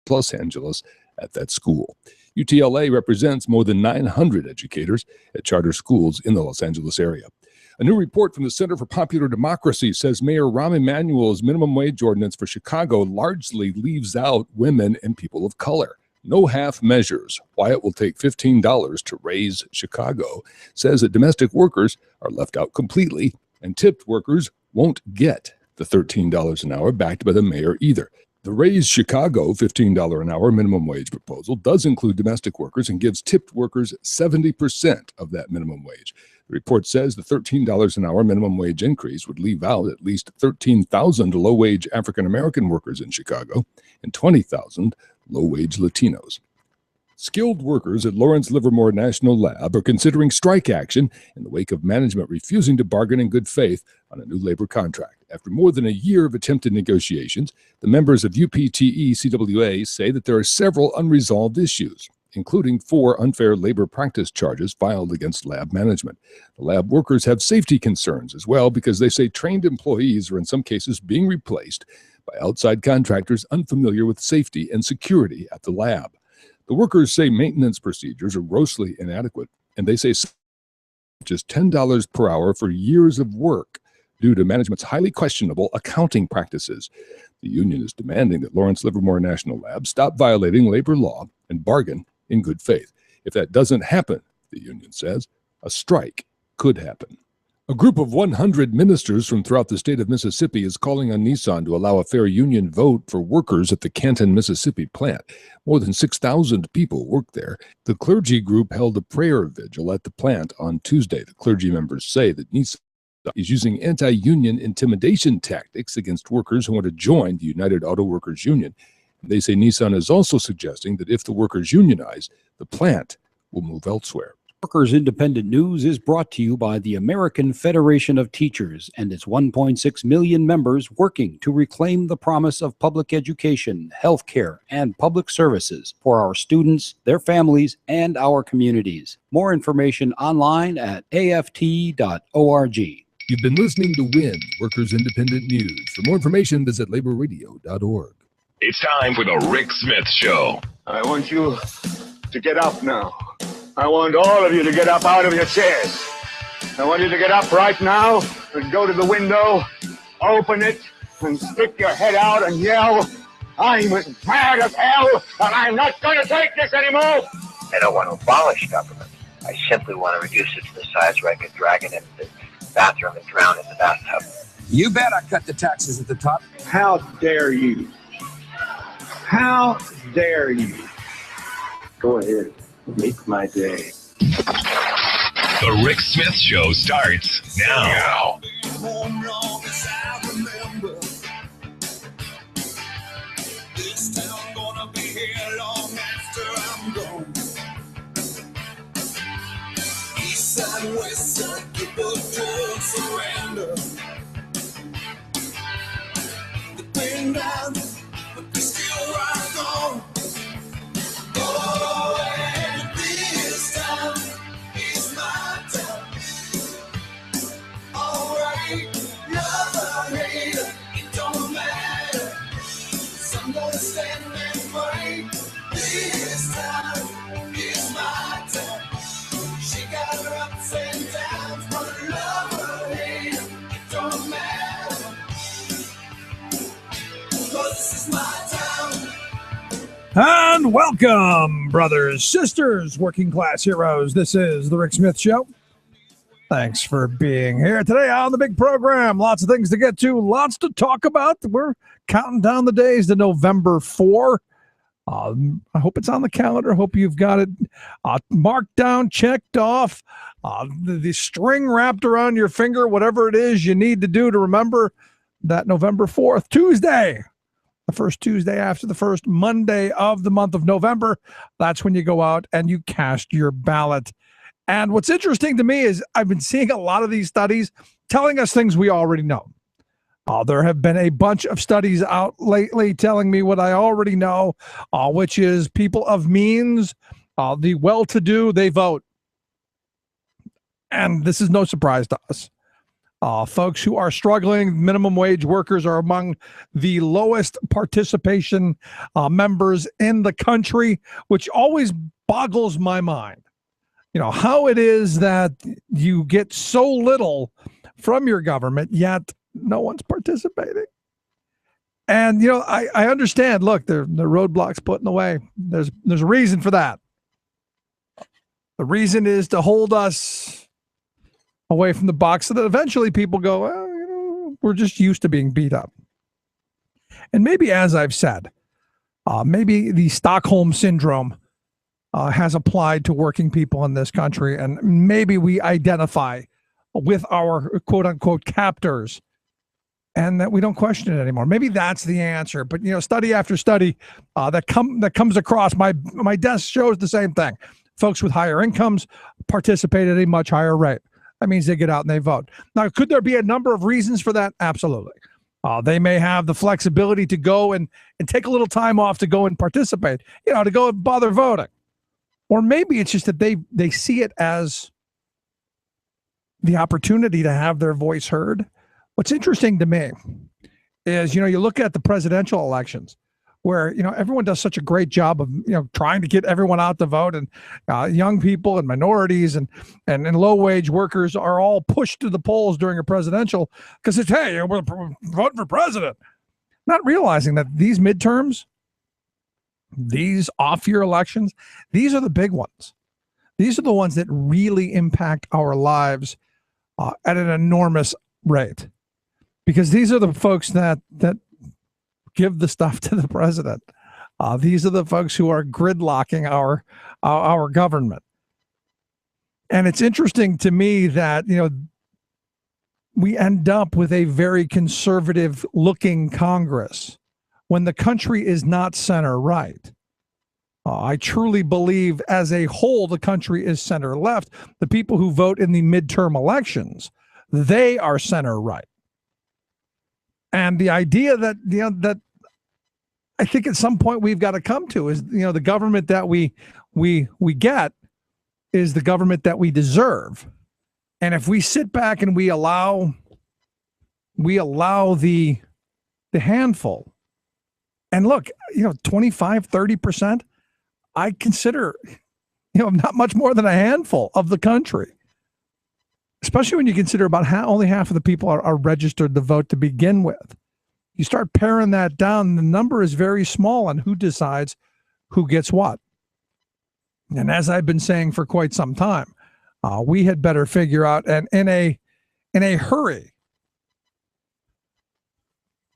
Los Angeles at that school. UTLA represents more than 900 educators at charter schools in the Los Angeles area. A new report from the Center for Popular Democracy says Mayor Rahm Emanuel's minimum wage ordinance for Chicago largely leaves out women and people of color. No half measures. Why it will take $15 to raise Chicago says that domestic workers are left out completely, and tipped workers won't get the $13 an hour backed by the mayor either. The Raise Chicago $15 an hour minimum wage proposal does include domestic workers and gives tipped workers 70% of that minimum wage. The report says the $13 an hour minimum wage increase would leave out at least 13,000 low-wage African-American workers in Chicago and 20,000 low-wage Latinos. Skilled workers at Lawrence Livermore National Lab are considering strike action in the wake of management refusing to bargain in good faith on a new labor contract. After more than a year of attempted negotiations, the members of UPTE-CWA say that there are several unresolved issues, including 4 unfair labor practice charges filed against lab management. The lab workers have safety concerns as well because they say trained employees are in some cases being replaced by outside contractors unfamiliar with safety and security at the lab. The workers say maintenance procedures are grossly inadequate, and they say just $10 per hour for years of work due to management's highly questionable accounting practices. The union is demanding that Lawrence Livermore National Lab stop violating labor law and bargain in good faith. If that doesn't happen, the union says, a strike could happen. A group of 100 ministers from throughout the state of Mississippi is calling on Nissan to allow a fair union vote for workers at the Canton, Mississippi plant. More than 6,000 people work there. The clergy group held a prayer vigil at the plant on Tuesday. The clergy members say that Nissan is using anti-union intimidation tactics against workers who want to join the United Auto Workers Union. They say Nissan is also suggesting that if the workers unionize, the plant will move elsewhere. Workers Independent News is brought to you by the American Federation of Teachers and its 1.6 million members working to reclaim the promise of public education, health care, and public services for our students, their families, and our communities. More information online at aft.org. You've been listening to WIN, Workers Independent News. For more information, visit laborradio.org. It's time for the Rick Smith Show. I want you to get up now. I want all of you to get up out of your chairs. I want you to get up right now and go to the window, open it, and stick your head out and yell, I'm as mad as hell, and I'm not going to take this anymore. I don't want to abolish government. I simply want to reduce it to the size where I could drag it into the bathroom and drown in the bathtub. You bet I cut the taxes at the top. How dare you? How dare you? Go ahead. Make my day. The Rick Smith Show starts now. This town gonna be here long after I'm gone. East side, west side, people don't surrender. They've been down, but they still rock on. Oh, and this time is my time. All right, love or hate, it don't matter. So I'm gonna stand and fight. This time is my time. She got her ups and downs, but love or hate, it don't matter. 'Cause this is my town. And welcome, brothers, sisters, working class heroes. This is the Rick Smith Show. Thanks for being here today on the big program. Lots of things to get to, lots to talk about. We're counting down the days to November 4. I hope it's on the calendar. Hope you've got it marked down, checked off, the string wrapped around your finger, whatever it is you need to do to remember that November 4th, Tuesday. The first Tuesday after the first Monday of the month of November. That's when you go out and you cast your ballot. And what's interesting to me is I've been seeing a lot of these studies telling us things we already know. There have been a bunch of studies out lately telling me what I already know, which is people of means, the well-to-do, they vote. And this is no surprise to us. Folks who are struggling, minimum wage workers are among the lowest participation members in the country, which always boggles my mind. You know, how it is that you get so little from your government, yet no one's participating. And, you know, I understand, look, the roadblocks put in the way. There's a reason for that. The reason is to hold us away from the box so that eventually people go, well, you know, we're just used to being beat up. And maybe, as I've said, maybe the Stockholm syndrome has applied to working people in this country, and maybe we identify with our quote-unquote captors and that we don't question it anymore. Maybe that's the answer. But, you know, study after study that comes across my desk shows the same thing. Folks with higher incomes participate at a much higher rate. That means they get out and they vote. Now, could there be a number of reasons for that? Absolutely. They may have the flexibility to go and take a little time off to go and participate, you know, to go and bother voting. Or maybe it's just that they see it as the opportunity to have their voice heard. What's interesting to me is, you know, you look at the presidential elections where, you know, everyone does such a great job of, you know, trying to get everyone out to vote, and young people and minorities and low wage workers are all pushed to the polls during a presidential because it's, hey, we're voting for president. Not realizing that these midterms, these off-year elections, these are the big ones. These are the ones that really impact our lives at an enormous rate, because these are the folks that give the stuff to the president. These are the folks who are gridlocking our government. And it's interesting to me that, you know, we end up with a very conservative looking Congress when the country is not center right. I truly believe as a whole, the country is center left. The people who vote in the midterm elections, they are center right. And the idea that, you know, that I think at some point we've got to come to is, you know, the government that we get is the government that we deserve. And if we sit back and we allow the handful, and look, you know, 25, 30%, I consider, you know, not much more than a handful of the country, especially when you consider about only half of the people are registered to vote to begin with. You start paring that down, the number is very small on who decides who gets what. And as I've been saying for quite some time, we had better figure out, and in a hurry,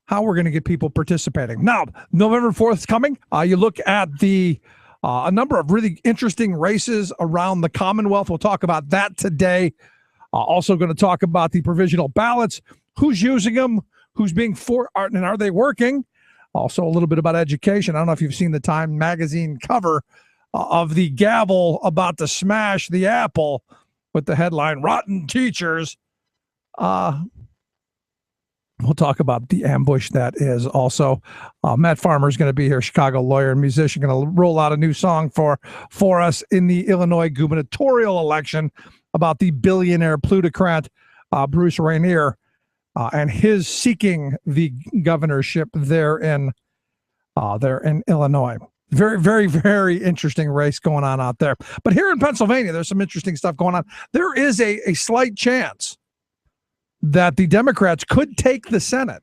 how we're going to get people participating. Now, November 4th is coming. You look at a number of really interesting races around the Commonwealth. We'll talk about that today. Also going to talk about the provisional ballots, who's using them, who's being and are they working? Also a little bit about education. I don't know if you've seen the Time magazine cover of the gavel about to smash the apple with the headline, "Rotten Teachers." We'll talk about the ambush that is. Also, Matt Farmer is going to be here, Chicago lawyer and musician, going to roll out a new song for us in the Illinois gubernatorial election about the billionaire plutocrat Bruce Rauner and his seeking the governorship there in Illinois. Very, very, very interesting race going on out there. But here in Pennsylvania, there's some interesting stuff going on. There is a slight chance that the Democrats could take the Senate.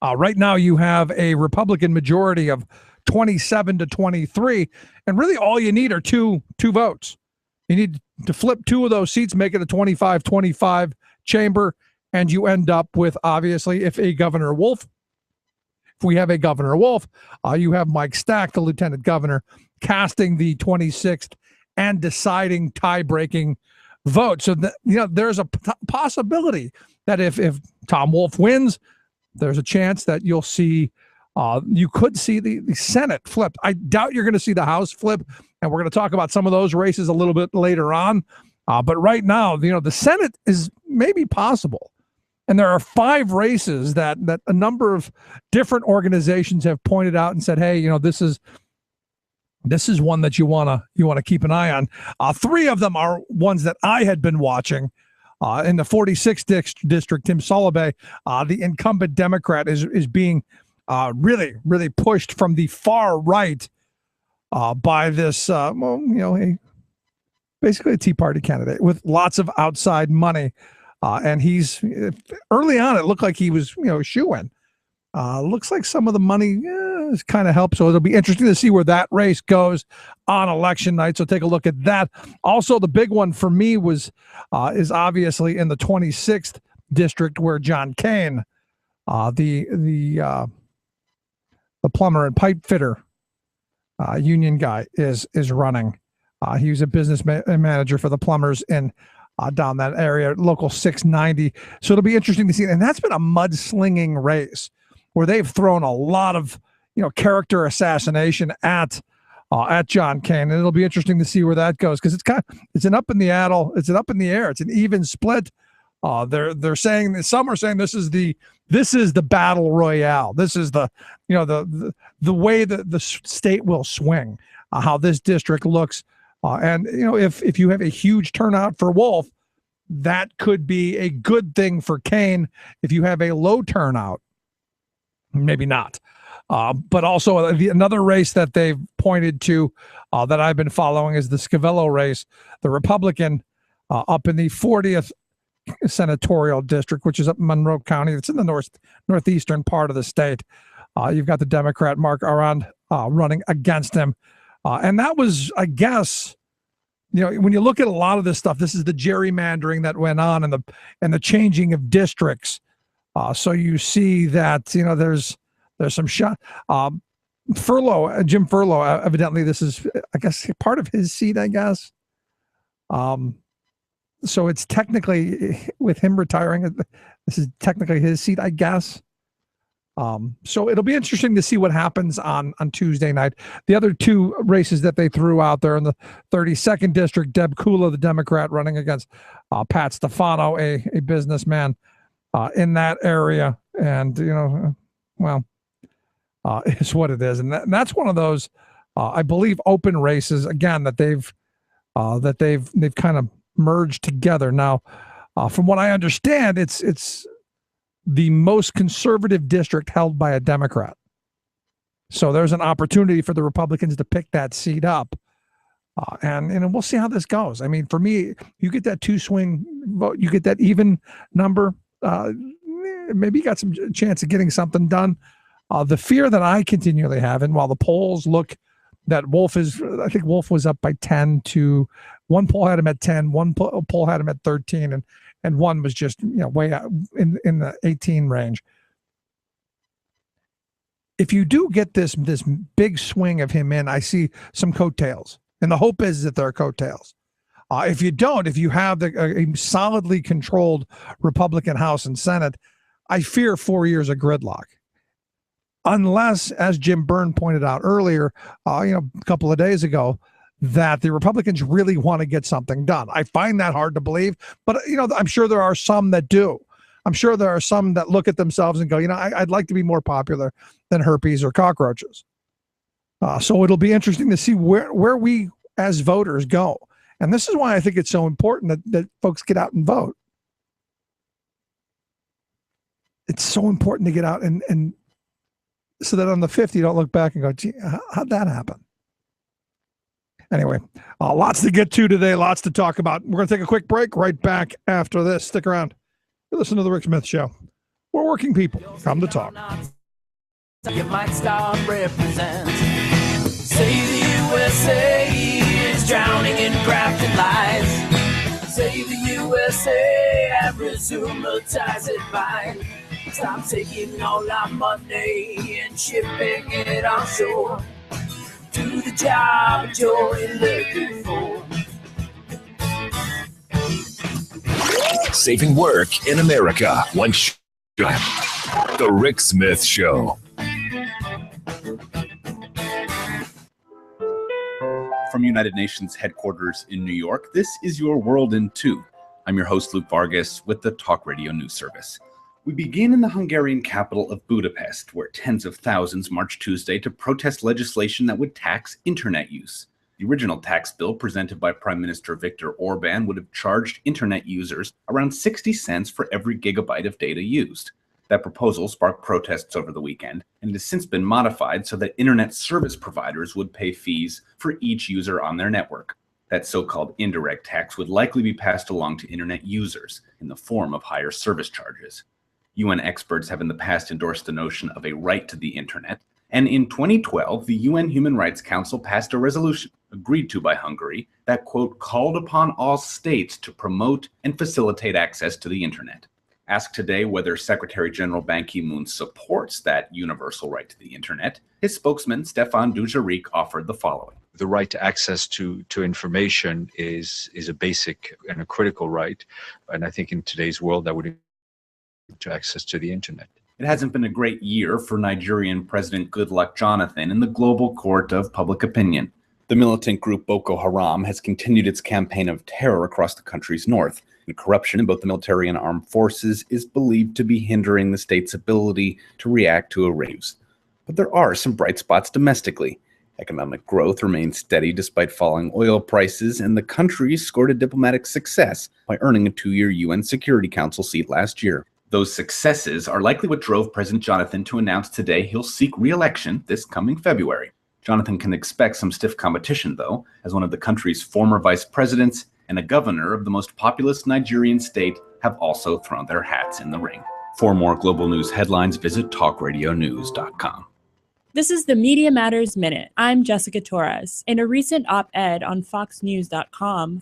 Right now, you have a Republican majority of 27 to 23, and really all you need are two votes. You need to flip two of those seats, make it a 25-25 chamber, and you end up with, obviously, if we have a Governor Wolf, you have Mike Stack, the lieutenant governor, casting the 26th and deciding tie-breaking vote. So that, you know, there's a possibility that if Tom Wolf wins, there's a chance that you could see the Senate flipped. I doubt you're going to see the House flip, and we're going to talk about some of those races a little bit later on. But right now, you know, the Senate is maybe possible. And there are 5 races that a number of different organizations have pointed out and said, hey, you know, this is one that you want to keep an eye on. 3 of them are ones that I had been watching. In the 46th district, Tim Soloway, the incumbent Democrat, is being really pushed from the far right by this, basically a Tea Party candidate with lots of outside money. And he's early on, it looked like he was, shoo-in. Looks like some of the money has kind of helped. So it'll be interesting to see where that race goes on election night. So take a look at that. Also, the big one for me is obviously in the 26th district where John Kane, the plumber and pipe fitter union guy, is running. He was a business manager for the plumbers in down that area, local 690. So it'll be interesting to see. And that's been a mudslinging race where they've thrown a lot of character assassination at John Kane, and it'll be interesting to see where that goes because it's an up in the air. It's an even split. They're saying, some are saying this is the battle royale. This is the way that the state will swing. How this district looks, and if you have a huge turnout for Wolf, that could be a good thing for Kane. If you have a low turnout, maybe not. But also another race that they've pointed to that I've been following is the Scavello race, the Republican up in the 40th senatorial district, which is up in Monroe County. It's in the northeastern part of the state. You've got the Democrat Mark Arand running against him. And that was, I guess, when you look at a lot of this stuff, this is the gerrymandering that went on and the changing of districts. So you see that, there's some shot. Jim Furlow, evidently this is, I guess, part of his seat, I guess. So it's technically, with him retiring, this is technically his seat, I guess. So it'll be interesting to see what happens on Tuesday night. The other two races that they threw out there in the 32nd district, Deb Kula, the Democrat, running against Pat Stefano, a businessman in that area. And, it's what it is. And that's one of those, I believe, open races, again, that they've kind of merged together. Now, from what I understand, it's the most conservative district held by a Democrat. So there's an opportunity for the Republicans to pick that seat up. And we'll see how this goes. I mean, for me, you get that two swing vote, you get that even number, maybe you got some chance of getting something done. The fear that I continually have, and while the polls look that I think Wolf was up by 10 to, one poll had him at 10, one poll had him at 13, and one was just way out in the 18 range. If you do get this big swing of him in, I see some coattails, and the hope is that there are coattails. If you don't, if you have a solidly controlled Republican House and Senate, I fear 4 years of gridlock. Unless, as Jim Byrne pointed out earlier, a couple of days ago, that the Republicans really want to get something done. I find that hard to believe, but I'm sure there are some that do. I'm sure there are some that look at themselves and go, I'd like to be more popular than herpes or cockroaches. So it'll be interesting to see where we as voters go. And this is why I think it's so important that folks get out and vote. It's so important to get out and so that on the 5th, you don't look back and go, gee, how'd that happen? Anyway, lots to get to today, lots to talk about. We're going to take a quick break right back after this. Stick around. You listen to The Rick Smith Show. We're working people. Come to talk. You might start represent. Say the USA is drowning in grafted lies. Say the USA and resume the ties it bind. Stop taking all our money and shipping it offshore. Do the job that you're elected for. Saving work in America, one shot. The Rick Smith Show. From United Nations headquarters in New York, this is your World in 2. I'm your host, Luke Vargas, with the Talk Radio News Service. We begin in the Hungarian capital of Budapest, where tens of thousands marched Tuesday to protest legislation that would tax internet use. The original tax bill presented by Prime Minister Viktor Orban would have charged internet users around 60 cents for every gigabyte of data used. That proposal sparked protests over the weekend, and it has since been modified so that internet service providers would pay fees for each user on their network. That so-called indirect tax would likely be passed along to internet users in the form of higher service charges. UN experts have in the past endorsed the notion of a right to the internet, and in 2012, the UN Human Rights Council passed a resolution, agreed to by Hungary, that, quote, called upon all states to promote and facilitate access to the internet. Asked today whether Secretary General Ban Ki-moon supports that universal right to the internet, his spokesman, Stefan Dujarric, offered the following. The right to access to information is a basic and a critical right. And I think in today's world, that would to access to the internet. It hasn't been a great year for Nigerian President Goodluck Jonathan in the global court of public opinion. The militant group Boko Haram has continued its campaign of terror across the country's north, and corruption in both the military and armed forces is believed to be hindering the state's ability to react to arrests. But there are some bright spots domestically. Economic growth remains steady despite falling oil prices, and the country scored a diplomatic success by earning a 2-year UN Security Council seat last year. Those successes are likely what drove President Jonathan to announce today he'll seek re-election this coming February. Jonathan can expect some stiff competition, though, as one of the country's former vice presidents and a governor of the most populous Nigerian state have also thrown their hats in the ring. For more global news headlines, visit talkradionews.com. This is the Media Matters Minute. I'm Jessica Torres. In a recent op-ed on foxnews.com,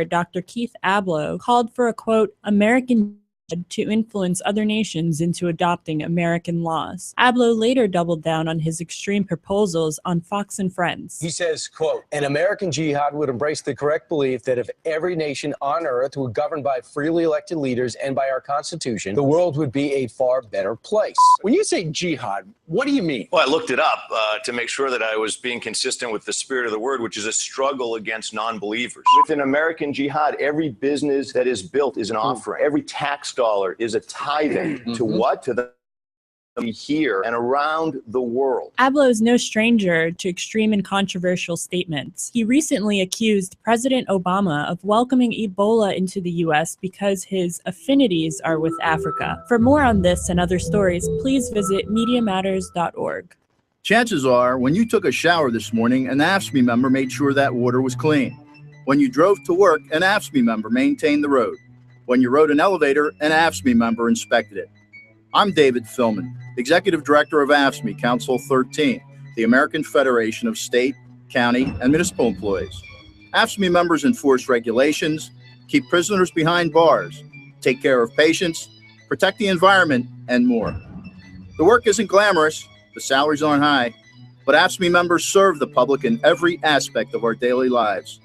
Dr. Keith Abloh called for a, quote, American to influence other nations into adopting American laws. Abloh later doubled down on his extreme proposals on Fox and Friends. He says, quote, an American jihad would embrace the correct belief that if every nation on earth were governed by freely elected leaders and by our Constitution, the world would be a far better place. When you say jihad, what do you mean? Well, I looked it up to make sure that I was being consistent with the spirit of the word, which is a struggle against non-believers. With an American jihad, every business that is built is an offering. Every tax dollar is a tithing to what? To the here and around the world. Abloh is no stranger to extreme and controversial statements. He recently accused President Obama of welcoming Ebola into the U.S. because his affinities are with Africa. For more on this and other stories, please visit MediaMatters.org. Chances are, when you took a shower this morning, an AFSCME member made sure that water was clean. When you drove to work, an AFSCME member maintained the road. When you rode an elevator, an AFSCME member inspected it. I'm David Philman, Executive Director of AFSCME Council 13, the American Federation of State, County, and Municipal Employees. AFSCME members enforce regulations, keep prisoners behind bars, take care of patients, protect the environment, and more. The work isn't glamorous, the salaries aren't high, but AFSCME members serve the public in every aspect of our daily lives.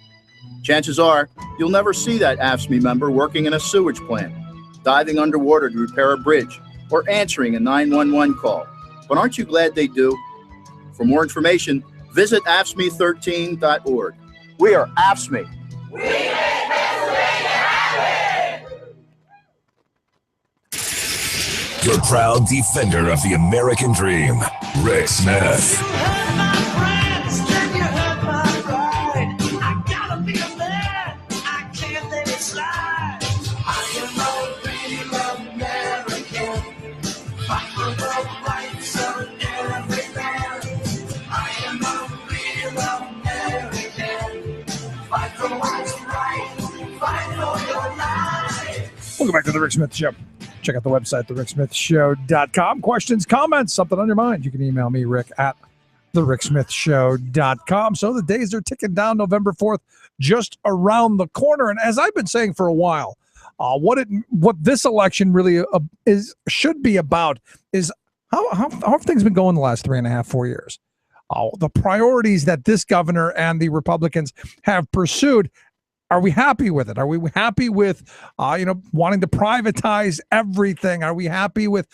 Chances are, you'll never see that AFSCME member working in a sewage plant, diving underwater to repair a bridge, or answering a 911 call. But aren't you glad they do? For more information, visit AFSCME13.org. We are AFSCME. We make Pennsylvania happen! Your proud defender of the American dream, Rick Smith. Welcome back to the Rick Smith Show. Check out the website, thericksmithshow.com. Questions, comments, something on your mind, you can email me, Rick, at thericksmithshow.com. So the days are ticking down. November 4th, just around the corner. And as I've been saying for a while, what this election really should be about is how have things been going the last 3.5, 4 years? The priorities that this governor and the Republicans have pursued. Are we happy with it? Are we happy with, wanting to privatize everything? Are we happy with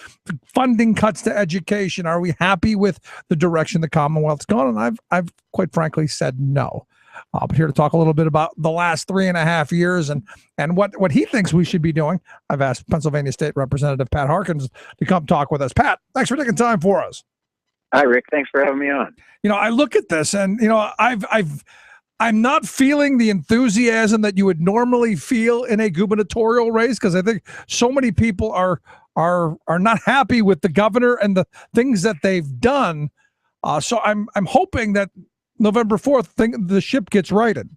funding cuts to education? Are we happy with the direction the Commonwealth's gone? And I've quite frankly said no. But here to talk a little bit about the last 3.5 years and what he thinks we should be doing, I've asked Pennsylvania State Representative Pat Harkins to come talk with us. Pat, thanks for taking time for us. Hi, Rick. Thanks for having me on. I look at this, and I'm not feeling the enthusiasm that you would normally feel in a gubernatorial race, because I think so many people are not happy with the governor and the things that they've done. So I'm hoping that November 4th, the ship gets righted.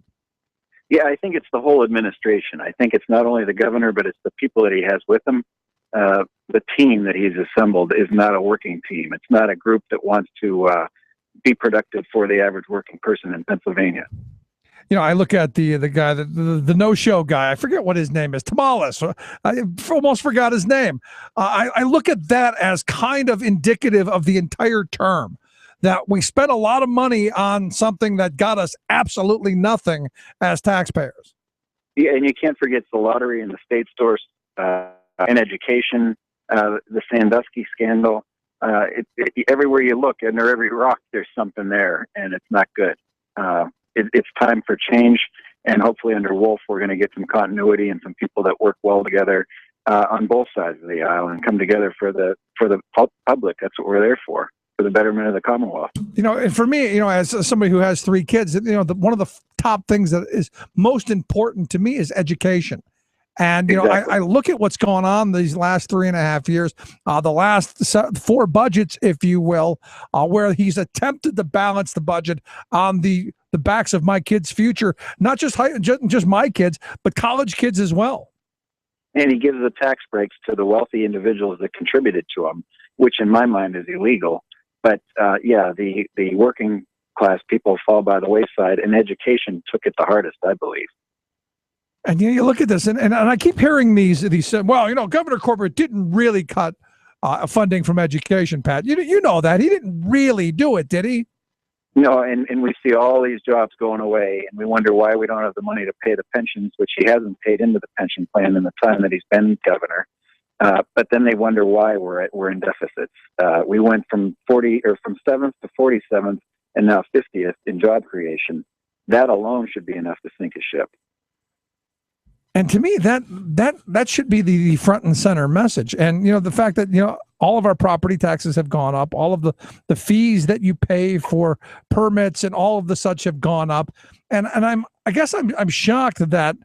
Yeah, I think it's the whole administration. I think it's not only the governor, but it's the people that he has with him. The team that he's assembled is not a working team. It's not a group that wants to be productive for the average working person in Pennsylvania. I look at the guy, the no-show guy. I forget what his name is. Tamales. I almost forgot his name. I look at that as kind of indicative of the entire term, that we spent a lot of money on something that got us absolutely nothing as taxpayers. Yeah, and you can't forget the lottery and the state stores and education, the Sandusky scandal. Everywhere you look, under every rock, there's something there, and it's not good. It's time for change, and hopefully under Wolf, we're going to get some continuity and some people that work well together on both sides of the aisle and come together for the public. That's what we're there for the betterment of the Commonwealth. And for me, as somebody who has 3 kids, one of the top things that is most important to me is education. And, exactly. I look at what's going on these last 3.5 years, the last 4 budgets, if you will, where he's attempted to balance the budget on the backs of my kids' future, not just my kids, but college kids as well. And he gives the tax breaks to the wealthy individuals that contributed to them, which in my mind is illegal. But the working class people fall by the wayside, and education took it the hardest, I believe. And you look at this, and I keep hearing these. Governor Corbett didn't really cut funding from education, Pat. You know that. He didn't really do it, did he? No, and we see all these jobs going away, and we wonder why we don't have the money to pay the pensions, which he hasn't paid into the pension plan in the time that he's been governor. But then they wonder why we're in deficits. We went from 7th to 47th, and now 50th in job creation. That alone should be enough to sink a ship. And to me, that should be the front and center message. And the fact that all of our property taxes have gone up, all of the fees that you pay for permits and all of the such have gone up. And I guess I'm shocked that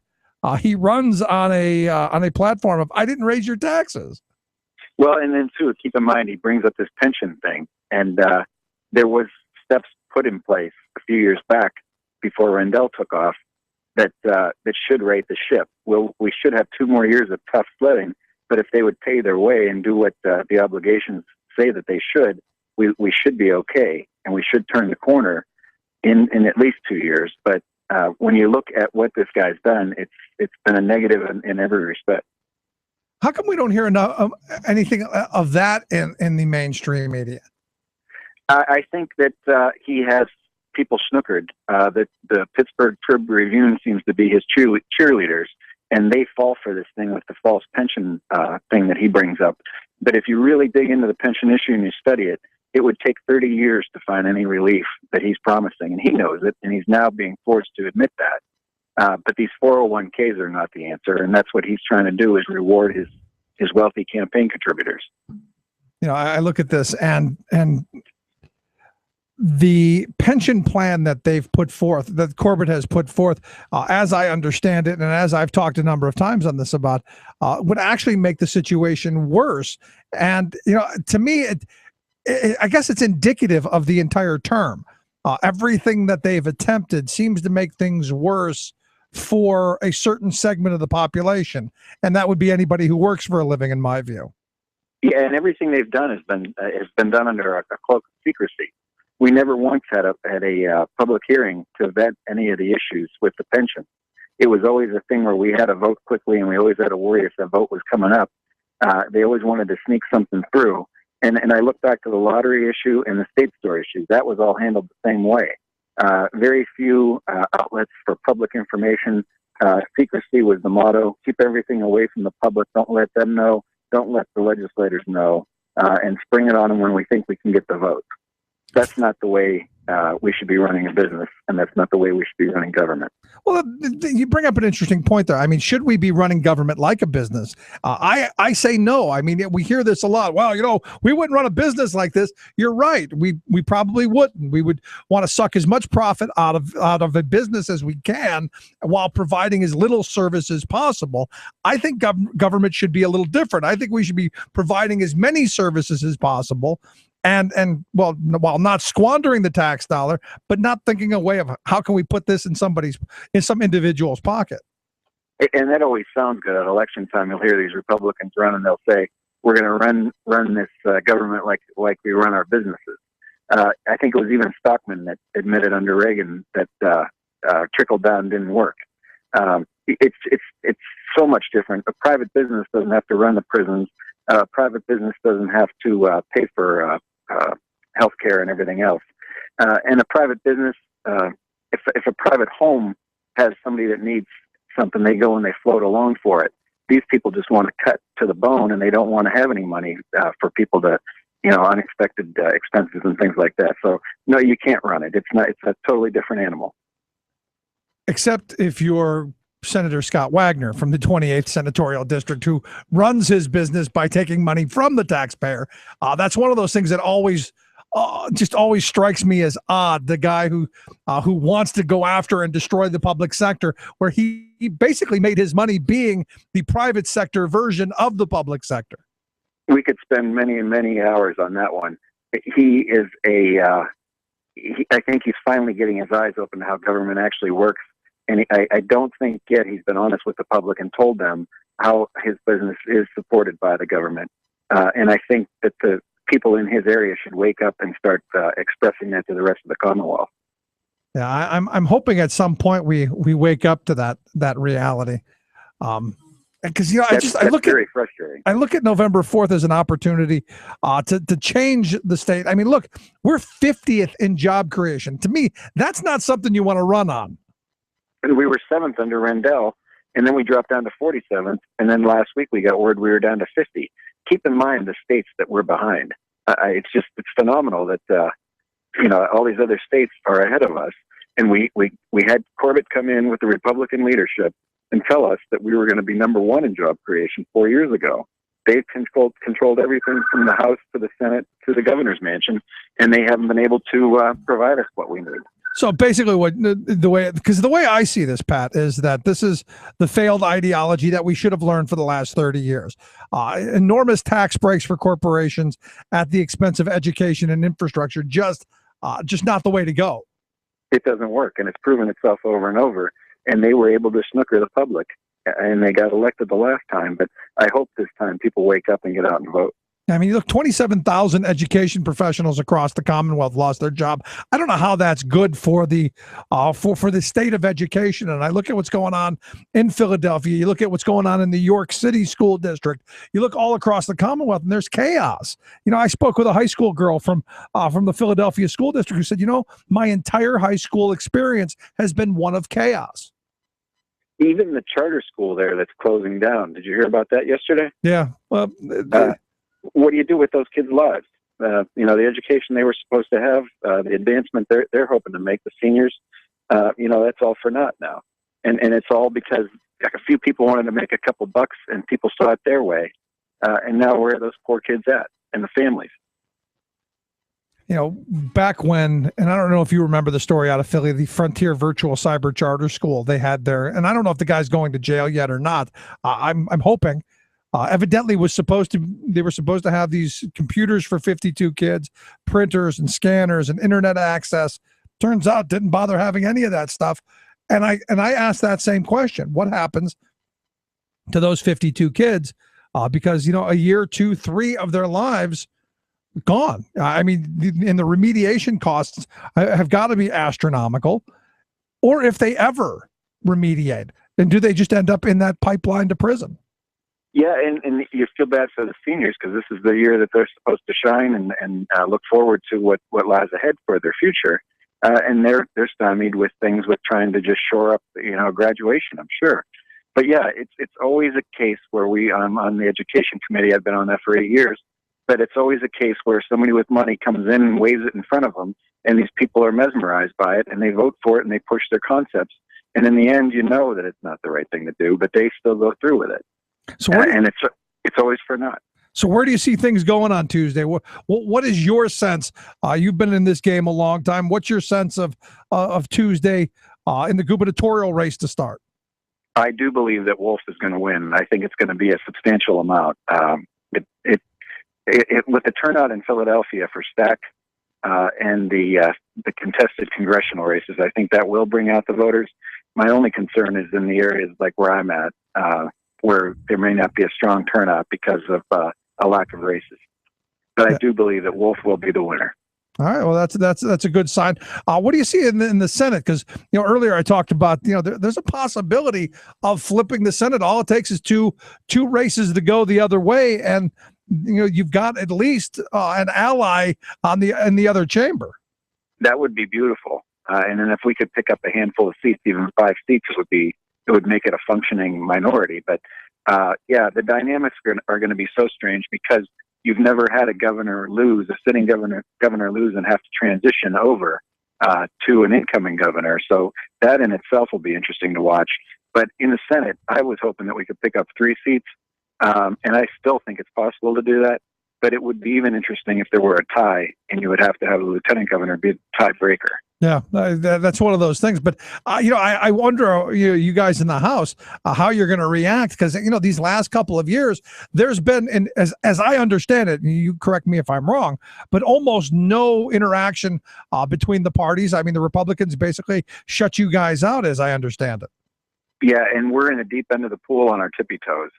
he runs on a platform of I didn't raise your taxes. Well, and then too, keep in mind he brings up this pension thing, and there was steps put in place a few years back before Rendell took off that should right the ship. We should have 2 more years of tough sledding, but if they would pay their way and do what the obligations say that they should, we should be okay, and we should turn the corner in at least 2 years. But when you look at what this guy's done, it's been a negative in every respect. How come we don't hear anything of that in the mainstream media? I think that he has people snookered. That the Pittsburgh Tribune seems to be his cheerleaders, and they fall for this thing with the false pension thing that he brings up. But if you really dig into the pension issue and you study it, it would take 30 years to find any relief that he's promising, and he knows it, and he's now being forced to admit that. But these 401ks are not the answer, and that's what he's trying to do, is reward his wealthy campaign contributors. I look at this, and the pension plan that they've put forth, that Corbett has put forth, as I understand it, and as I've talked a number of times on this about, would actually make the situation worse. And, to me, I guess it's indicative of the entire term. Everything that they've attempted seems to make things worse for a certain segment of the population. And that would be anybody who works for a living, in my view. Yeah, and everything they've done has been done under a cloak of secrecy. We never once had a public hearing to vet any of the issues with the pension. It was always a thing where we had to vote quickly, and we always had to worry if the vote was coming up. They always wanted to sneak something through. And I look back to the lottery issue and the state store issue. That was all handled the same way. Very few outlets for public information. Secrecy was the motto. Keep everything away from the public. Don't let them know. Don't let the legislators know. And spring it on them when we think we can get the vote. That's not the way we should be running a business, and that's not the way we should be running government. Well, you bring up an interesting point there. I mean, should we be running government like a business? I say no. I mean, we hear this a lot. Well, we wouldn't run a business like this. You're right. We probably wouldn't. We would want to suck as much profit out of a business as we can while providing as little service as possible. I think government should be a little different. I think we should be providing as many services as possible. And while not squandering the tax dollar, but not thinking a way of how can we put this in some individual's pocket. And that always sounds good at election time. You'll hear these Republicans run, and they'll say, "We're going to run this government like we run our businesses." I think it was even Stockman that admitted under Reagan that trickle down didn't work. It's so much different. A private business doesn't have to run the prisons. Private business doesn't have to pay for healthcare and everything else. And a private business, if a private home has somebody that needs something, they go and they float a loan for it. These people just want to cut to the bone, and they don't want to have any money for people to, unexpected expenses and things like that. So no, you can't run it. It's a totally different animal. Except if you're Senator Scott Wagner from the 28th Senatorial District, who runs his business by taking money from the taxpayer. That's one of those things that always strikes me as odd. The guy who wants to go after and destroy the public sector, where he basically made his money being the private sector version of the public sector. We could spend many and many hours on that one. He is I think he's finally getting his eyes open to how government actually works. And I don't think yet he's been honest with the public and told them how his business is supported by the government. And I think that the people in his area should wake up and start expressing that to the rest of the Commonwealth. Yeah, I'm hoping at some point we wake up to that reality. Because I look very frustrating. I look at November 4th as an opportunity to change the state. I mean, look, we're 50th in job creation. To me, that's not something you want to run on. And we were 7th under Rendell, and then we dropped down to 47th, and then last week we got word we were down to 50. Keep in mind the states that we're behind. It's phenomenal that all these other states are ahead of us, and we had Corbett come in with the Republican leadership and tell us that we were going to be number one in job creation 4 years ago. They've controlled everything from the House to the Senate to the governor's mansion, and they haven't been able to provide us what we need. So basically the way I see this, Pat, is that this is the failed ideology that we should have learned for the last 30 years. Enormous tax breaks for corporations at the expense of education and infrastructure, just not the way to go. It doesn't work, and it's proven itself over and over. And they were able to snooker the public, and they got elected the last time. But I hope this time people wake up and get out and vote. I mean, look, 27,000 education professionals across the Commonwealth lost their job. I don't know how that's good for the for the state of education. And I look at what's going on in Philadelphia. You look at what's going on in the York City School District. You look all across the Commonwealth, and there's chaos. I spoke with a high school girl from the Philadelphia School District who said, my entire high school experience has been one of chaos. Even the charter school there that's closing down. Did you hear about that yesterday? Yeah. Well, what do you do with those kids' lives? The education they were supposed to have, the advancement they're hoping to make, the seniors, that's all for naught now. And it's all because a few people wanted to make a couple bucks and people saw it their way. And now where are those poor kids at and the families? Back when, and I don't know if you remember the story out of Philly, the Frontier Virtual Cyber Charter School, they had there, and I don't know if the guy's going to jail yet or not. I'm hoping. Evidently they were supposed to have these computers for 52 kids, printers and scanners and internet access. Turns out didn't bother having any of that stuff. And I asked that same question. What happens to those 52 kids? Because, a year, 2, 3 of their lives gone. I mean, and the remediation costs have got to be astronomical. Or if they ever remediate, and do they just end up in that pipeline to prison? Yeah, and you feel bad for the seniors because this is the year that they're supposed to shine and look forward to what lies ahead for their future. And they're stymied with things with trying to just shore up, graduation, I'm sure. But yeah, it's always a case where on the education committee, I've been on that for 8 years, but it's always a case where somebody with money comes in and waves it in front of them, and these people are mesmerized by it, and they vote for it, and they push their concepts. And in the end, you know that it's not the right thing to do, but they still go through with it. So and it's always for naught. So where do you see things going on Tuesday? What is your sense? You've been in this game a long time. What's your sense of Tuesday in the gubernatorial race to start? I do believe that Wolf is going to win. I think it's going to be a substantial amount. With the turnout in Philadelphia for Stack and the contested congressional races, I think that will bring out the voters. My only concern is in the areas like where I'm at, where there may not be a strong turnout because of a lack of races. But I do believe that Wolf will be the winner. All right. Well, that's a good sign. What do you see in the Senate? Because earlier I talked about there's a possibility of flipping the Senate. All it takes is two races to go the other way, and you've got at least an ally in the other chamber. That would be beautiful. And then if we could pick up a handful of seats, even 5 seats, it would make it a functioning minority. But the dynamics are going to be so strange because you've never had a sitting governor lose and have to transition over to an incoming governor. So that in itself will be interesting to watch. But in the Senate, I was hoping that we could pick up 3 seats. And I still think it's possible to do that. But it would be even interesting if there were a tie and you would have to have a lieutenant governor be the tiebreaker. Yeah, that's one of those things. But, I wonder, you guys in the House, how you're going to react. Because, these last couple of years, there's been, as I understand it, and you correct me if I'm wrong, but almost no interaction between the parties. I mean, the Republicans basically shut you guys out, as I understand it. Yeah, and we're in the deep end of the pool on our tippy toes.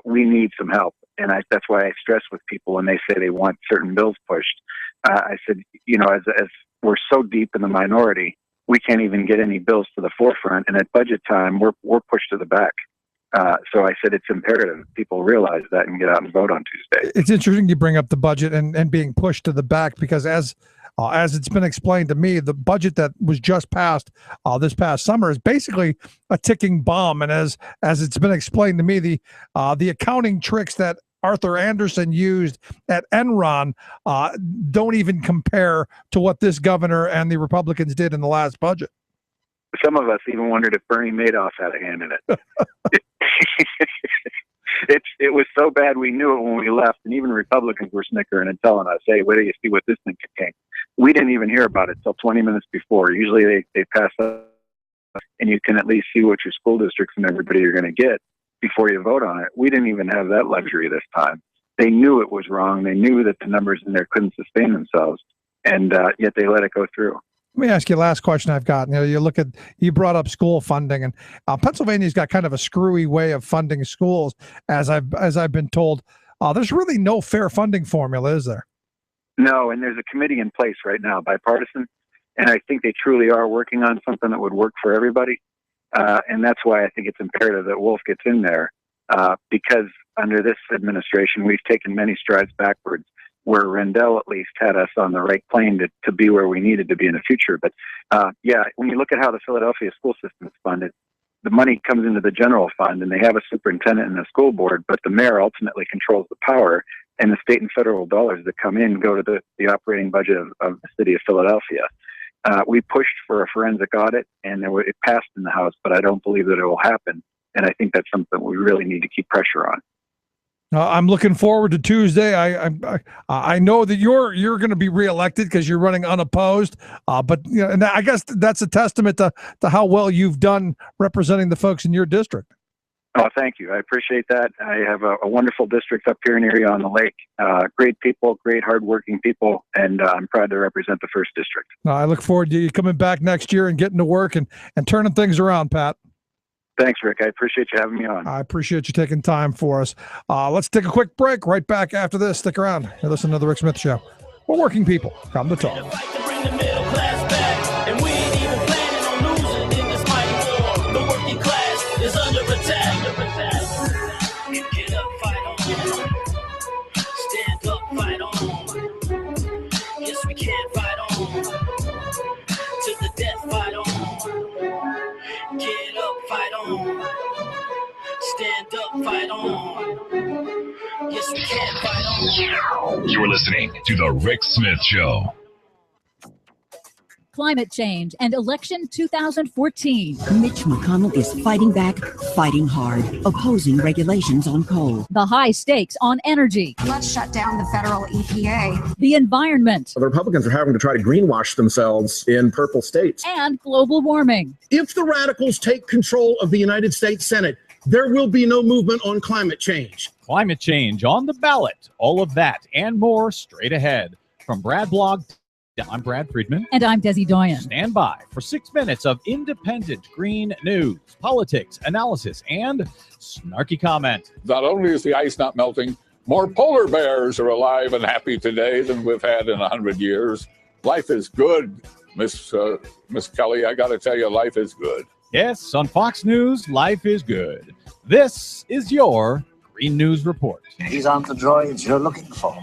We need some help. And that's why I stress with people when they say they want certain bills pushed. I said, as we're so deep in the minority, we can't even get any bills to the forefront. And at budget time, we're pushed to the back. So I said it's imperative people realize that and get out and vote on Tuesday. It's interesting you bring up the budget and being pushed to the back because as it's been explained to me, the budget that was just passed this past summer is basically a ticking bomb. And as it's been explained to me, the accounting tricks that Arthur Anderson used at Enron don't even compare to what this governor and the Republicans did in the last budget. Some of us even wondered if Bernie Madoff had a hand in it. It was so bad we knew it when we left, and even Republicans were snickering and telling us, hey, wait till you see what this thing contains. We didn't even hear about it till 20 minutes before. Usually they pass up, and you can at least see what your school districts and everybody are going to get before you vote on it. We didn't even have that luxury this time. They knew it was wrong. They knew that the numbers in there couldn't sustain themselves, and yet they let it go through. Let me ask you the last question I've got. You brought up school funding, and Pennsylvania's got kind of a screwy way of funding schools, as I've been told. There's really no fair funding formula, is there? No, and there's a committee in place right now, bipartisan, and I think they truly are working on something that would work for everybody. And that's why I think it's imperative that Wolf gets in there, because under this administration, we've taken many strides backwards, where Rendell at least had us on the right plane to be where we needed to be in the future. But when you look at how the Philadelphia school system is funded, the money comes into the general fund, and they have a superintendent and a school board, but the mayor ultimately controls the power, and the state and federal dollars that come in go to the operating budget of the city of Philadelphia. We pushed for a forensic audit, and it passed in the House, but I don't believe that it will happen. And I think that's something we really need to keep pressure on. I'm looking forward to Tuesday. I know that you're going to be reelected because you're running unopposed. But and I guess that's a testament to how well you've done representing the folks in your district. Oh, thank you. I appreciate that. I have a wonderful district up here in Erie on the lake. Great people, great hardworking people, and I'm proud to represent the 1st District. I look forward to you coming back next year and getting to work and turning things around, Pat. Thanks, Rick. I appreciate you having me on. I appreciate you taking time for us. Let's take a quick break. Right back after this. Stick around. You're listening to The Rick Smith Show. We're working people. Come to talk. Stand up, fight on. Yes, we can fight on. You're listening to The Rick Smith Show. climate change and election 2014. Mitch McConnell is fighting back, fighting hard, opposing regulations on coal. The high stakes on energy. Let's shut down the federal EPA. The environment. The Republicans are having to try to greenwash themselves in purple states. And global warming. If the radicals take control of the United States Senate, there will be no movement on climate change. Climate change on the ballot. All of that and more straight ahead. From Brad Blog, I'm Brad Friedman. And I'm Desi Doyen. Stand by for 6 minutes of independent green news, politics, analysis, and snarky comment. Not only is the ice not melting, more polar bears are alive and happy today than we've had in 100 years. Life is good, Miss Kelly. I got to tell you, life is good. Yes, on Fox News, life is good. This is your Green News Report. These aren't the droids you're looking for.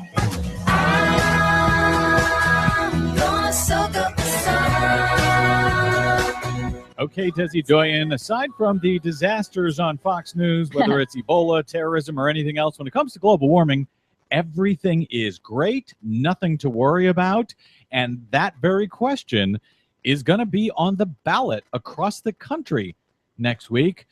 Okay, Desi Doyen, aside from the disasters on Fox News, whether it's Ebola, terrorism, or anything else, when it comes to global warming, everything is great, nothing to worry about, and that very question is going to be on the ballot across the country next week.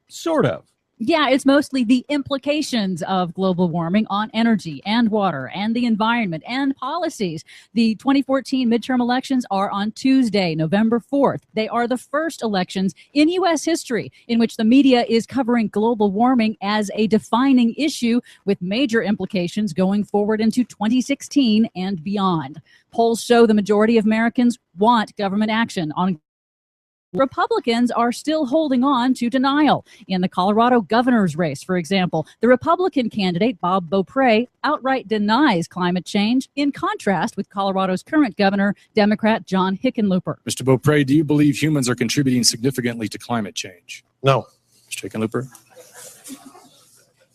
Sort of. Yeah, it's mostly the implications of global warming on energy and water and the environment and policies. The 2014 midterm elections are on Tuesday, November 4th. They are the first elections in U.S. history in which the media is covering global warming as a defining issue with major implications going forward into 2016 and beyond. Polls show the majority of Americans want government action on. Republicans are still holding on to denial. In the Colorado governor's race, for example, the Republican candidate, Bob Beaupre, outright denies climate change, in contrast with Colorado's current governor, Democrat John Hickenlooper. Mr. Beaupre, do you believe humans are contributing significantly to climate change? No. Mr. Hickenlooper?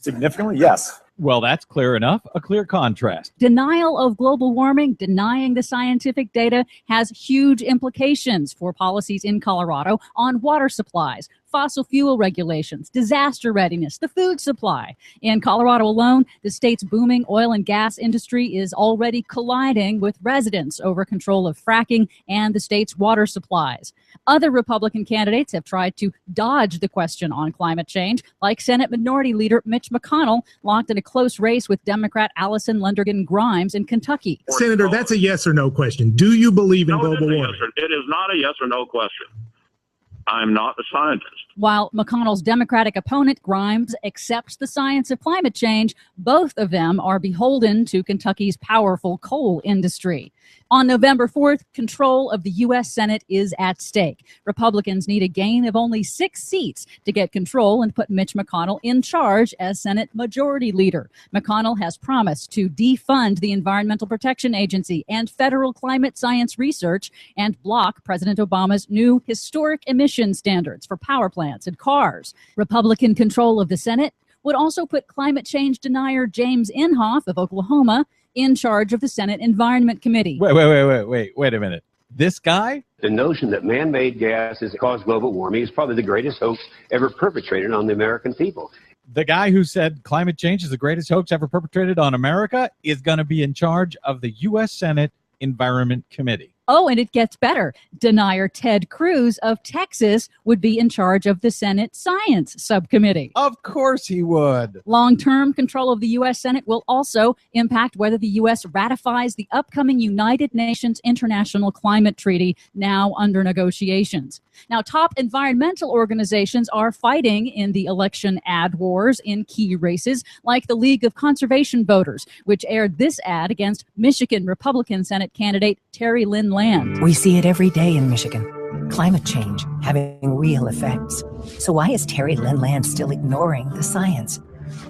Significantly, yes. Well, that's clear enough. A clear contrast. Denial of global warming, denying the scientific data, has huge implications for policies in Colorado on water supplies, fossil fuel regulations, disaster readiness, the food supply. In Colorado alone, the state's booming oil and gas industry is already colliding with residents over control of fracking and the state's water supplies. Other Republican candidates have tried to dodge the question on climate change, like Senate Minority Leader Mitch McConnell, locked in a close race with Democrat Allison Lundergan Grimes in Kentucky. Senator, that's a yes or no question. Do you believe in global warming? It is not a yes or no question. I'm not a scientist. While McConnell's Democratic opponent, Grimes, accepts the science of climate change, both of them are beholden to Kentucky's powerful coal industry. On November 4th, control of the U.S. Senate is at stake. Republicans need a gain of only 6 seats to get control and put Mitch McConnell in charge as Senate Majority Leader. McConnell has promised to defund the Environmental Protection Agency and federal climate science research and block President Obama's new historic emission standards for power plants and cars. Republican control of the Senate would also put climate change denier James Inhofe of Oklahoma in charge of the Senate Environment Committee. Wait a minute. This guy? The notion that man-made gases cause global warming is probably the greatest hoax ever perpetrated on the American people. The guy who said climate change is the greatest hoax ever perpetrated on America is going to be in charge of the U.S. Senate Environment Committee. Oh, and it gets better. Denier Ted Cruz of Texas would be in charge of the Senate Science Subcommittee. Of course he would. Long-term control of the U.S. Senate will also impact whether the U.S. ratifies the upcoming United Nations International Climate Treaty, now under negotiations. Now, top environmental organizations are fighting in the election ad wars in key races, like the League of Conservation Voters, which aired this ad against Michigan Republican Senate candidate Terry Lynn Land. We see it every day in Michigan. Climate change having real effects. So why is Terry Lynn Land still ignoring the science?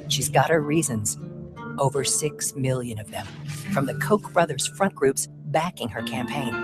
She's got her reasons. Over 6 million of them from the Koch brothers front groups backing her campaign.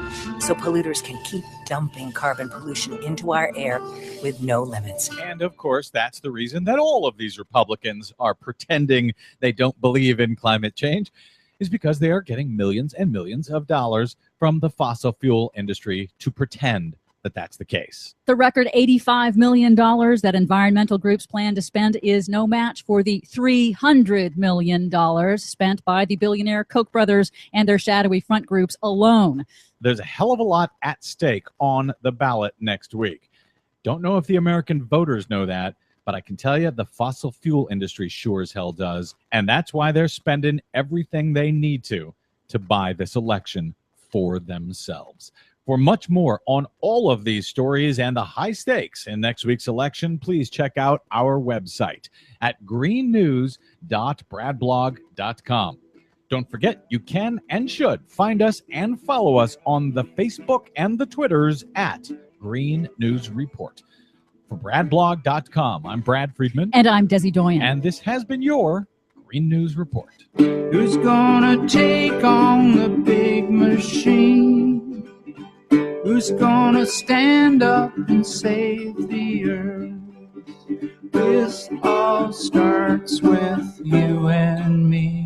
So polluters can keep dumping carbon pollution into our air with no limits. And of course, that's the reason that all of these Republicans are pretending they don't believe in climate change, is because they are getting millions and millions of dollars from the fossil fuel industry to pretend that that's the case. The record $85 million that environmental groups plan to spend is no match for the $300 million spent by the billionaire Koch brothers and their shadowy front groups alone. There's a hell of a lot at stake on the ballot next week. Don't know if the American voters know that, but I can tell you the fossil fuel industry sure as hell does, and that's why they're spending everything they need to buy this election for themselves. For much more on all of these stories and the high stakes in next week's election, please check out our website at greennews.bradblog.com. Don't forget, you can and should find us and follow us on the Facebook and the Twitters at Green News Report. For bradblog.com, I'm Brad Friedman. And I'm Desi Doyen. And this has been your Green News Report. Who's gonna take on the big machine? Who's gonna stand up and save the earth? This all starts with you and me.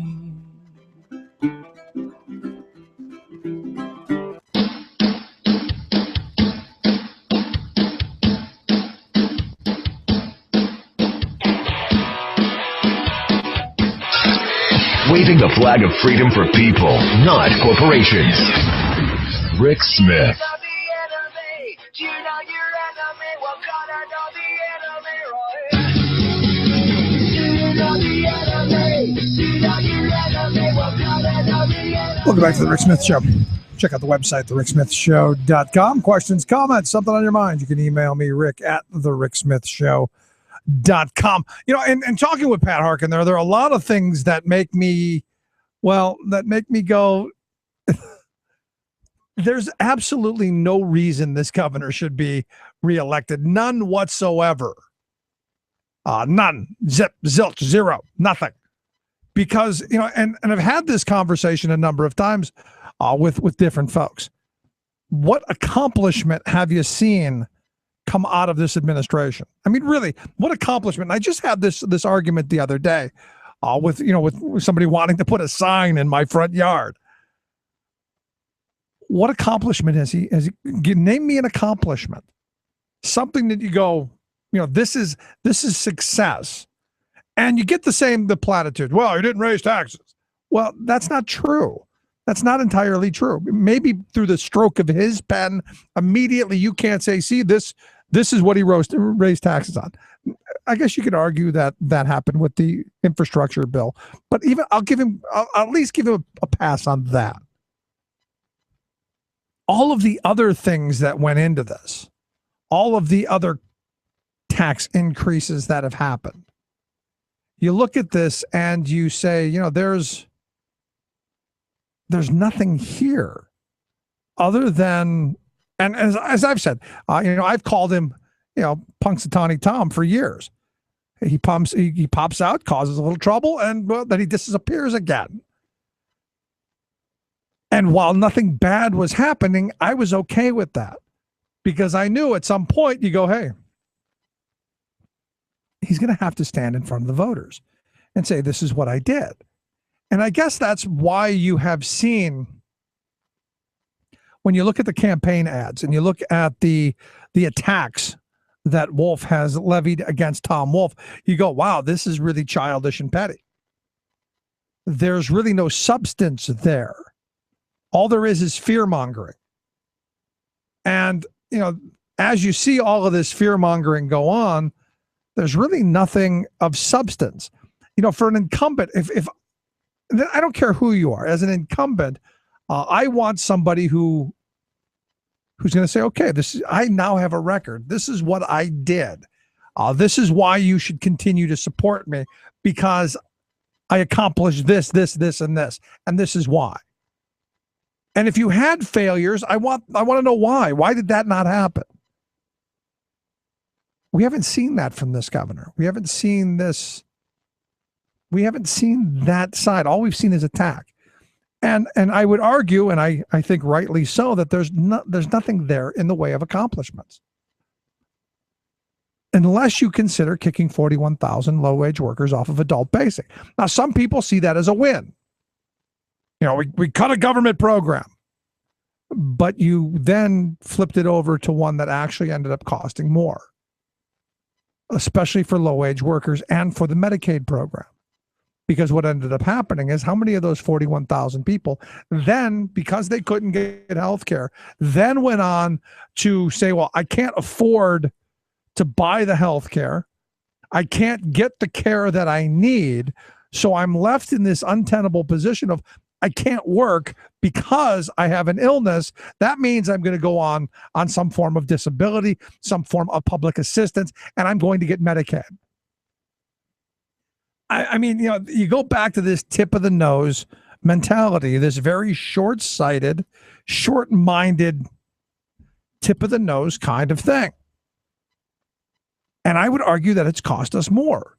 Waving the flag of freedom for people, not corporations. Rick Smith. Welcome back to the Rick Smith Show. Check out the website, thericksmithshow.com. Questions, comments, something on your mind, you can email me, Rick at thericksmithshow.com. You know, and talking with Pat Harkin there are a lot of things that make me go, there's absolutely no reason this governor should be reelected. None whatsoever. None. Zip, zilch, zero, nothing. Because, you know, and I've had this conversation a number of times with different folks. What accomplishment have you seen come out of this administration? I mean, really, what accomplishment? I just had this argument the other day with somebody wanting to put a sign in my front yard. What accomplishment has he name me an accomplishment? Something that you go, you know, this is success. And you get the platitude. Well, he didn't raise taxes. Well, that's not true. That's not entirely true. Maybe through the stroke of his pen, immediately you can't say, see, this is what he raised taxes on. I guess you could argue that happened with the infrastructure bill. But even I'll at least give him a pass on that. All of the other things that went into this, all of the other tax increases that have happened, you look at this and you say, you know, there's nothing here other than, and as I've said, I've called him, Punxsutawney Tom for years. He pops out, causes a little trouble, and then he disappears again. And while nothing bad was happening, I was okay with that because I knew at some point you go, hey, he's going to have to stand in front of the voters and say, this is what I did. And I guess that's why you have seen, when you look at the campaign ads and you look at the attacks that Wolf has levied against Tom Wolf, you go, wow, this is really childish and petty. There's really no substance there. All there is fear mongering. And, as you see all of this fear mongering go on, there's really nothing of substance. For an incumbent, if I don't care who you are, as an incumbent, I want somebody who's going to say, okay, I now have a record. This is what I did. This is why you should continue to support me, because I accomplished this, and this, and this is why. And if you had failures, I want to know why. Why did that not happen? We haven't seen that from this governor. We haven't seen this. We haven't seen that side. All we've seen is attack. And I would argue, and I think rightly so, that there's nothing there in the way of accomplishments. Unless you consider kicking 41,000 low-wage workers off of adult basic. Now, some people see that as a win. We cut a government program. but you then flipped it over to one that actually ended up costing more, especially for low-wage workers and for the Medicaid program. Because what ended up happening is how many of those 41,000 people then, because they couldn't get health care, then went on to say, well, I can't afford to buy the health care. I can't get the care that I need. So I'm left in this untenable position of I can't work because I have an illness. That means I'm going to go on some form of disability, some form of public assistance, and I'm going to get Medicaid. I mean, you go back to this tip of the nose mentality, this very short-sighted, short-minded tip of the nose kind of thing. And I would argue that it's cost us more.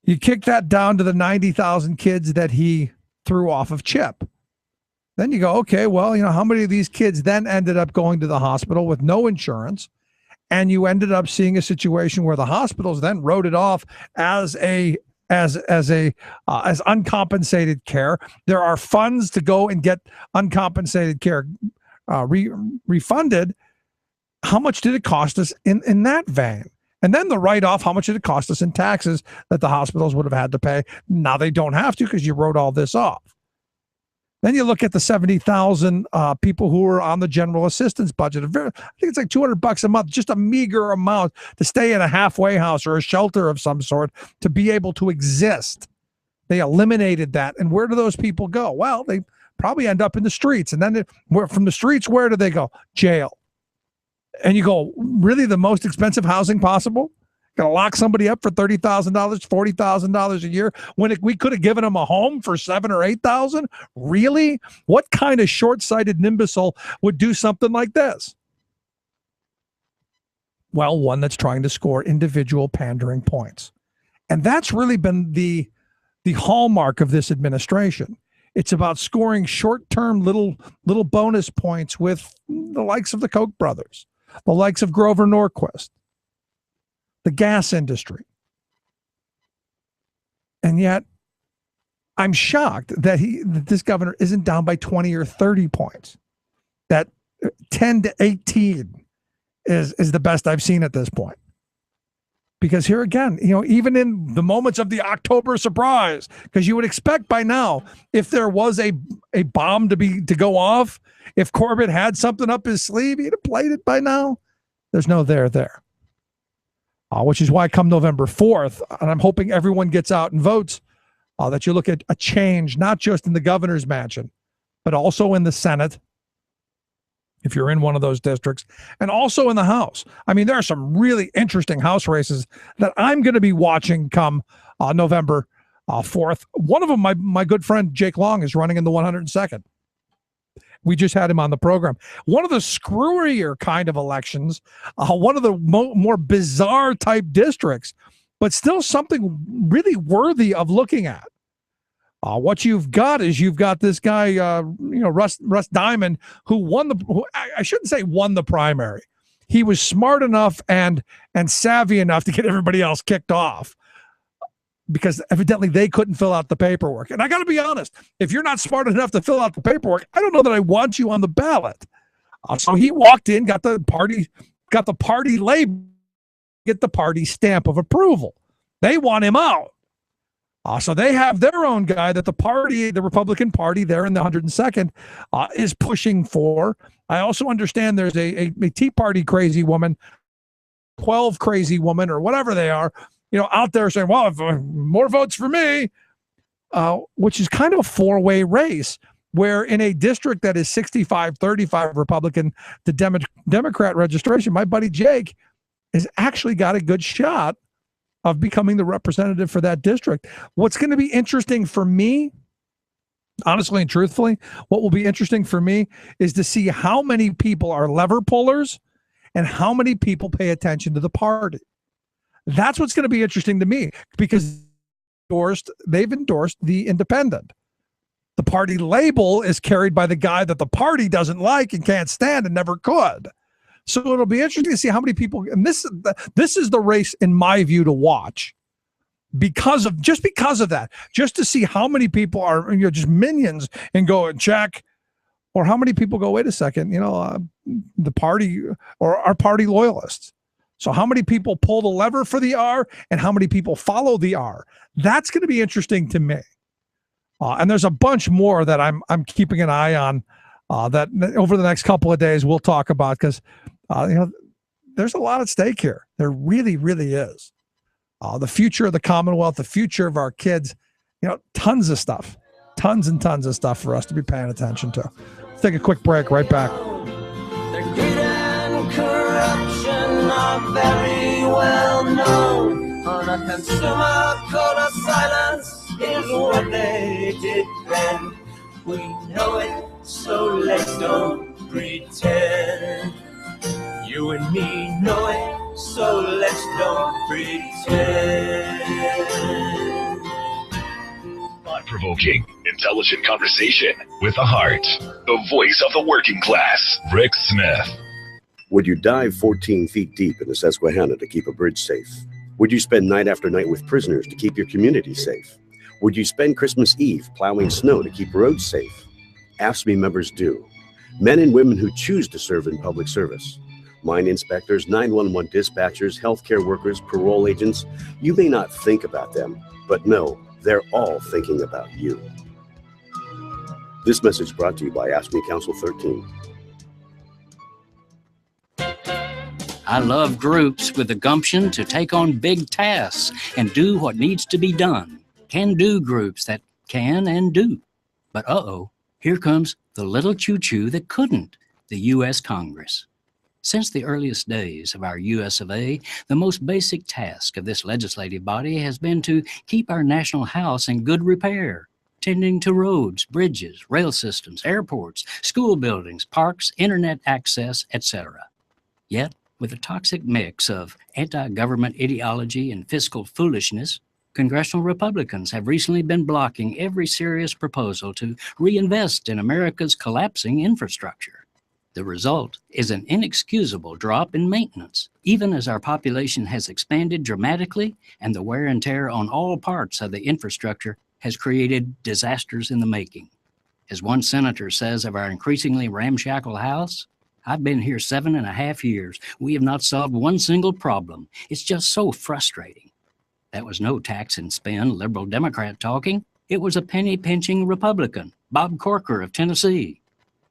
You kick that down to the 90,000 kids that he threw off of CHIP. Then you go, okay, well, how many of these kids then ended up going to the hospital with no insurance? And you ended up seeing a situation where the hospitals then wrote it off as uncompensated care. There are funds to go and get uncompensated care refunded. How much did it cost us in that vein? And then the write-off, how much did it cost us in taxes that the hospitals would have had to pay? Now they don't have to because you wrote all this off. Then you look at the 70,000 people who are on the general assistance budget. I think it's like $200 a month, just a meager amount to stay in a halfway house or a shelter of some sort to be able to exist. They eliminated that. And where do those people go? Well, they probably end up in the streets. And then from the streets, where do they go? Jail. And you go, really the most expensive housing possible? Going to lock somebody up for $30,000, $40,000 a year when we could have given them a home for $7,000 or $8,000? Really? What kind of short-sighted imbecile would do something like this? Well, one that's trying to score individual pandering points. And that's really been the hallmark of this administration. It's about scoring short-term little bonus points with the likes of the Koch brothers, the likes of Grover Norquist, the gas industry. And yet, I'm shocked that this governor isn't down by 20 or 30 points. That 10 to 18 is the best I've seen at this point. Because here again, even in the moments of the October surprise, because you would expect by now, if there was a bomb to go off, if Corbett had something up his sleeve, he'd have played it by now. There's no there. Which is why come November 4th, and I'm hoping everyone gets out and votes, that you look at a change, not just in the governor's mansion, but also in the Senate, if you're in one of those districts, and also in the House. I mean, there are some really interesting House races that I'm going to be watching come November 4th. One of them, my good friend Jake Long, is running in the 102nd. We just had him on the program. One of the screwier kind of elections, one of the more bizarre type districts, but still something really worthy of looking at. What you've got this guy, Russ Diamond, who I shouldn't say won the primary. He was smart enough and savvy enough to get everybody else kicked off, because evidently they couldn't fill out the paperwork. And I got to be honest, if you're not smart enough to fill out the paperwork, I don't know that I want you on the ballot. So he walked in, got the party label, get the party stamp of approval. They want him out. So they have their own guy that the Republican Party there in the 102nd is pushing for. I also understand there's a Tea Party crazy woman, 12 crazy woman, or whatever they are, out there saying, well, if, more votes for me, which is kind of a four-way race, where in a district that is 65-35 Republican to Democrat registration, my buddy Jake has actually got a good shot of becoming the representative for that district. What's going to be interesting for me, honestly and truthfully, what will be interesting for me is to see how many people are lever pullers and how many people pay attention to the party. That's what's going to be interesting to me, because they've endorsed the independent. The party label is carried by the guy that the party doesn't like and can't stand and never could. So it'll be interesting to see how many people, and this is the race, in my view, to watch because of that, just to see how many people are just minions and go and check. Or how many people go, wait a second, the party or our party loyalists. So how many people pull the lever for the R and how many people follow the R? That's going to be interesting to me. And there's a bunch more that I'm keeping an eye on that over the next couple of days we'll talk about because, there's a lot at stake here. There really, really is. The future of the Commonwealth, the future of our kids, tons of stuff. Tons and tons of stuff for us to be paying attention to. Let's take a quick break. Right back. The greed and corruption are very well known. On a consumer code of silence is what they depend. We know it, so let's don't pretend. You and me know it, so let's don't pretend. Thought-provoking, intelligent conversation with a heart. The voice of the working class, Rick Smith. Would you dive 14 feet deep in the Susquehanna to keep a bridge safe? Would you spend night after night with prisoners to keep your community safe? Would you spend Christmas Eve plowing snow to keep roads safe? AFSCME members do. Men and women who choose to serve in public service. Mine inspectors, 911 dispatchers, healthcare workers, parole agents. You may not think about them, but no, they're all thinking about you. This message brought to you by AFSCME Council 13. I love groups with the gumption to take on big tasks and do what needs to be done. Can-do groups that can and do. But here comes the little choo-choo that couldn't, the U.S. Congress. Since the earliest days of our U.S. of A., the most basic task of this legislative body has been to keep our national house in good repair, tending to roads, bridges, rail systems, airports, school buildings, parks, internet access, etc. Yet, with a toxic mix of anti-government ideology and fiscal foolishness, congressional Republicans have recently been blocking every serious proposal to reinvest in America's collapsing infrastructure. The result is an inexcusable drop in maintenance, even as our population has expanded dramatically and the wear and tear on all parts of the infrastructure has created disasters in the making. As one senator says of our increasingly ramshackle house, I've been here 7.5 years. We have not solved one single problem. It's just so frustrating. That was no tax and spend liberal Democrat talking. It was a penny-pinching Republican, Bob Corker of Tennessee.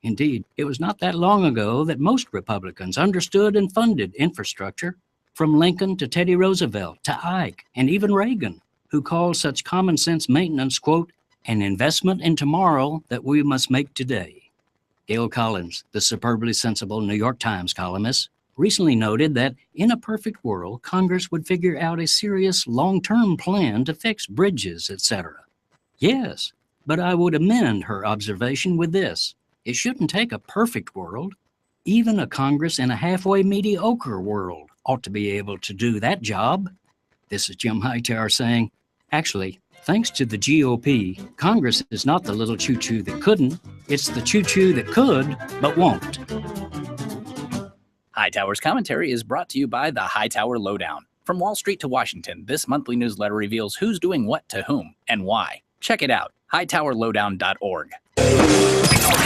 Indeed, it was not that long ago that most Republicans understood and funded infrastructure, from Lincoln to Teddy Roosevelt to Ike and even Reagan, who called such common sense maintenance, quote, an investment in tomorrow that we must make today. Gail Collins, the superbly sensible New York Times columnist, recently noted that in a perfect world, Congress would figure out a serious long-term plan to fix bridges, etc. Yes, but I would amend her observation with this. It shouldn't take a perfect world. Even a Congress in a halfway mediocre world ought to be able to do that job. This is Jim Hightower saying, actually, thanks to the GOP, Congress is not the little choo-choo that couldn't. It's the choo-choo that could, but won't. Hightower's commentary is brought to you by the Hightower Lowdown. From Wall Street to Washington, this monthly newsletter reveals who's doing what to whom and why. Check it out, hightowerlowdown.org.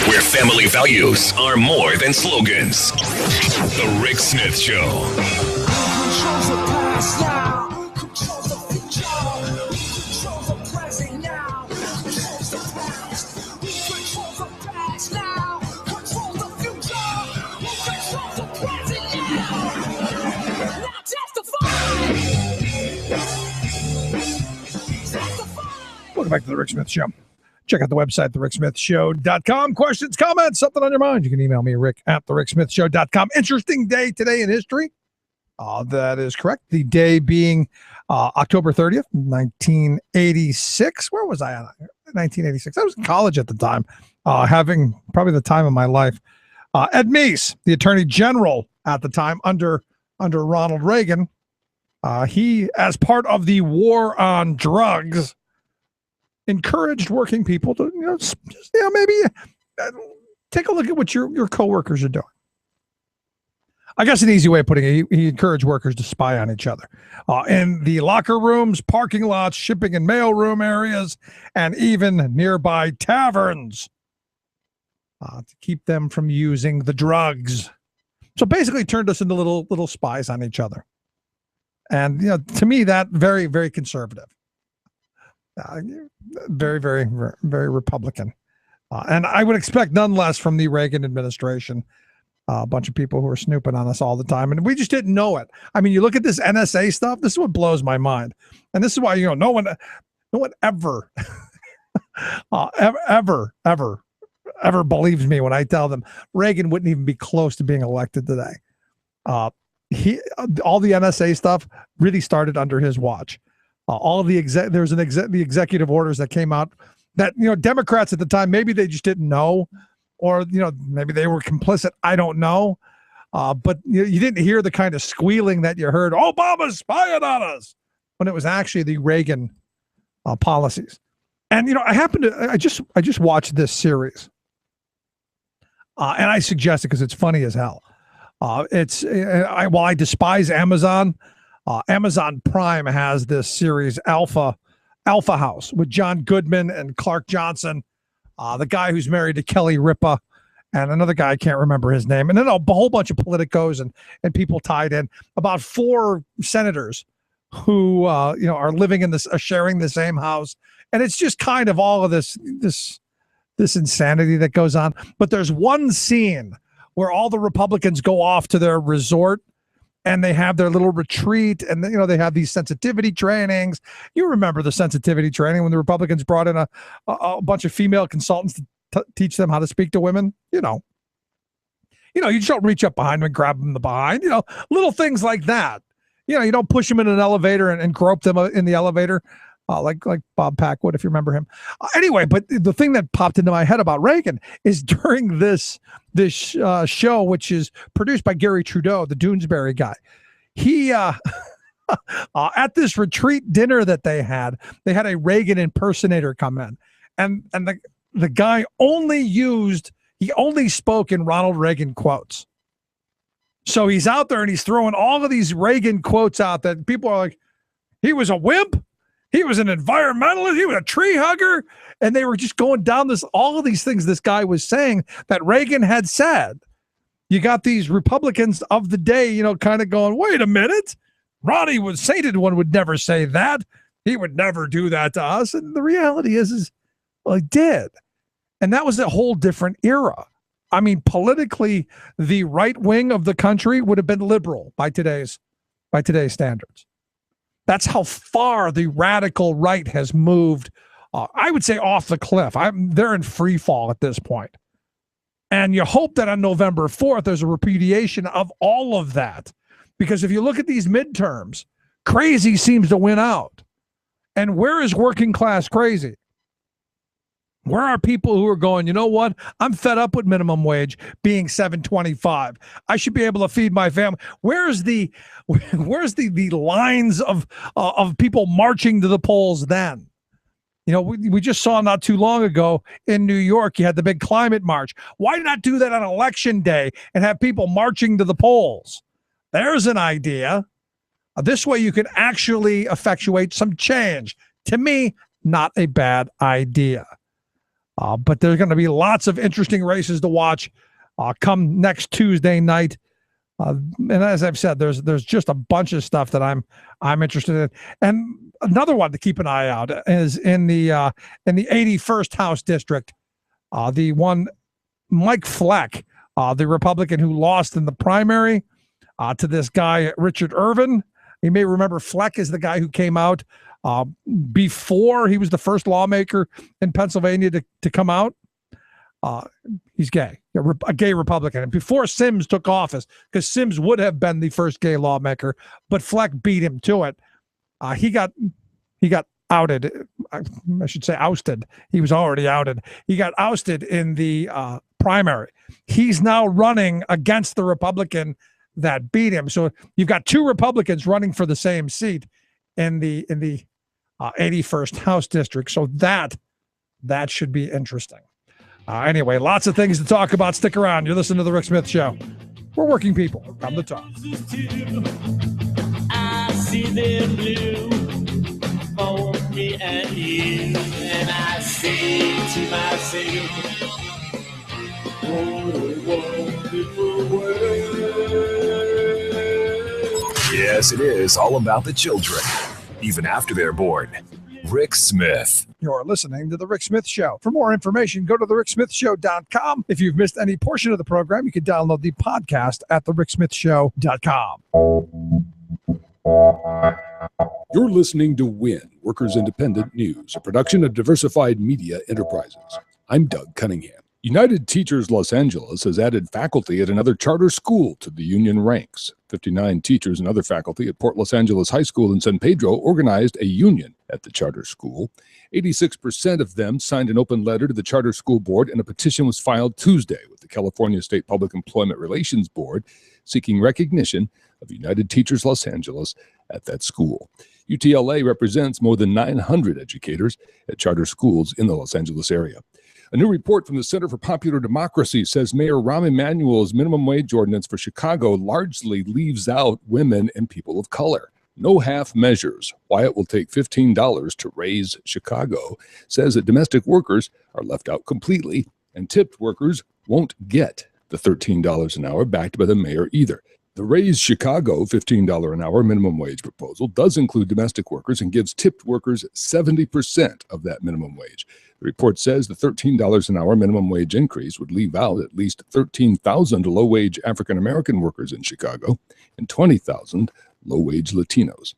Where family values are more than slogans. The Rick Smith Show. Welcome back to the Rick Smith Show. Check out the website, thericksmithshow.com. Questions, comments, something on your mind, you can email me, rick@thericksmithshow.com. Interesting day today in history. That is correct. The day being October 30th, 1986. Where was I at? 1986. I was in college at the time, having probably the time of my life. Ed Meese, the Attorney General at the time under Ronald Reagan, he, as part of the war on drugs, encouraged working people to, maybe take a look at what your coworkers are doing. I guess an easy way of putting it, he encouraged workers to spy on each other in the locker rooms, parking lots, shipping and mail room areas, and even nearby taverns. to keep them from using the drugs. So basically, it turned us into little spies on each other. And to me, that very, very conservative, very, very, very Republican. And I would expect none less from the Reagan administration. A bunch of people who are snooping on us all the time, and we just didn't know it. I mean, you look at this NSA stuff. This is what blows my mind, and this is why no one ever, ever believes me when I tell them Reagan wouldn't even be close to being elected today. All the NSA stuff really started under his watch. All of the the executive orders that came out that Democrats at the time, maybe they just didn't know. Or, maybe they were complicit. I don't know. But you didn't hear the kind of squealing that you heard, Obama's spying on us, when it was actually the Reagan policies. And, I just watched this series. And I suggest it because it's funny as hell. While I despise Amazon, Amazon Prime has this series, Alpha House, with John Goodman and Clark Johnson. The guy who's married to Kelly Ripa, and another guy, I can't remember his name, and then a whole bunch of politicos and people tied in, about 4 senators who are living in this, sharing the same house, and it's just kind of all of this insanity that goes on. But there's one scene where all the Republicans go off to their resort, and they have their little retreat, and they have these sensitivity trainings. You remember the sensitivity training when the Republicans brought in a bunch of female consultants to teach them how to speak to women. You just don't reach up behind them and grab them in the behind. Little things like that. You don't push them in an elevator and grope them in the elevator, like Bob Packwood, if you remember him. Anyway, but the thing that popped into my head about Reagan is during this show, which is produced by Gary Trudeau, the Doonesbury guy. He at this retreat dinner that they had a Reagan impersonator come in, and the guy only spoke in Ronald Reagan quotes. So he's out there and he's throwing all of these Reagan quotes out that people are like, he was a wimp. He was an environmentalist. He was a tree hugger. And they were just going down all of these things this guy was saying that Reagan had said. You got these Republicans of the day, kind of going, wait a minute. Ronnie was sainted one would never say that. He would never do that to us. And the reality is well, he did. And that was a whole different era. I mean, politically, the right wing of the country would have been liberal by today's standards. That's how far the radical right has moved. I would say off the cliff. They're in free fall at this point. And you hope that on November 4th, there's a repudiation of all of that. Because if you look at these midterms, crazy seems to win out. And where is working class crazy? Where are people who are going, you know what? I'm fed up with minimum wage being $7.25. I should be able to feed my family. Where's the lines of people marching to the polls then? We just saw not too long ago in New York, you had the big climate march. Why not do that on election day and have people marching to the polls? There's an idea. This way you can actually effectuate some change. To me, not a bad idea. But there's going to be lots of interesting races to watch come next Tuesday night. And as I've said, there's just a bunch of stuff that I'm interested in. And another one to keep an eye out is in the 81st House District, the one Mike Fleck, the Republican who lost in the primary to this guy Richard Irvin. You may remember Fleck is the guy who came out before he was the first lawmaker in Pennsylvania to come out. He's gay, a gay Republican. And before Sims took office, because Sims would have been the first gay lawmaker, but Fleck beat him to it. He got outed. I should say ousted. He was already outed. He got ousted in the primary. He's now running against the Republican that beat him. So you've got 2 Republicans running for the same seat in the 81st House District. So that should be interesting. Anyway, lots of things to talk about. Stick around. You're listening to The Rick Smith Show. We're working people. Come to talk. I see them blue for me and you, and I say to myself, Yes, it is all about the children, even after they're born. Rick Smith. You're listening to The Rick Smith Show. For more information, go to thericksmithshow.com. If you've missed any portion of the program, you can download the podcast at thericksmithshow.com. You're listening to WIN, Workers Independent News, a production of Diversified Media Enterprises. I'm Doug Cunningham. United Teachers Los Angeles has added faculty at another charter school to the union ranks. 59 teachers and other faculty at Port Los Angeles High School in San Pedro organized a union at the charter school. 86% of them signed an open letter to the charter school board, and a petition was filed Tuesday with the California State Public Employment Relations Board seeking recognition of United Teachers Los Angeles at that school. UTLA represents more than 900 educators at charter schools in the Los Angeles area. A new report from the Center for Popular Democracy says Mayor Rahm Emanuel's minimum wage ordinance for Chicago largely leaves out women and people of color. No half measures. Why it will take $15 to raise Chicago says that domestic workers are left out completely, and tipped workers won't get the $13 an hour backed by the mayor either. The Raise Chicago $15 an hour minimum wage proposal does include domestic workers and gives tipped workers 70% of that minimum wage. The report says the $13 an hour minimum wage increase would leave out at least 13,000 low-wage African-American workers in Chicago and 20,000 low-wage Latinos.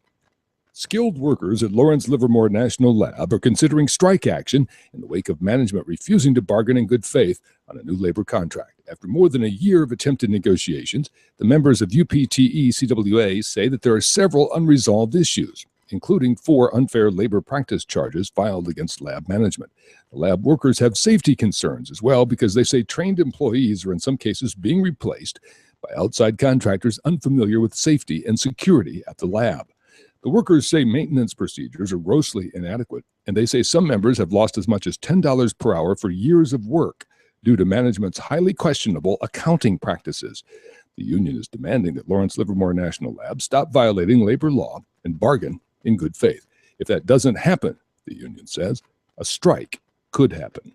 Skilled workers at Lawrence Livermore National Lab are considering strike action in the wake of management refusing to bargain in good faith on a new labor contract. After more than a year of attempted negotiations, the members of UPTE-CWA say that there are several unresolved issues, including 4 unfair labor practice charges filed against lab management. The lab workers have safety concerns as well because they say trained employees are in some cases being replaced by outside contractors unfamiliar with safety and security at the lab. The workers say maintenance procedures are grossly inadequate, and they say some members have lost as much as $10 per hour for years of work due to management's highly questionable accounting practices. The union is demanding that Lawrence Livermore National Lab stop violating labor law and bargain in good faith. If that doesn't happen, the union says, a strike could happen.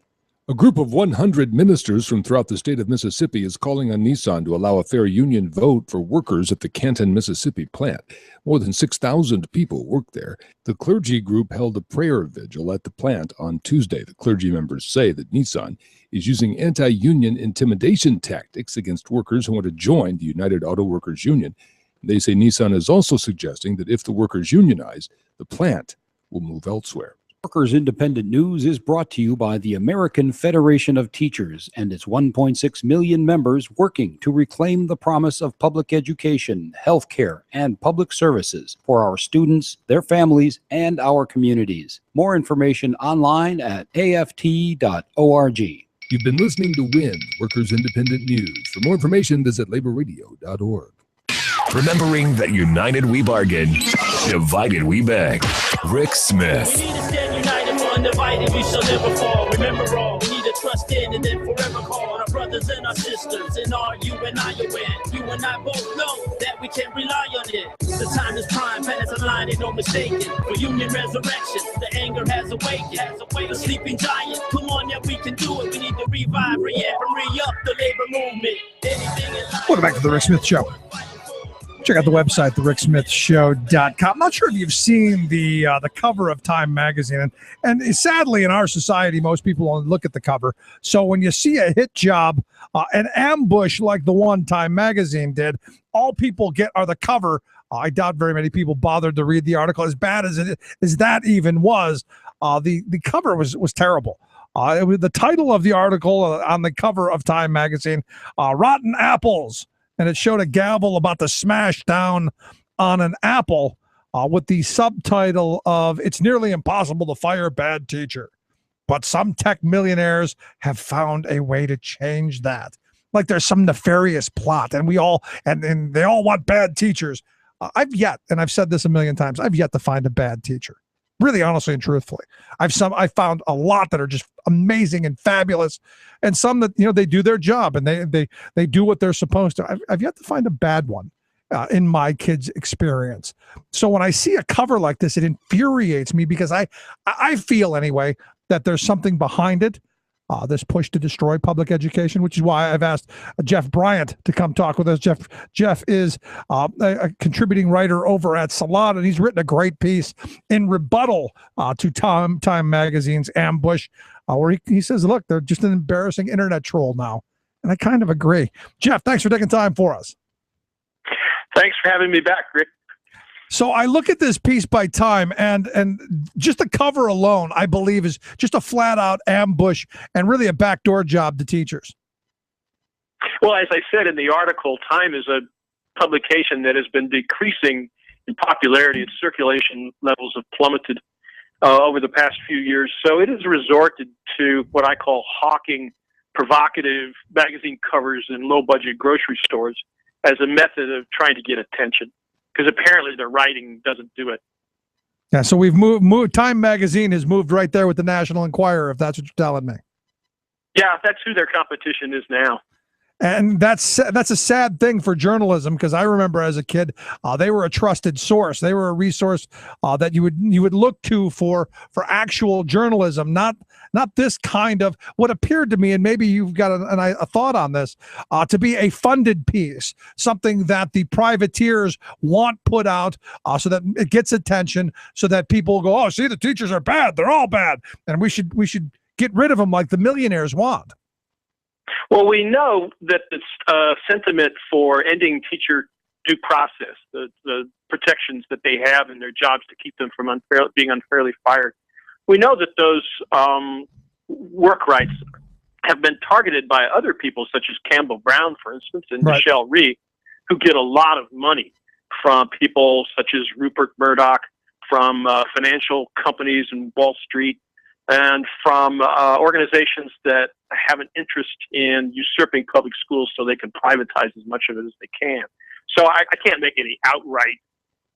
A group of 100 ministers from throughout the state of Mississippi is calling on Nissan to allow a fair union vote for workers at the Canton, Mississippi plant. More than 6,000 people work there. The clergy group held a prayer vigil at the plant on Tuesday. The clergy members say that Nissan is using anti-union intimidation tactics against workers who want to join the United Auto Workers Union. They say Nissan is also suggesting that if the workers unionize, the plant will move elsewhere. Workers Independent News is brought to you by the American Federation of Teachers and its 1.6 million members working to reclaim the promise of public education, health care, and public services for our students, their families, and our communities. More information online at aft.org. You've been listening to WIN, Workers Independent News. For more information, visit laborradio.org. Remembering that united we bargain, divided we beg. Rick Smith. We need to stand united for undivided, we shall never fall. Remember all, we need to trust in and then forever call our brothers and our sisters. And all you and I are in. You and I both know that we can rely on it. The time is prime, past the line, ain't no mistaking. For union resurrection, the anger has awakened. The sleeping giant, come on, yeah, we can do it. We need to revive, re-amp, and re-up the labor movement. Anything in life. Welcome back to the Rick Smith Show. Check out the website, thericksmithshow.com. Not sure if you've seen the cover of Time magazine, and sadly in our society, most people only look at the cover. So when you see a hit job, an ambush like the one Time magazine did, all people get are the cover. I doubt very many people bothered to read the article. As bad as that even was, the cover was terrible. It was the title of the article on the cover of Time magazine, Rotten Apples. And it showed a gavel about to smash down on an apple with the subtitle of "It's nearly impossible to fire a bad teacher, but some tech millionaires have found a way to change that." Like there's some nefarious plot, and and they all want bad teachers. And I've said this a million times, I've yet to find a bad teacher. Really, honestly and truthfully, I found a lot that are just amazing and fabulous, and some that they do their job and they do what they're supposed to. I've yet to find a bad one in my kids' experience. So when I see a cover like this, it infuriates me because I feel anyway that there's something behind it. this push to destroy public education, which is why I've asked Jeff Bryant to come talk with us. Jeff is a contributing writer over at Salon, and he's written a great piece in rebuttal to Time Magazine's Ambush, where he says, look, they're just an embarrassing internet troll now. And I kind of agree. Jeff, thanks for taking time for us. Thanks for having me back, Rick. So I look at this piece by Time, and just the cover alone, I believe, is just a flat-out ambush and really a backdoor job to teachers. Well, as I said in the article, Time is a publication that has been decreasing in popularity. Its circulation levels have plummeted over the past few years. So it has resorted to what I call hawking provocative magazine covers in low-budget grocery stores as a method of trying to get attention, because apparently their writing doesn't do it. Yeah, so we've moved. Time Magazine has moved right there with the National Enquirer, if that's what you're telling me. Yeah, that's who their competition is now. And that's a sad thing for journalism, because I remember as a kid, they were a trusted source. They were a resource that you would look to for actual journalism, not this kind of what appeared to me, and maybe you've got a thought on this, to be a funded piece, something that the privateers want put out so that it gets attention, so that people go, oh, see, the teachers are bad. They're all bad. And we should get rid of them like the millionaires want. Well, we know that the sentiment for ending teacher due process, the protections that they have in their jobs to keep them from being unfairly fired, we know that those work rights have been targeted by other people, such as Campbell Brown, for instance, and Right. Michelle Rhee, who get a lot of money from people such as Rupert Murdoch, from financial companies in Wall Street, and from organizations that have an interest in usurping public schools so they can privatize as much of it as they can. So I can't make any outright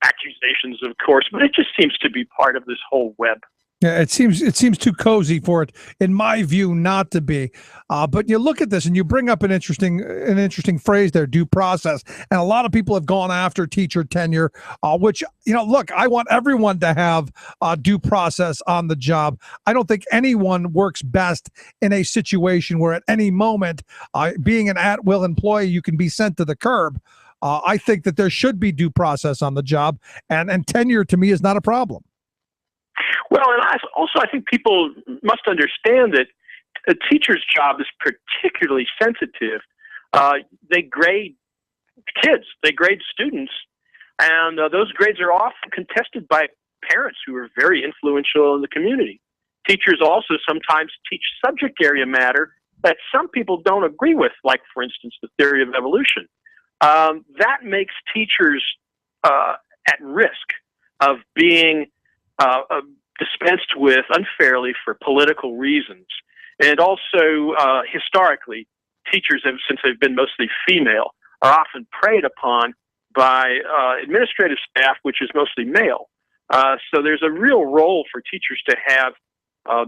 accusations, of course, but it just seems to be part of this whole web. Yeah, it seems too cozy for it, in my view, not to be. But you look at this and you bring up an interesting phrase there, due process. And a lot of people have gone after teacher tenure, which, look, I want everyone to have due process on the job. I don't think anyone works best in a situation where at any moment, being an at-will employee, you can be sent to the curb. I think that there should be due process on the job, and tenure to me is not a problem. Well, and I think people must understand that a teacher's job is particularly sensitive. They grade kids, they grade students, and those grades are often contested by parents who are very influential in the community. Teachers also sometimes teach subject area matter that some people don't agree with, like, for instance, the theory of evolution. That makes teachers at risk of being dispensed with unfairly for political reasons. And also, historically, teachers, since they've been mostly female, are often preyed upon by administrative staff, which is mostly male. So there's a real role for teachers to have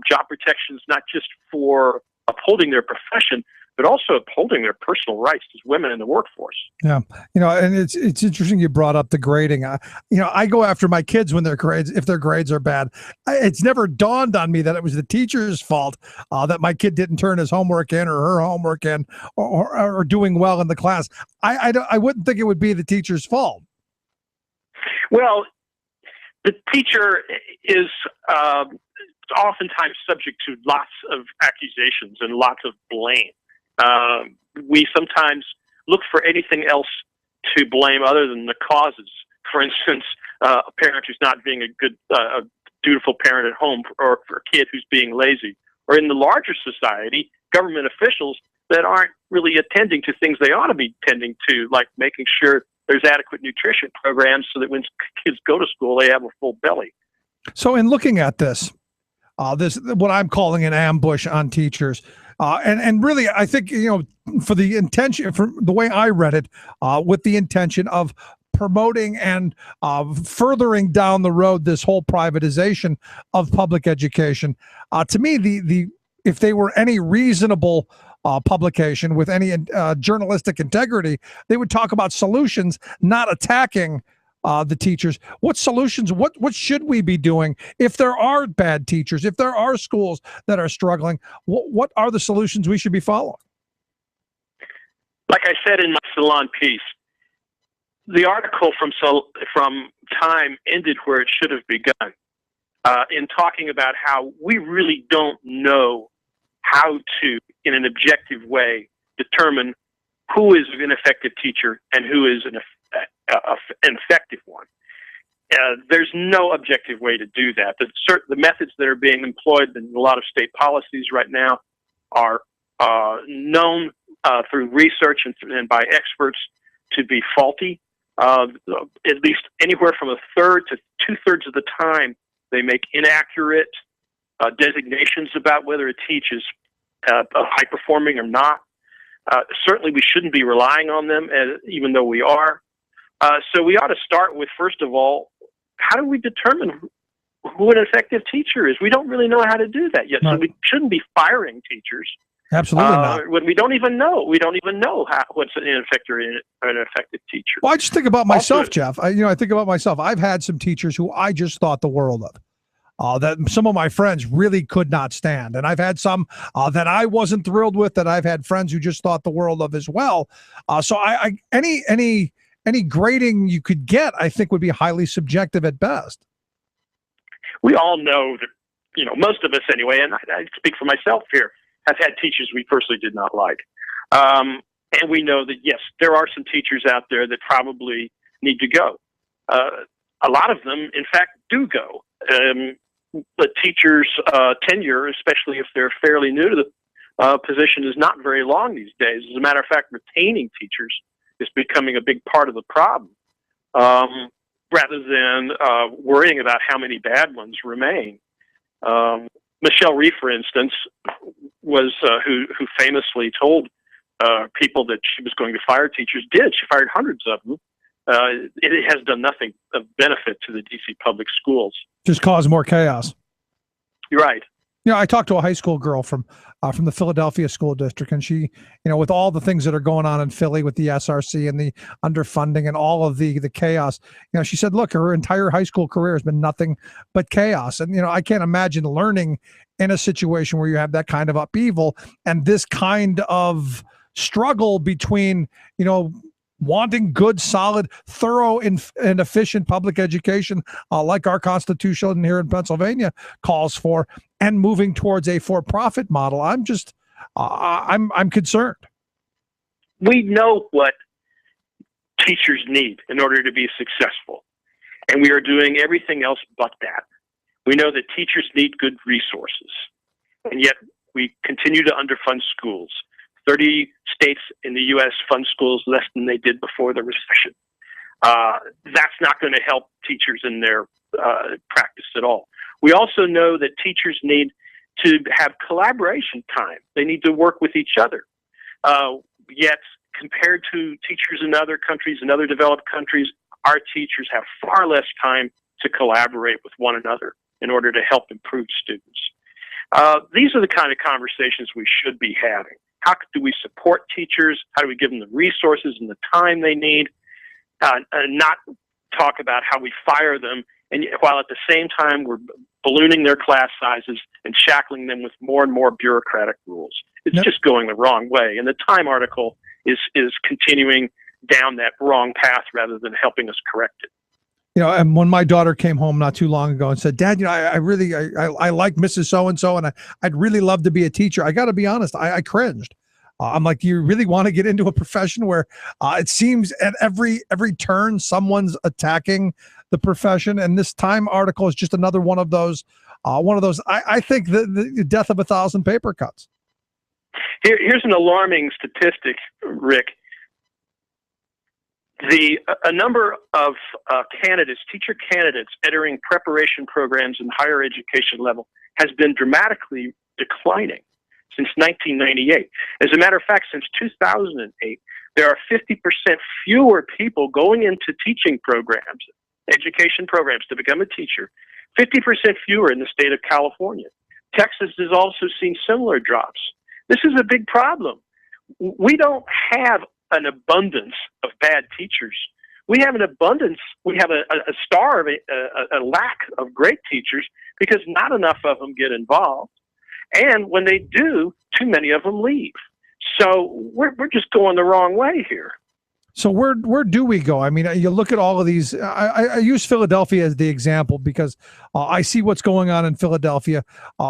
job protections, not just for upholding their profession, but also upholding their personal rights as women in the workforce. Yeah, and it's interesting you brought up the grading. I go after my kids when if their grades are bad. It's never dawned on me that it was the teacher's fault that my kid didn't turn his homework in or her homework in or doing well in the class. I wouldn't think it would be the teacher's fault. Well, the teacher is oftentimes subject to lots of accusations and lots of blame. We sometimes look for anything else to blame other than the causes. For instance, a parent who's not being a good, dutiful parent at home, or for a kid who's being lazy. Or in the larger society, government officials that aren't really attending to things they ought to be tending to, like making sure there's adequate nutrition programs so that when kids go to school, they have a full belly. So in looking at this what I'm calling an ambush on teachers, and really, I think, for the intention, for the way I read it, with the intention of promoting and furthering down the road this whole privatization of public education. To me, if they were any reasonable publication with any journalistic integrity, they would talk about solutions, not attacking the teachers. What solutions, what should we be doing if there are bad teachers, if there are schools that are struggling? What are the solutions we should be following? Like I said in my Salon piece, the article from Time ended where it should have begun, in talking about how we really don't know how to, in an objective way, determine who is an effective teacher and who is an effective one. There's no objective way to do that. The methods that are being employed in a lot of state policies right now are known through research and by experts to be faulty. At least anywhere from a third to two-thirds of the time, they make inaccurate designations about whether a teach is high-performing or not. Certainly, we shouldn't be relying on them, even though we are. So we ought to start with, first of all, how do we determine who an effective teacher is? We don't really know how to do that yet. So we shouldn't be firing teachers. Absolutely not. When we don't even know. We don't even know what's an effective teacher. Well, I just think about myself, Jeff. I think about myself. I've had some teachers who I just thought the world of. That some of my friends really could not stand. And I've had some that I wasn't thrilled with, that I've had friends who just thought the world of as well. So any grading you could get, I think, would be highly subjective at best. We all know that, most of us anyway, and I speak for myself here, have had teachers we personally did not like. And we know that, yes, there are some teachers out there that probably need to go. A lot of them, in fact, do go. The teachers' tenure, especially if they're fairly new to the position, is not very long these days. As a matter of fact, retaining teachers is becoming a big part of the problem, rather than worrying about how many bad ones remain. Michelle Rhee, for instance, was who famously told people that she was going to fire teachers. She fired hundreds of them. It has done nothing of benefit to the D.C. public schools. Just cause more chaos. You're right. I talked to a high school girl from the Philadelphia school district, and she, with all the things that are going on in Philly with the SRC and the underfunding and all of the chaos, she said, look, her entire high school career has been nothing but chaos. And, I can't imagine learning in a situation where you have that kind of upheaval and this kind of struggle between, wanting good, solid, thorough, and efficient public education, like our Constitution here in Pennsylvania calls for, and moving towards a for-profit model. I'm just, I'm concerned. We know what teachers need in order to be successful, and we are doing everything else but that. We know that teachers need good resources, and yet we continue to underfund schools. 30 states in the U.S. fund schools less than they did before the recession. That's not going to help teachers in their practice at all. We also know that teachers need to have collaboration time. They need to work with each other. Yet, compared to teachers in other countries, in other developed countries, our teachers have far less time to collaborate with one another in order to help improve students. These are the kind of conversations we should be having. How do we support teachers? How do we give them the resources and the time they need? And not talk about how we fire them, and while at the same time we're ballooning their class sizes and shackling them with more and more bureaucratic rules. It's just going the wrong way. And the Time article is continuing down that wrong path rather than helping us correct it. And when my daughter came home not too long ago and said, Dad, I like Mrs. So-and-so, and I'd really love to be a teacher. I got to be honest, I cringed. I'm like, do you really want to get into a profession where it seems at every turn someone's attacking the profession? And this Time article is just another one of those. I think the death of 1,000 paper cuts. Here's an alarming statistic, Rick. A number of teacher candidates entering preparation programs in higher education level has been dramatically declining since 1998. As a matter of fact, since 2008, there are 50% fewer people going into teaching programs, education programs to become a teacher, 50% fewer in the state of California. Texas has also seen similar drops. This is a big problem. We don't have an abundance of bad teachers. we have an abundance, we have a lack of great teachers because not enough of them get involved. And when they do, too many of them leave. So we're just going the wrong way here. So where do we go? I mean, you look at all of these. I use Philadelphia as the example because I see what's going on in Philadelphia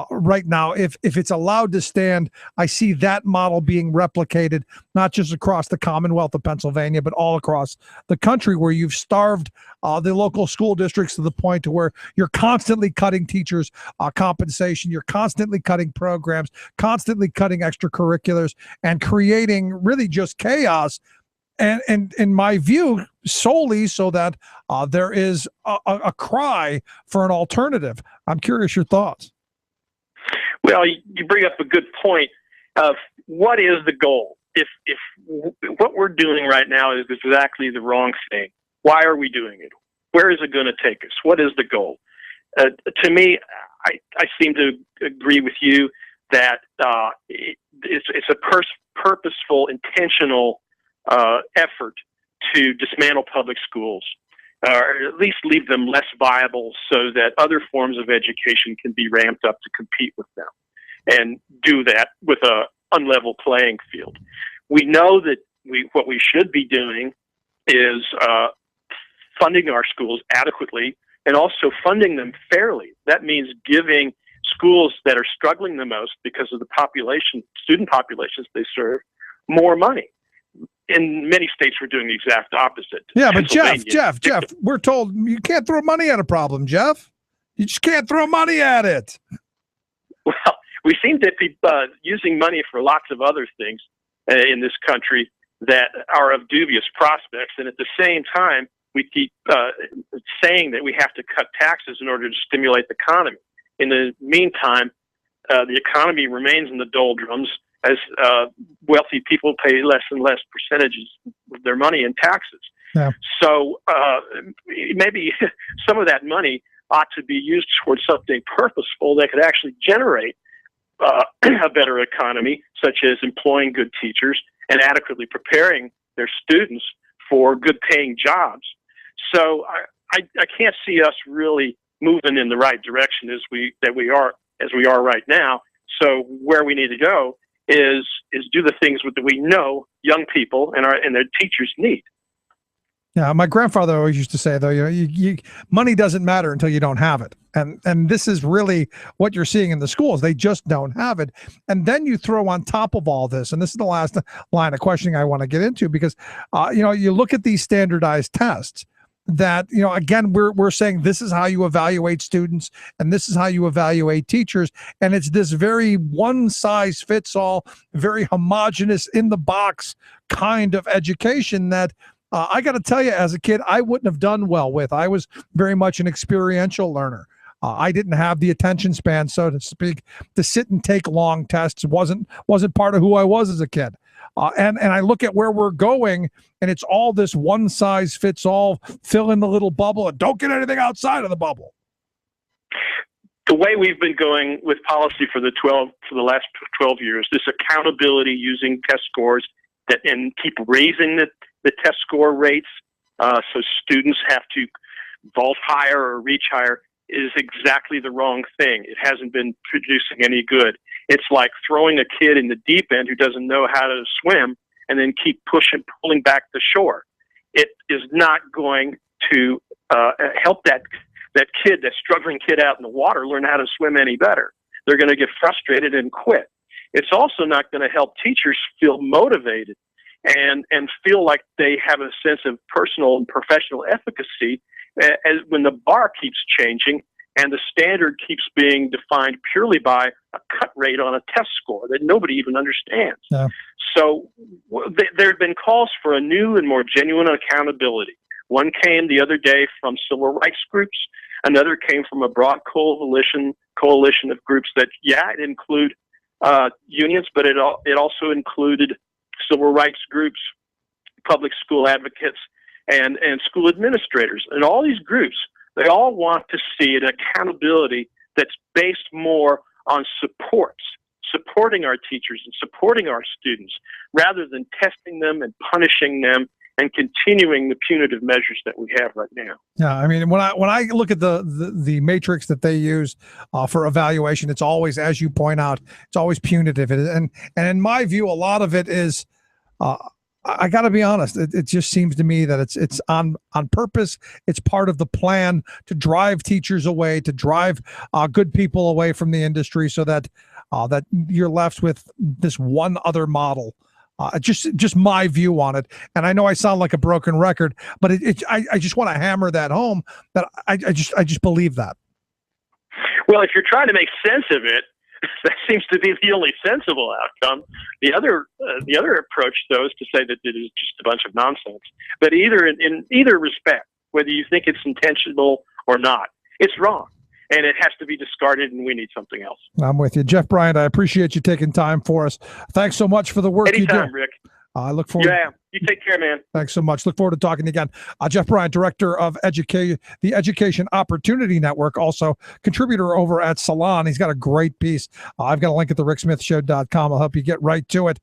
right now. If it's allowed to stand, I see that model being replicated, not just across the Commonwealth of Pennsylvania, but all across the country, where you've starved the local school districts to the point to where you're constantly cutting teachers' compensation, you're constantly cutting programs, constantly cutting extracurriculars, and creating really just chaos. And in my view, solely so that there is a cry for an alternative. I'm curious your thoughts. Well, you bring up a good point of what is the goal. If what we're doing right now is exactly the wrong thing, why are we doing it? Where is it going to take us? What is the goal? To me, I seem to agree with you that it's a purposeful, intentional effort to dismantle public schools, or at least leave them less viable so that other forms of education can be ramped up to compete with them, and do that with a unlevel playing field. We know that what we should be doing is funding our schools adequately and also funding them fairly. That means giving schools that are struggling the most because of the student populations they serve, more money. In many states, we're doing the exact opposite. Yeah, but Jeff, we're told you can't throw money at a problem, Jeff. You just can't throw money at it. Well, we seem to be using money for lots of other things in this country that are of dubious prospects. And at the same time, we keep saying that we have to cut taxes in order to stimulate the economy. In the meantime, the economy remains in the doldrums as wealthy people pay less and less percentages of their money in taxes. Yeah. So maybe some of that money ought to be used towards something purposeful that could actually generate a better economy, such as employing good teachers and adequately preparing their students for good-paying jobs. So I can't see us really moving in the right direction as we are right now. So where we need to go is do the things that we know young people and their teachers need. Yeah, my grandfather always used to say, though, money doesn't matter until you don't have it, and this is really what you're seeing in the schools. They just don't have it, and then you throw on top of all this, and this is the last line of questioning I want to get into, because you look at these standardized tests. That, again, we're saying this is how you evaluate students and this is how you evaluate teachers. And it's this very one size fits all, very homogenous in the box kind of education that I got to tell you, as a kid, I wouldn't have done well with. I was very much an experiential learner. I didn't have the attention span, so to speak, to sit and take long tests. Wasn't part of who I was as a kid. And I look at where we're going, and it's all this one size fits all, fill in the little bubble, and don't get anything outside of the bubble. The way we've been going with policy for the last 12 years, this accountability using test scores and keep raising the test score rates so students have to vault higher or reach higher, is exactly the wrong thing. It hasn't been producing any good. It's like throwing a kid in the deep end who doesn't know how to swim and then keep pulling back the shore. It is not going to help that struggling kid out in the water learn how to swim any better. They're going to get frustrated and quit. It's also not going to help teachers feel motivated and feel like they have a sense of personal and professional efficacy as when the bar keeps changing and the standard keeps being defined purely by a cut rate on a test score that nobody even understands. Yeah. So there have been calls for a new and more genuine accountability. One came the other day from civil rights groups. Another came from a broad coalition of groups that, it include unions, but it also included civil rights groups, public school advocates, and school administrators. And all these groups, they all want to see an accountability that's based more on supporting our teachers and supporting our students, rather than testing them and punishing them and continuing the punitive measures that we have right now. Yeah, I mean, when I look at the matrix that they use for evaluation, it's always, as you point out, it's always punitive, and in my view, a lot of it is. I got to be honest. It just seems to me that it's on purpose. It's part of the plan to drive teachers away, to drive good people away from the industry, so that that you're left with this one other model. Just my view on it. And I know I sound like a broken record, but I just want to hammer that home, that I just believe that. Well, if you're trying to make sense of it, that seems to be the only sensible outcome. The other approach, though, is to say that it is just a bunch of nonsense. But in either respect, whether you think it's intentional or not, it's wrong, and it has to be discarded, and we need something else. I'm with you, Jeff Bryant. I appreciate you taking time for us. Thanks so much for the work Anytime, you do. Rick. I look forward. Yeah, you take care, man. Thanks so much. Look forward to talking again. Jeff Bryant, director of the Education Opportunity Network, also contributor over at Salon. He's got a great piece. I've got a link at thericksmithshow.com. I'll help you get right to it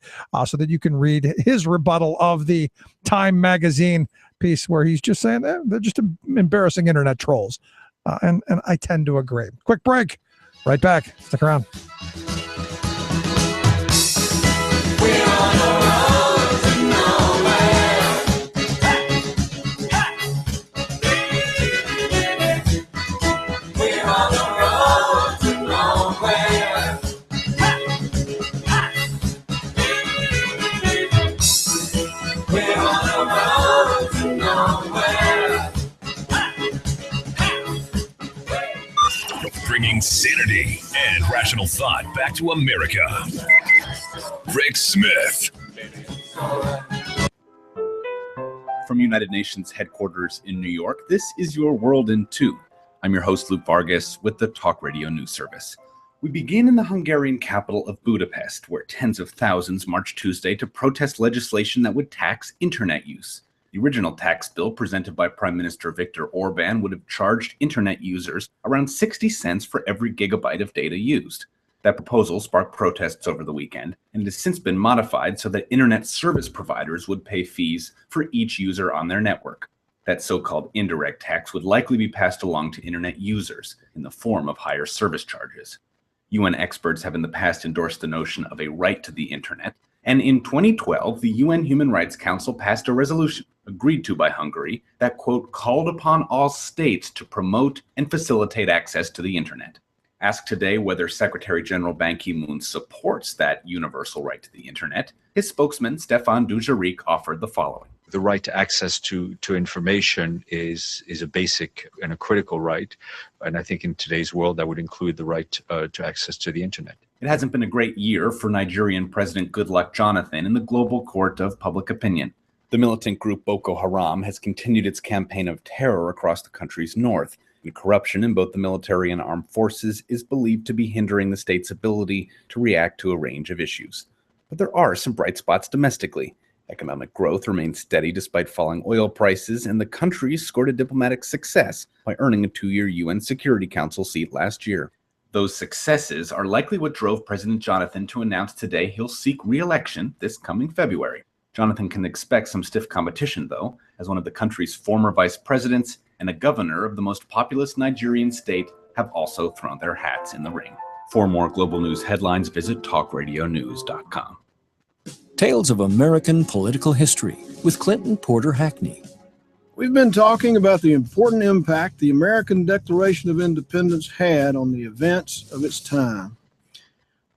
so that you can read his rebuttal of the Time magazine piece, where he's just saying they're just embarrassing internet trolls. And I tend to agree. Quick break. Right back. Stick around. Bringing sanity and rational thought back to America. Rick Smith. From United Nations headquarters in New York, this is your World in 2. I'm your host, Luke Vargas, with the Talk Radio News Service. We begin in the Hungarian capital of Budapest, where tens of thousands marched Tuesday to protest legislation that would tax internet use. The original tax bill presented by Prime Minister Viktor Orban would have charged internet users around 60 cents for every gigabyte of data used. That proposal sparked protests over the weekend, and it has since been modified so that internet service providers would pay fees for each user on their network. That so-called indirect tax would likely be passed along to internet users in the form of higher service charges. UN experts have in the past endorsed the notion of a right to the internet, and in 2012, the UN Human Rights Council passed a resolution, agreed to by Hungary, that, quote, called upon all states to promote and facilitate access to the internet. Asked today whether Secretary General Ban Ki-moon supports that universal right to the internet, his spokesman, Stefan Dujarric, offered the following. The right to access to information is a basic and a critical right. And I think in today's world, that would include the right to access to the internet. It hasn't been a great year for Nigerian President Goodluck Jonathan in the global court of public opinion. The militant group Boko Haram has continued its campaign of terror across the country's north, and corruption in both the military and armed forces is believed to be hindering the state's ability to react to a range of issues. But there are some bright spots domestically. Economic growth remains steady despite falling oil prices, and the country scored a diplomatic success by earning a 2-year UN Security Council seat last year. Those successes are likely what drove President Jonathan to announce today he'll seek re-election this coming February. Jonathan can expect some stiff competition, though, as one of the country's former vice presidents and a governor of the most populous Nigerian state have also thrown their hats in the ring. For more global news headlines, visit talkradionews.com. Tales of American Political History with Clinton Porter Hackney. We've been talking about the important impact the American Declaration of Independence had on the events of its time.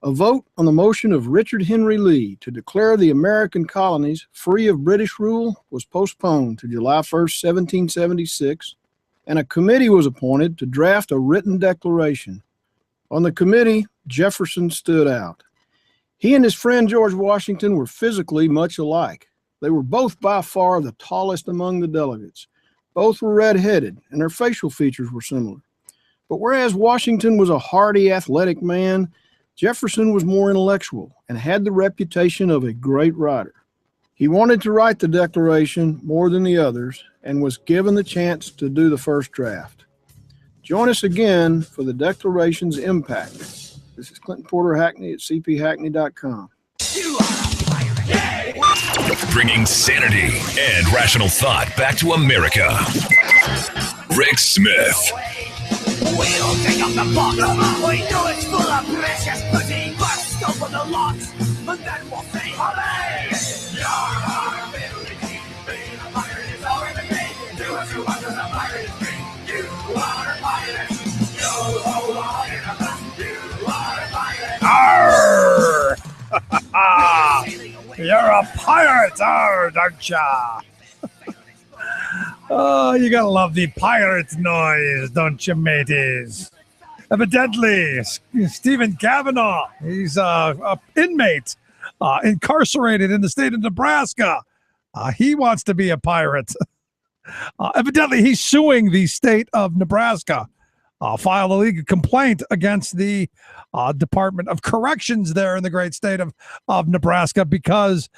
A vote on the motion of Richard Henry Lee to declare the American colonies free of British rule was postponed to July 1st, 1776, and a committee was appointed to draft a written declaration. On the committee, Jefferson stood out. He and his friend George Washington were physically much alike. They were both by far the tallest among the delegates. Both were red-headed, and their facial features were similar. But whereas Washington was a hardy, athletic man, Jefferson was more intellectual and had the reputation of a great writer. He wanted to write the Declaration more than the others and was given the chance to do the first draft. Join us again for the Declaration's impact. This is Clinton Porter Hackney at cphackney.com. Bringing sanity and rational thought back to America. Rick Smith. We'll take up the box. We know it's full of precious pussy. Bust open the locks, and then we'll say, hooray! You're our ability. Being a pirate is all in the game. Do what you want, 'cause a pirate is free. You are a pirate. You hold on in a bus. You are a pirate. Arr! You're a pirate, aren't ya? Oh, you gotta love the pirate noise, don't you, mateys? Evidently, Stephen Kavanaugh, he's a inmate incarcerated in the state of Nebraska. He wants to be a pirate. Evidently, he's suing the state of Nebraska. Filed a legal complaint against the Department of Corrections there in the great state of Nebraska because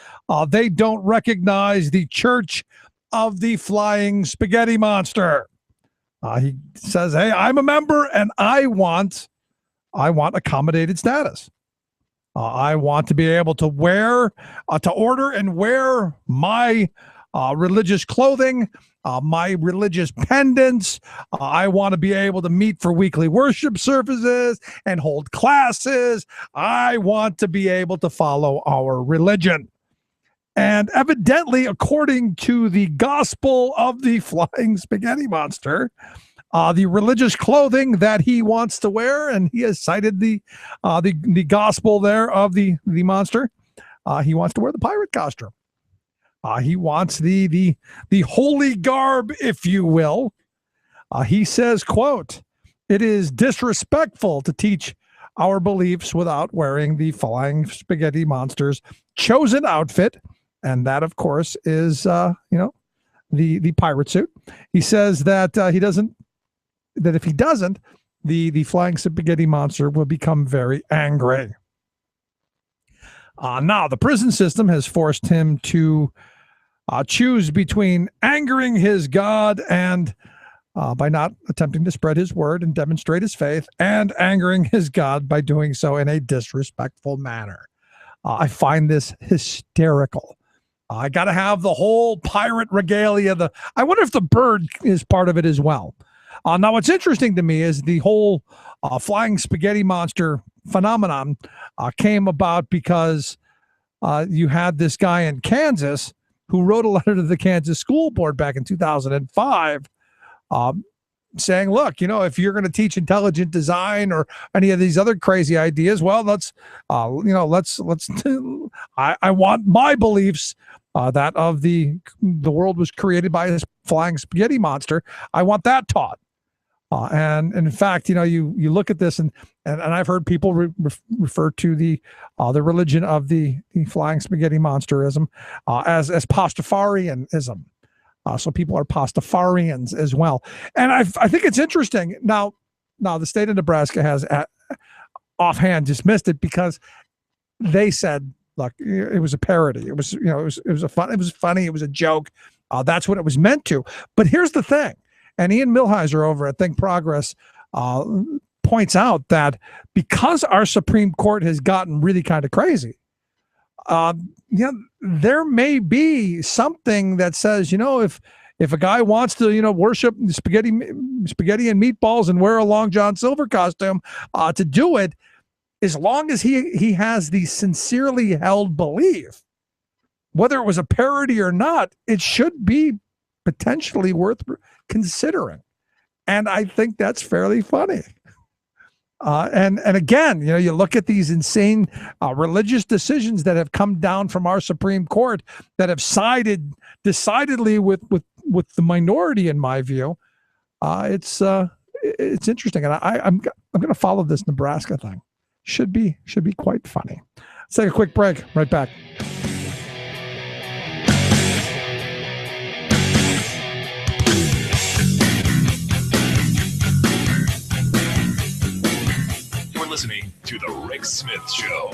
they don't recognize the Church of the Flying Spaghetti Monster. He says, hey, I'm a member and I want accommodated status. I want to be able to order and wear my religious clothing, my religious pendants. I want to be able to meet for weekly worship services and hold classes. I want to be able to follow our religion. And evidently, according to the gospel of the Flying Spaghetti Monster, the religious clothing that he wants to wear, and he has cited the gospel there of the monster, he wants to wear the pirate costume. He wants the holy garb, if you will. He says, quote, "It is disrespectful to teach our beliefs without wearing the Flying Spaghetti Monster's chosen outfit." And that, of course, is, the pirate suit. He says that if he doesn't, the Flying Spaghetti Monster will become very angry. Now, the prison system has forced him to choose between angering his God and by not attempting to spread his word and demonstrate his faith, and angering his God by doing so in a disrespectful manner. I find this hysterical. I got to have the whole pirate regalia. I wonder if the bird is part of it as well. Now, what's interesting to me is the whole Flying Spaghetti Monster phenomenon came about because you had this guy in Kansas who wrote a letter to the Kansas School Board back in 2005 saying, look, if you're going to teach intelligent design or any of these other crazy ideas, well, I want my beliefs that of the world was created by this Flying Spaghetti Monster. I want that taught. And in fact, you look at this and I've heard people refer to the religion of the Flying Spaghetti Monsterism as Pastafarianism. So people are Pastafarians as well. And I think it's interesting. Now the state of Nebraska has offhand dismissed it because they said, look, it was a parody. It was, it was funny. It was a joke. That's what it was meant to. But here's the thing. And Ian Millhiser over at Think Progress points out that because our Supreme Court has gotten really kind of crazy, there may be something that says, if a guy wants to, worship spaghetti and meatballs and wear a Long John Silver costume to do it, as long as he has the sincerely held belief, whether it was a parody or not, it should be potentially worth considering. And I think that's fairly funny. And again, you look at these insane religious decisions that have come down from our Supreme Court that have sided decidedly with the minority, in my view. It's interesting, and I'm going to follow this Nebraska thing. Should be quite funny. Let's take a quick break. Right back. Listening to The Rick Smith Show.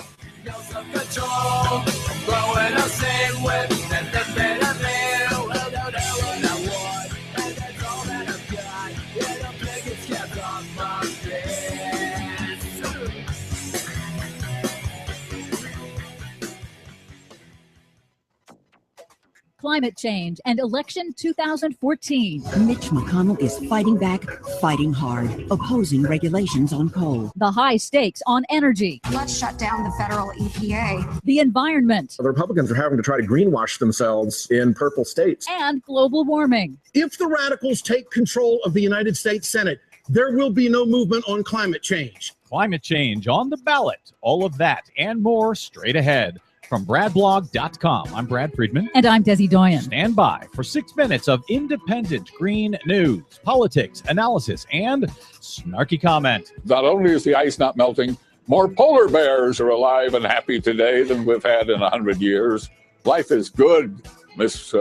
climate change and election 2014. Mitch McConnell is fighting back, fighting hard, opposing regulations on coal. The high stakes on energy. Let's shut down the federal EPA. The environment. The Republicans are having to try to greenwash themselves in purple states. And global warming. If the radicals take control of the United States Senate, there will be no movement on climate change. Climate change on the ballot. All of that and more straight ahead. From BradBlog.com, I'm Brad Friedman. And I'm Desi Doyen. Stand by for 6 minutes of independent green news, politics, analysis, and snarky comment. Not only is the ice not melting, more polar bears are alive and happy today than we've had in 100 years. Life is good, Miss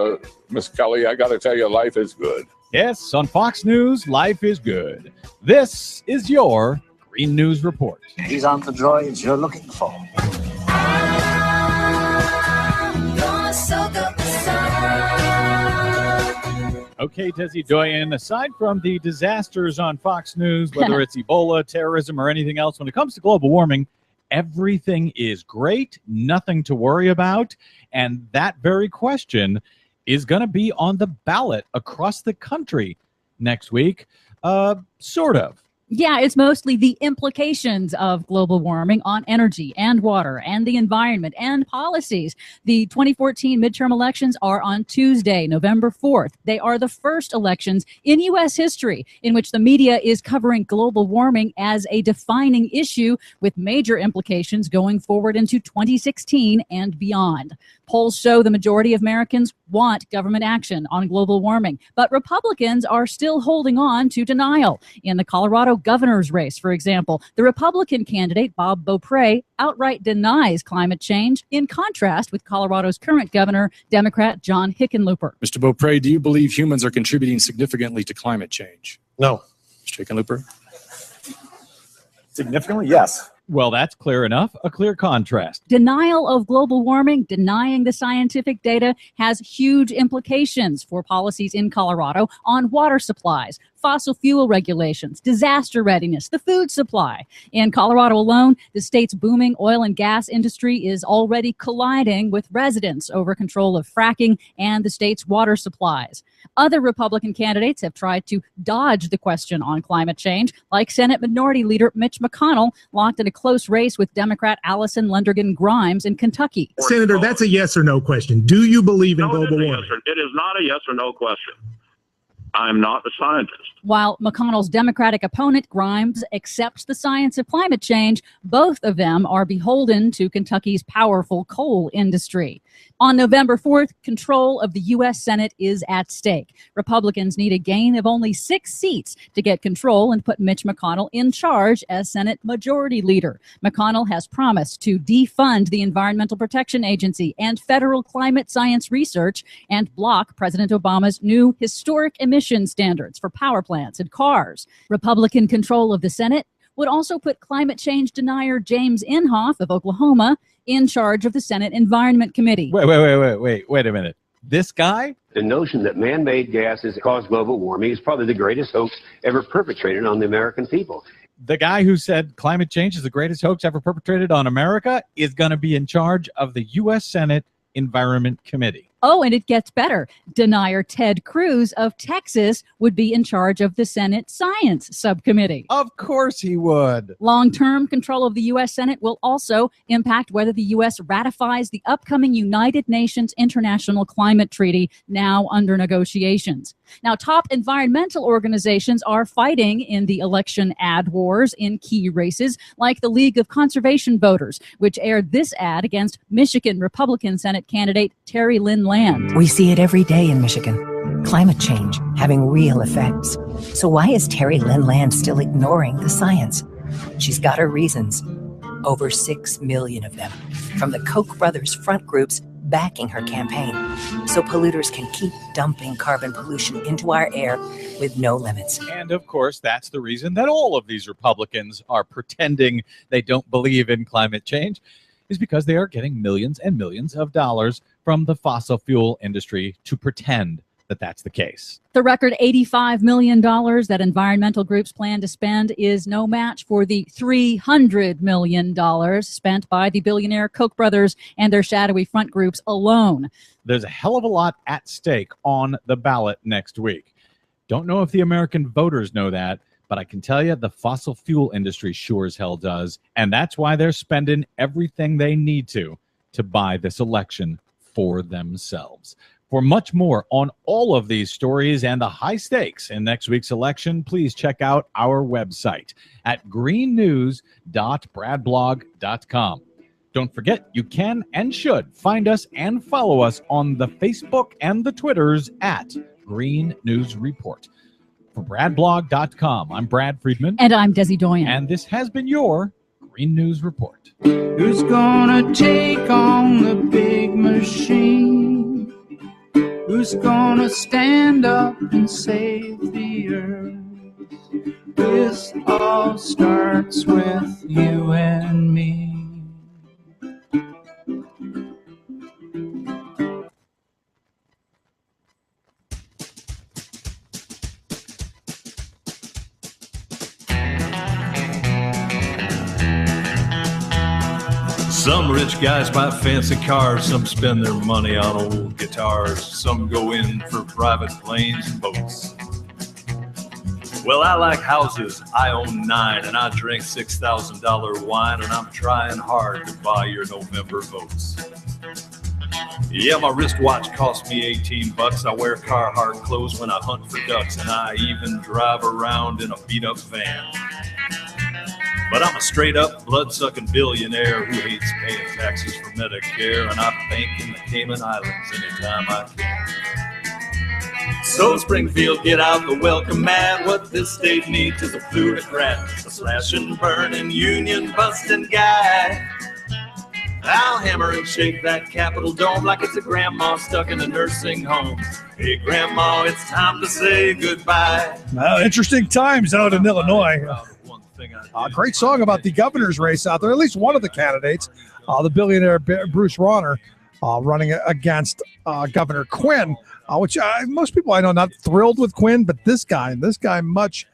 Kelly. I got to tell you, life is good. Yes, on Fox News, life is good. This is your Green News Report. These aren't the droids you're looking for. Okay, Desi Doyen, aside from the disasters on Fox News, whether it's Ebola, terrorism, or anything else, when it comes to global warming, everything is great, nothing to worry about, and that very question is going to be on the ballot across the country next week, sort of. Yeah, it's mostly the implications of global warming on energy and water and the environment and policies. The 2014 midterm elections are on Tuesday, November 4th. They are the first elections in U.S. history in which the media is covering global warming as a defining issue with major implications going forward into 2016 and beyond. Polls show the majority of Americans want government action on global warming, but Republicans are still holding on to denial. In the Colorado governor's race, for example, the Republican candidate, Bob Beaupre, outright denies climate change, in contrast with Colorado's current governor, Democrat John Hickenlooper. Mr. Beaupre, do you believe humans are contributing significantly to climate change? No. Mr. Hickenlooper? Significantly, yes. Well, that's clear enough. A clear contrast. Denial of global warming, denying the scientific data, has huge implications for policies in Colorado on water supplies, fossil fuel regulations, disaster readiness, the food supply. In Colorado alone, the state's booming oil and gas industry is already colliding with residents over control of fracking and the state's water supplies. Other Republican candidates have tried to dodge the question on climate change, like Senate Minority Leader Mitch McConnell, locked in a close race with Democrat Allison Lundergan Grimes in Kentucky. Senator, that's a yes or no question. Do you believe in global warming? It is not a yes or no question. I'm not a scientist. While McConnell's Democratic opponent, Grimes, accepts the science of climate change, both of them are beholden to Kentucky's powerful coal industry. On November 4th, control of the U.S. Senate is at stake. Republicans need a gain of only 6 seats to get control and put Mitch McConnell in charge as Senate Majority Leader. McConnell has promised to defund the Environmental Protection Agency and federal climate science research and block President Obama's new historic emission standards for power plants and cars. Republican control of the Senate would also put climate change denier James Inhofe of Oklahoma in charge of the Senate Environment Committee. Wait a minute. This guy? The notion that man-made gases cause global warming is probably the greatest hoax ever perpetrated on the American people. The guy who said climate change is the greatest hoax ever perpetrated on America is going to be in charge of the U.S. Senate Environment Committee. Oh, and it gets better. Denier Ted Cruz of Texas would be in charge of the Senate Science Subcommittee. Of course he would. Long-term control of the U.S. Senate will also impact whether the U.S. ratifies the upcoming United Nations International Climate Treaty, now under negotiations. Now, top environmental organizations are fighting in the election ad wars in key races, like the League of Conservation Voters, which aired this ad against Michigan Republican Senate candidate Terry Lynn Land. We see it every day in Michigan. Climate change having real effects. So why is Terry Lynn Land still ignoring the science? She's got her reasons. Over 6 million of them. From the Koch brothers front groups backing her campaign. So polluters can keep dumping carbon pollution into our air with no limits. And of course, that's the reason that all of these Republicans are pretending they don't believe in climate change, is because they are getting millions and millions of dollars from the fossil fuel industry to pretend that that's the case. The record $85 million that environmental groups plan to spend is no match for the $300 million spent by the billionaire Koch brothers and their shadowy front groups alone. There's a hell of a lot at stake on the ballot next week. Don't know if the American voters know that, but I can tell you the fossil fuel industry sure as hell does, and that's why they're spending everything they need to buy this election for themselves. For much more on all of these stories and the high stakes in next week's election, please check out our website at greennews.bradblog.com. Don't forget, you can and should find us and follow us on the Facebook and the Twitters at Green News Report. For bradblog.com, I'm Brad Friedman. And I'm Desi Doyen. And this has been your Green News Report. Who's gonna take on the big machine? Who's gonna stand up and save the earth? This all starts with you and me. Some rich guys buy fancy cars, some spend their money on old guitars, some go in for private planes and boats. Well, I like houses, I own 9, and I drink $6,000 wine, and I'm trying hard to buy your November votes. Yeah, my wristwatch cost me $18. I wear Carhartt clothes when I hunt for ducks, and I even drive around in a beat-up van. But I'm a straight-up, blood-sucking billionaire who hates paying taxes for Medicare, and I bank in the Cayman Islands anytime I can. So Springfield, get out the welcome mat. What this state needs is a plutocrat, a slashing, burning, union-busting guy. I'll hammer and shake that Capitol dome like it's a grandma stuck in a nursing home. Hey, Grandma, it's time to say goodbye. Well, interesting times out in Illinois. Great song about the governor's race out there. At least one of the candidates, the billionaire Bruce Rauner, running against Governor Quinn, which most people I know not thrilled with Quinn, but this guy much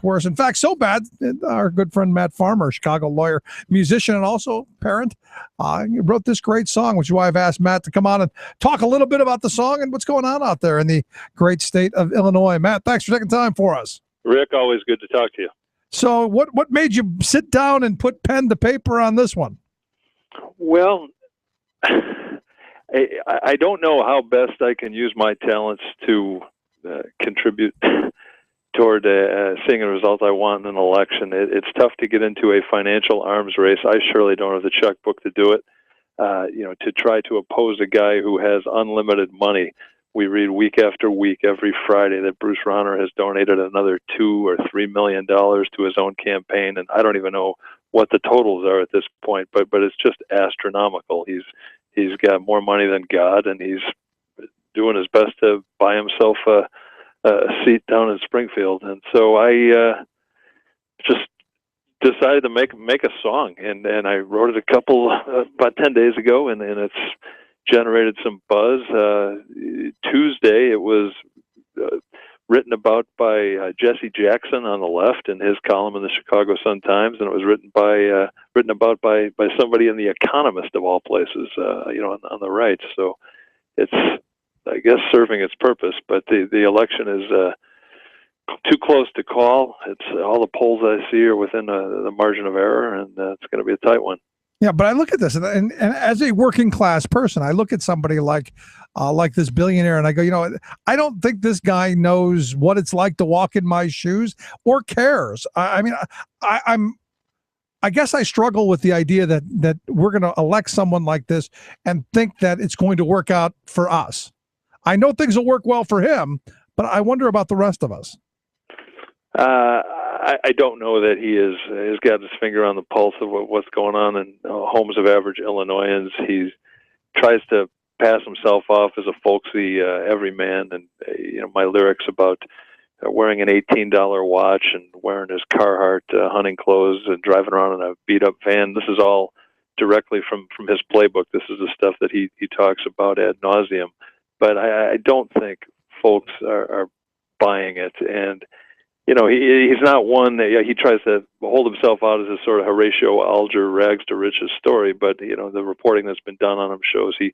worse. In fact, so bad, our good friend Matt Farmer, Chicago lawyer, musician, and also parent, wrote this great song, which is why I've asked Matt to come on and talk a little bit about the song and what's going on out there in the great state of Illinois. Matt, thanks for taking time for us. Rick, always good to talk to you. So what made you sit down and put pen to paper on this one? Well, I don't know how best I can use my talents to contribute toward seeing a result I want in an election. It's tough to get into a financial arms race. I surely don't have the checkbook to do it. To try to oppose a guy who has unlimited money. We read week after week, every Friday, that Bruce Rauner has donated another $2 or $3 million to his own campaign, and I don't even know what the totals are at this point. But it's just astronomical. He's got more money than God, and he's doing his best to buy himself a seat down in Springfield. And so I just decided to make a song, and I wrote it about 10 days ago, and it's generated some buzz. Tuesday, it was written about by Jesse Jackson on the left in his column in the Chicago Sun-Times, and it was written about by somebody in The Economist of all places, on the right. So it's, I guess, serving its purpose. But the election is too close to call. It's all the polls I see are within the margin of error, and it's going to be a tight one. Yeah, but I look at this, and as a working class person, I look at somebody like this billionaire, and I go, I don't think this guy knows what it's like to walk in my shoes or cares. I guess I struggle with the idea that we're going to elect someone like this and think that it's going to work out for us. I know things will work well for him, but I wonder about the rest of us. I don't know that he has got his finger on the pulse of what's going on in homes of average Illinoisans. He tries to pass himself off as a folksy everyman, and my lyrics about wearing an $18 watch and wearing his Carhartt hunting clothes and driving around in a beat-up van. This is all directly from his playbook. This is the stuff that he talks about ad nauseum. But I don't think folks are buying it. And he's not one that he tries to hold himself out as a sort of Horatio Alger rags to riches story, but the reporting that's been done on him shows he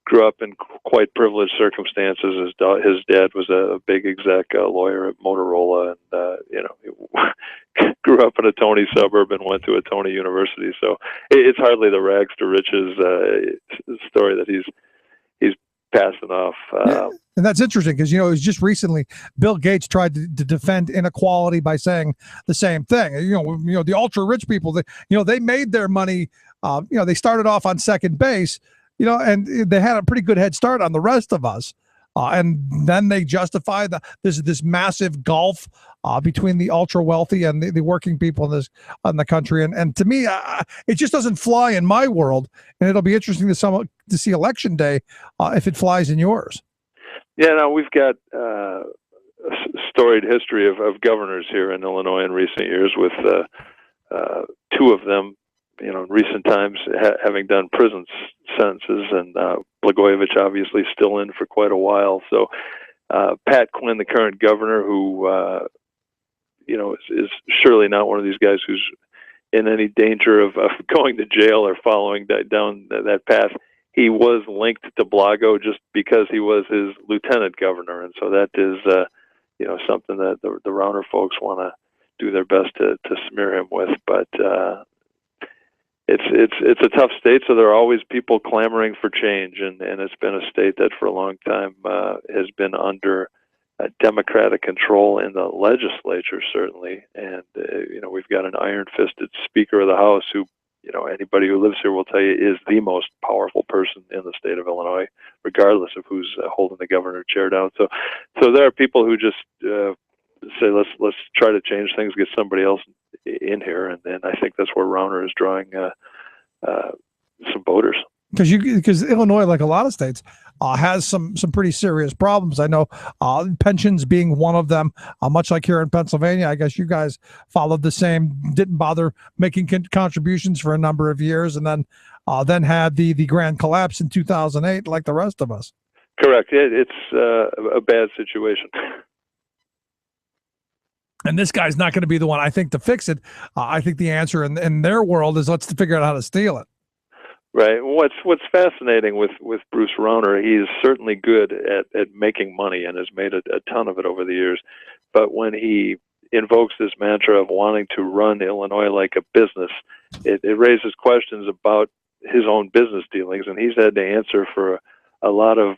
grew up in quite privileged circumstances. His dad was a big exec lawyer at Motorola, and he grew up in a Tony suburb and went to a Tony university. So it's hardly the rags to riches story that he's passing off. And that's interesting because, it was just recently Bill Gates tried to defend inequality by saying the same thing. The ultra rich people, they made their money. They started off on second base, and they had a pretty good head start on the rest of us. And then they justify this massive gulf between the ultra wealthy and the working people in the country. And to me, it just doesn't fly in my world. And it'll be interesting to see Election Day if it flies in yours. Yeah, no, we've got a storied history of governors here in Illinois in recent years, with two of them, in recent times having done prison sentences, and Blagojevich obviously still in for quite a while. So Pat Quinn, the current governor, who is surely not one of these guys who's in any danger of going to jail or following down that path. He was linked to Blago just because he was his lieutenant governor, and so that is, something that the Rauner folks want to do their best to smear him with. But it's a tough state, so there are always people clamoring for change, and it's been a state that for a long time has been under Democratic control in the legislature, certainly. And we've got an iron-fisted Speaker of the House who, anybody who lives here will tell you is the most powerful person in the state of Illinois, regardless of who's holding the governor chair down. So there are people who just say, let's try to change things, get somebody else in here, and I think that's where Rauner is drawing some voters. Because Illinois, like a lot of states, has some pretty serious problems. I know pensions being one of them. Much like here in Pennsylvania, I guess you guys followed the same. Didn't bother making contributions for a number of years, and then had the grand collapse in 2008, like the rest of us. Correct. It's a bad situation. And this guy's not going to be the one, I think, to fix it. I think the answer in their world is let's figure out how to steal it. Right. What's fascinating with Bruce Rauner, he's certainly good at making money and has made a ton of it over the years. But when he invokes this mantra of wanting to run Illinois like a business, it raises questions about his own business dealings, and he's had to answer for a lot of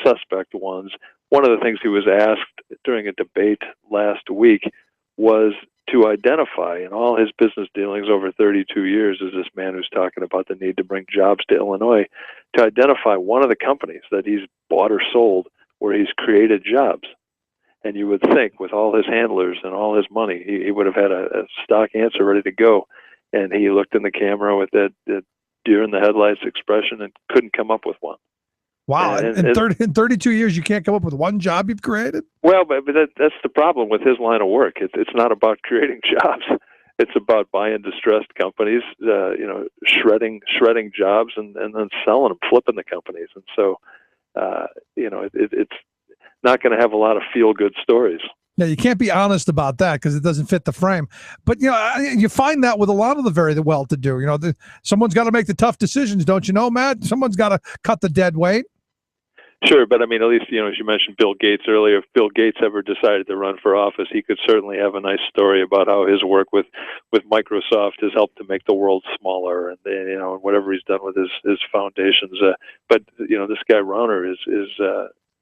suspect ones. One of the things he was asked during a debate last week was to identify in all his business dealings over 32 years, as this man who's talking about the need to bring jobs to Illinois, to identify one of the companies that he's bought or sold where he's created jobs. And you would think with all his handlers and all his money, he would have had a stock answer ready to go. And he looked in the camera with that deer in the headlights expression and couldn't come up with one. Wow. In 32 years, you can't come up with one job you've created? Well, but that's the problem with his line of work. It's not about creating jobs. It's about buying distressed companies, shredding jobs and then selling them, flipping the companies. And so, it's not going to have a lot of feel-good stories. Yeah, you can't be honest about that because it doesn't fit the frame. But, you find that with a lot of the very well-to-do. Someone's got to make the tough decisions, don't you know, Matt? Someone's got to cut the dead weight. Sure, but I mean, at least, as you mentioned Bill Gates earlier, if Bill Gates ever decided to run for office, he could certainly have a nice story about how his work with Microsoft has helped to make the world smaller, and whatever he's done with his foundations. But this guy Rauner is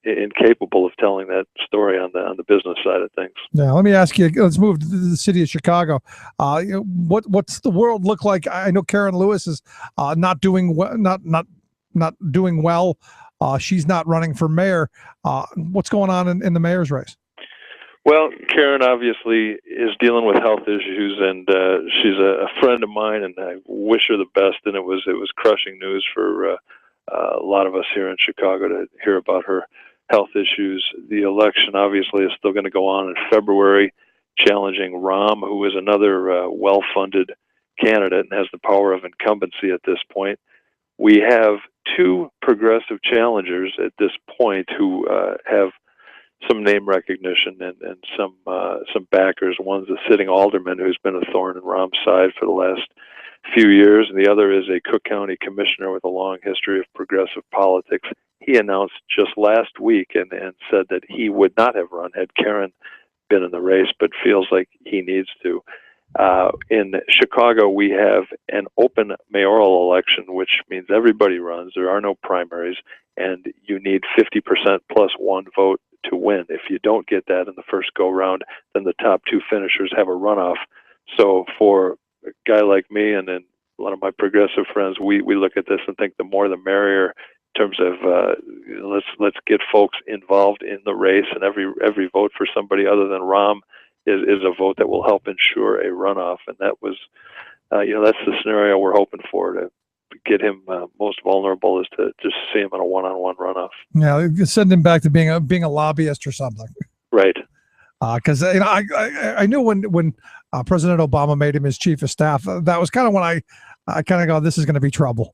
incapable of telling that story on the business side of things. Yeah, let me ask you. Let's move to the city of Chicago. What's the world look like? I know Karen Lewis is not doing not doing well. She's not running for mayor. What's going on in the mayor's race? Well, Karen obviously is dealing with health issues, and she's a friend of mine, and I wish her the best. And it was crushing news for a lot of us here in Chicago to hear about her health issues. The election obviously is still going to go on in February, challenging Rahm, who is another well-funded candidate and has the power of incumbency at this point. We have two progressive challengers at this point who have some name recognition and some backers. One's a sitting alderman who's been a thorn in Rahm's side for the last few years, and the other is a Cook County commissioner with a long history of progressive politics. He announced just last week and said that he would not have run had Karen been in the race, but feels like he needs to. In Chicago, we have an open mayoral election, which means everybody runs. There are no primaries, and you need 50% plus one vote to win. If you don't get that in the first go-round, then the top two finishers have a runoff. So for a guy like me and then a lot of my progressive friends, we look at this and think the more the merrier in terms of let's get folks involved in the race, and every vote for somebody other than Rahm is a vote that will help ensure a runoff. And that was, that's the scenario we're hoping for, to get him most vulnerable, is to just see him in a one-on-one runoff. Yeah, send him back to being a lobbyist or something. Right. Because I knew when President Obama made him his chief of staff, that was kind of when I kind of go, this is going to be trouble.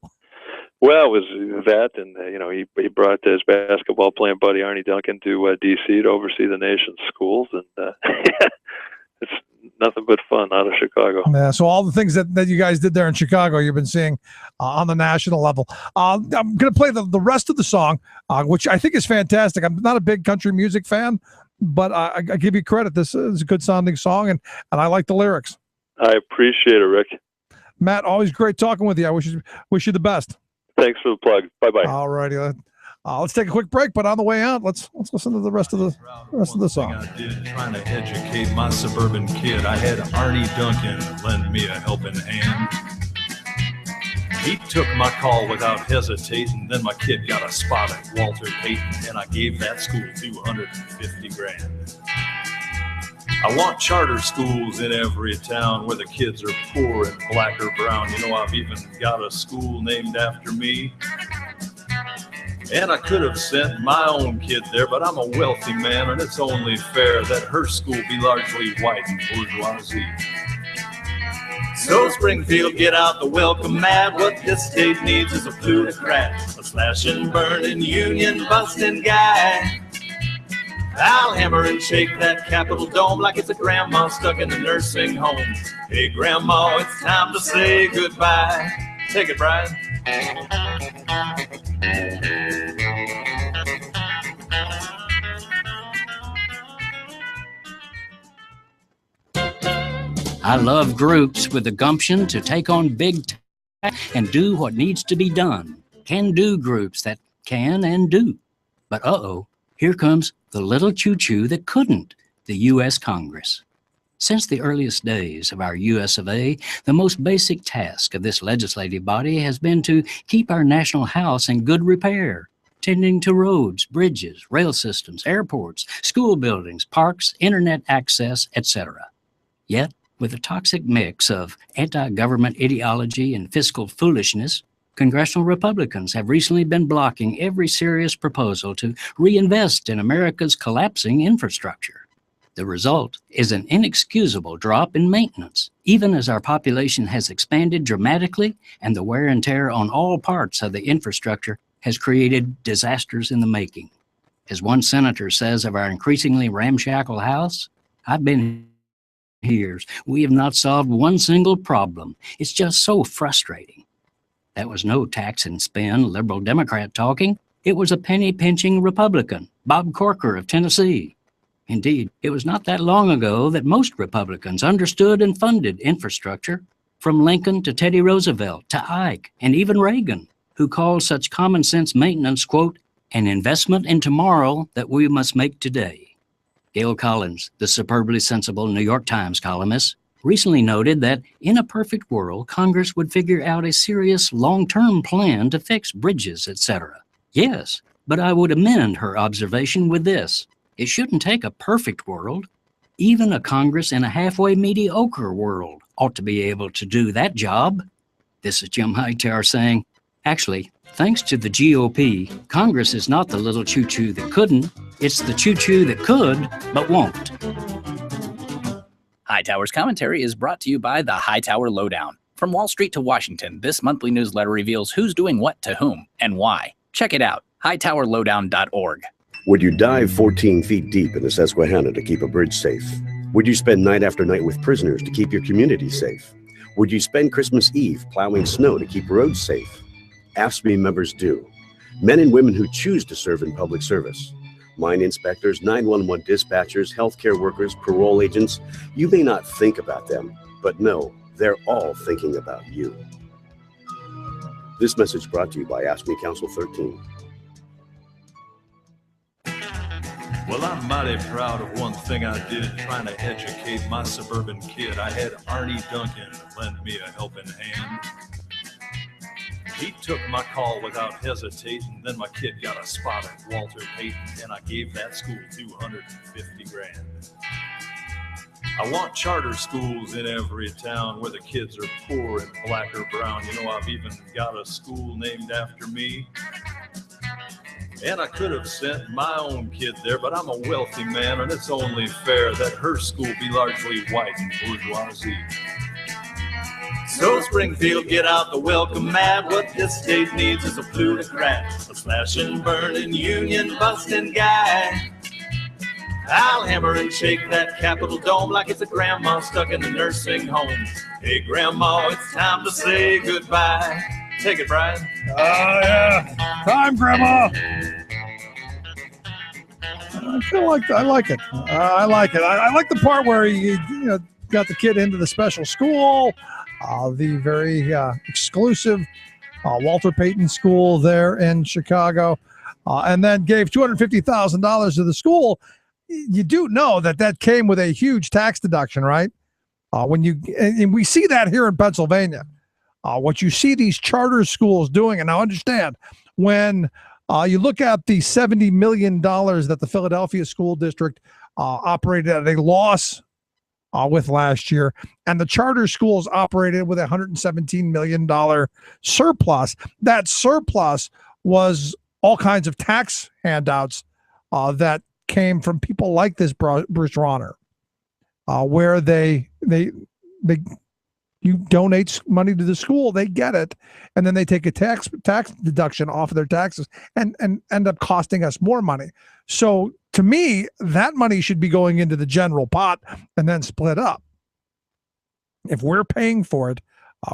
Well, it was that, and he brought his basketball playing buddy Arnie Duncan to D.C. to oversee the nation's schools, and it's nothing but fun out of Chicago. Yeah, so all the things that you guys did there in Chicago, you've been seeing on the national level. I'm going to play the rest of the song, which I think is fantastic. I'm not a big country music fan, but I give you credit. This is a good sounding song, and I like the lyrics. I appreciate it, Rick. Matt, always great talking with you. I wish you the best. Thanks for the plug. Bye-bye. All righty. Let's take a quick break, but on the way out, let's listen to the rest of the song. I did, trying to educate my suburban kid. I had Arnie Duncan lend me a helping hand. He took my call without hesitating. Then my kid got a spot at Walter Payton, and I gave that school $250,000. I want charter schools in every town where the kids are poor and black or brown. I've even got a school named after me. And I could have sent my own kid there, but I'm a wealthy man, and it's only fair that her school be largely white and bourgeoisie. So Springfield, get out the welcome mat. What this state needs is a plutocrat, a slash and burn and union busting guy. I'll hammer and shake that Capitol dome like it's a grandma stuck in the nursing home. Hey, Grandma, it's time to say goodbye. Take it, Bryant. I love groups with the gumption to take on big and do what needs to be done. Can-do groups that can and do. But here comes the little choo-choo that couldn't, the U.S. Congress. Since the earliest days of our U.S. of A., the most basic task of this legislative body has been to keep our national house in good repair, tending to roads, bridges, rail systems, airports, school buildings, parks, internet access, etc. Yet, with a toxic mix of anti-government ideology and fiscal foolishness, Congressional Republicans have recently been blocking every serious proposal to reinvest in America's collapsing infrastructure. The result is an inexcusable drop in maintenance, even as our population has expanded dramatically and the wear and tear on all parts of the infrastructure has created disasters in the making. As one senator says of our increasingly ramshackle House, I've been years. We have not solved one single problem. It's just so frustrating. That was no tax and spend liberal Democrat talking. It was a penny-pinching Republican, Bob Corker of Tennessee. Indeed, it was not that long ago that most Republicans understood and funded infrastructure, from Lincoln to Teddy Roosevelt to Ike and even Reagan, who called such common sense maintenance, quote, an investment in tomorrow that we must make today. Gail Collins, the superbly sensible New York Times columnist, recently noted that in a perfect world, Congress would figure out a serious long-term plan to fix bridges, etc. Yes, but I would amend her observation with this. It shouldn't take a perfect world. Even a Congress in a halfway mediocre world ought to be able to do that job. This is Jim Hightower saying, actually, thanks to the GOP, Congress is not the little choo-choo that couldn't. It's the choo-choo that could, but won't. Hightower's commentary is brought to you by the Hightower Lowdown. From Wall Street to Washington, this monthly newsletter reveals who's doing what to whom and why. Check it out, hightowerlowdown.org. Would you dive 14 feet deep in the Susquehanna to keep a bridge safe? Would you spend night after night with prisoners to keep your community safe? Would you spend Christmas Eve plowing snow to keep roads safe? AFSCME members do. Men and women who choose to serve in public service. Mine inspectors, 911 dispatchers, healthcare workers, parole agents. You may not think about them, but no, they're all thinking about you. This message brought to you by AFSCME Council 13. Well, I'm mighty proud of one thing I did trying to educate my suburban kid. I had Arnie Duncan lend me a helping hand. He took my call without hesitating. Then my kid got a spot at Walter Payton, and I gave that school $250 grand. I want charter schools in every town where the kids are poor and black or brown. You know, I've even got a school named after me. And I could have sent my own kid there, but I'm a wealthy man, and it's only fair that her school be largely white and bourgeoisie. So Springfield, get out the welcome mat. What this state needs is a plutocrat, a slashing, burning, union busting guy. I'll hammer and shake that Capitol dome like it's a grandma stuck in the nursing home. Hey, Grandma, it's time to say goodbye. Take it, Bryant. Oh, yeah. Time, Grandma. I like it. I like it. I like the part where you got the kid into the special school, the very exclusive Walter Payton School there in Chicago, and then gave $250,000 to the school. You do know that came with a huge tax deduction, right? And we see that here in Pennsylvania. What you see these charter schools doing, and now understand, when you look at the $70 million that the Philadelphia School District operated at a loss with last year, and the charter schools operated with a $117 million surplus. That surplus was all kinds of tax handouts that came from people like this Bruce Rauner, where you donate money to the school, they get it, and then they take a tax deduction off of their taxes and end up costing us more money. So to me, that money should be going into the general pot and then split up. If we're paying for it,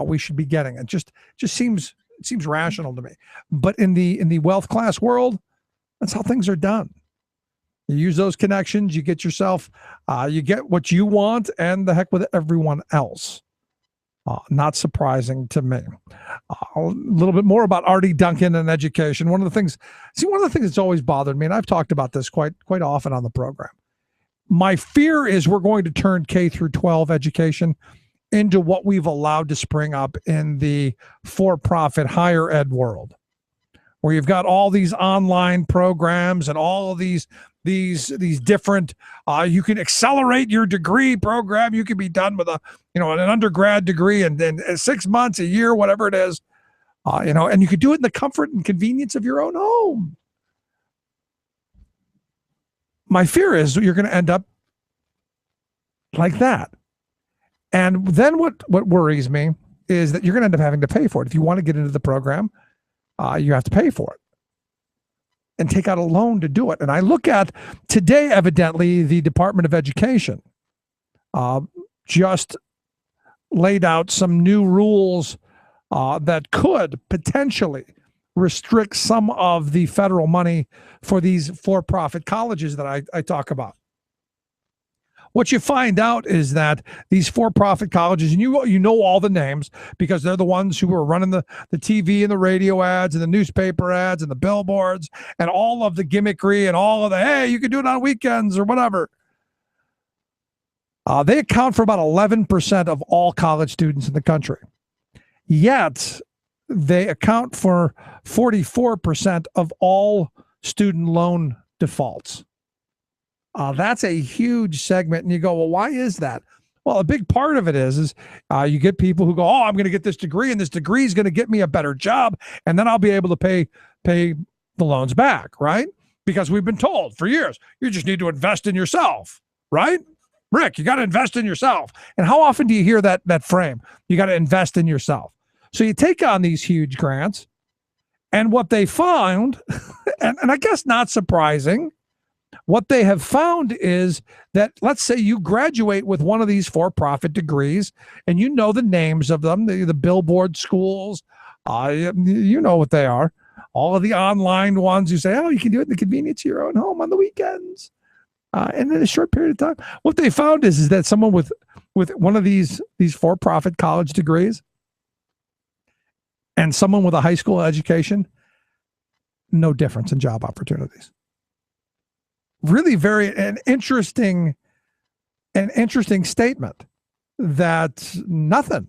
we should be getting it. Just seems rational to me. But in the wealth class world, that's how things are done. You use those connections, you get yourself, you get what you want, and the heck with everyone else. Not surprising to me. A little bit more about Artie Duncan and education. One of the things that's always bothered me, and I've talked about this quite often on the program. My fear is we're going to turn K through 12 education into what we've allowed to spring up in the for-profit higher ed world, where you've got all these online programs and all of these different, you can accelerate your degree program. You can be done with an undergrad degree in 6 months, a year, whatever it is, and you could do it in the comfort and convenience of your own home. My fear is you're going to end up like that. And then what worries me is that you're going to end up having to pay for it. If you want to get into the program, you have to pay for it and take out a loan to do it. And I look at today, evidently, the Department of Education just laid out some new rules that could potentially restrict some of the federal money for these for-profit colleges that I talk about. What you find out is that these for-profit colleges, and you know all the names because they're the ones who are running the TV and the radio ads and the newspaper ads and the billboards and all of the gimmickry and all of the, hey, you can do it on weekends or whatever. They account for about 11% of all college students in the country. Yet, they account for 44% of all student loan defaults. That's a huge segment. And you go, well, why is that? Well, a big part of it is you get people who go, oh, I'm going to get this degree, and this degree is going to get me a better job, and then I'll be able to pay the loans back, right? Because we've been told for years, you just need to invest in yourself, right? Rick, you got to invest in yourself. And how often do you hear that frame? You got to invest in yourself. So you take on these huge grants, and what they found, and I guess not surprising, what they have found is that, let's say you graduate with one of these for-profit degrees, and you know the names of them, the billboard schools, you know what they are. All of the online ones, you say, oh, you can do it in the convenience of your own home on the weekends. And in a short period of time, what they found is that someone with one of these for-profit college degrees and someone with a high school education, no difference in job opportunities. Really an interesting statement that nothing.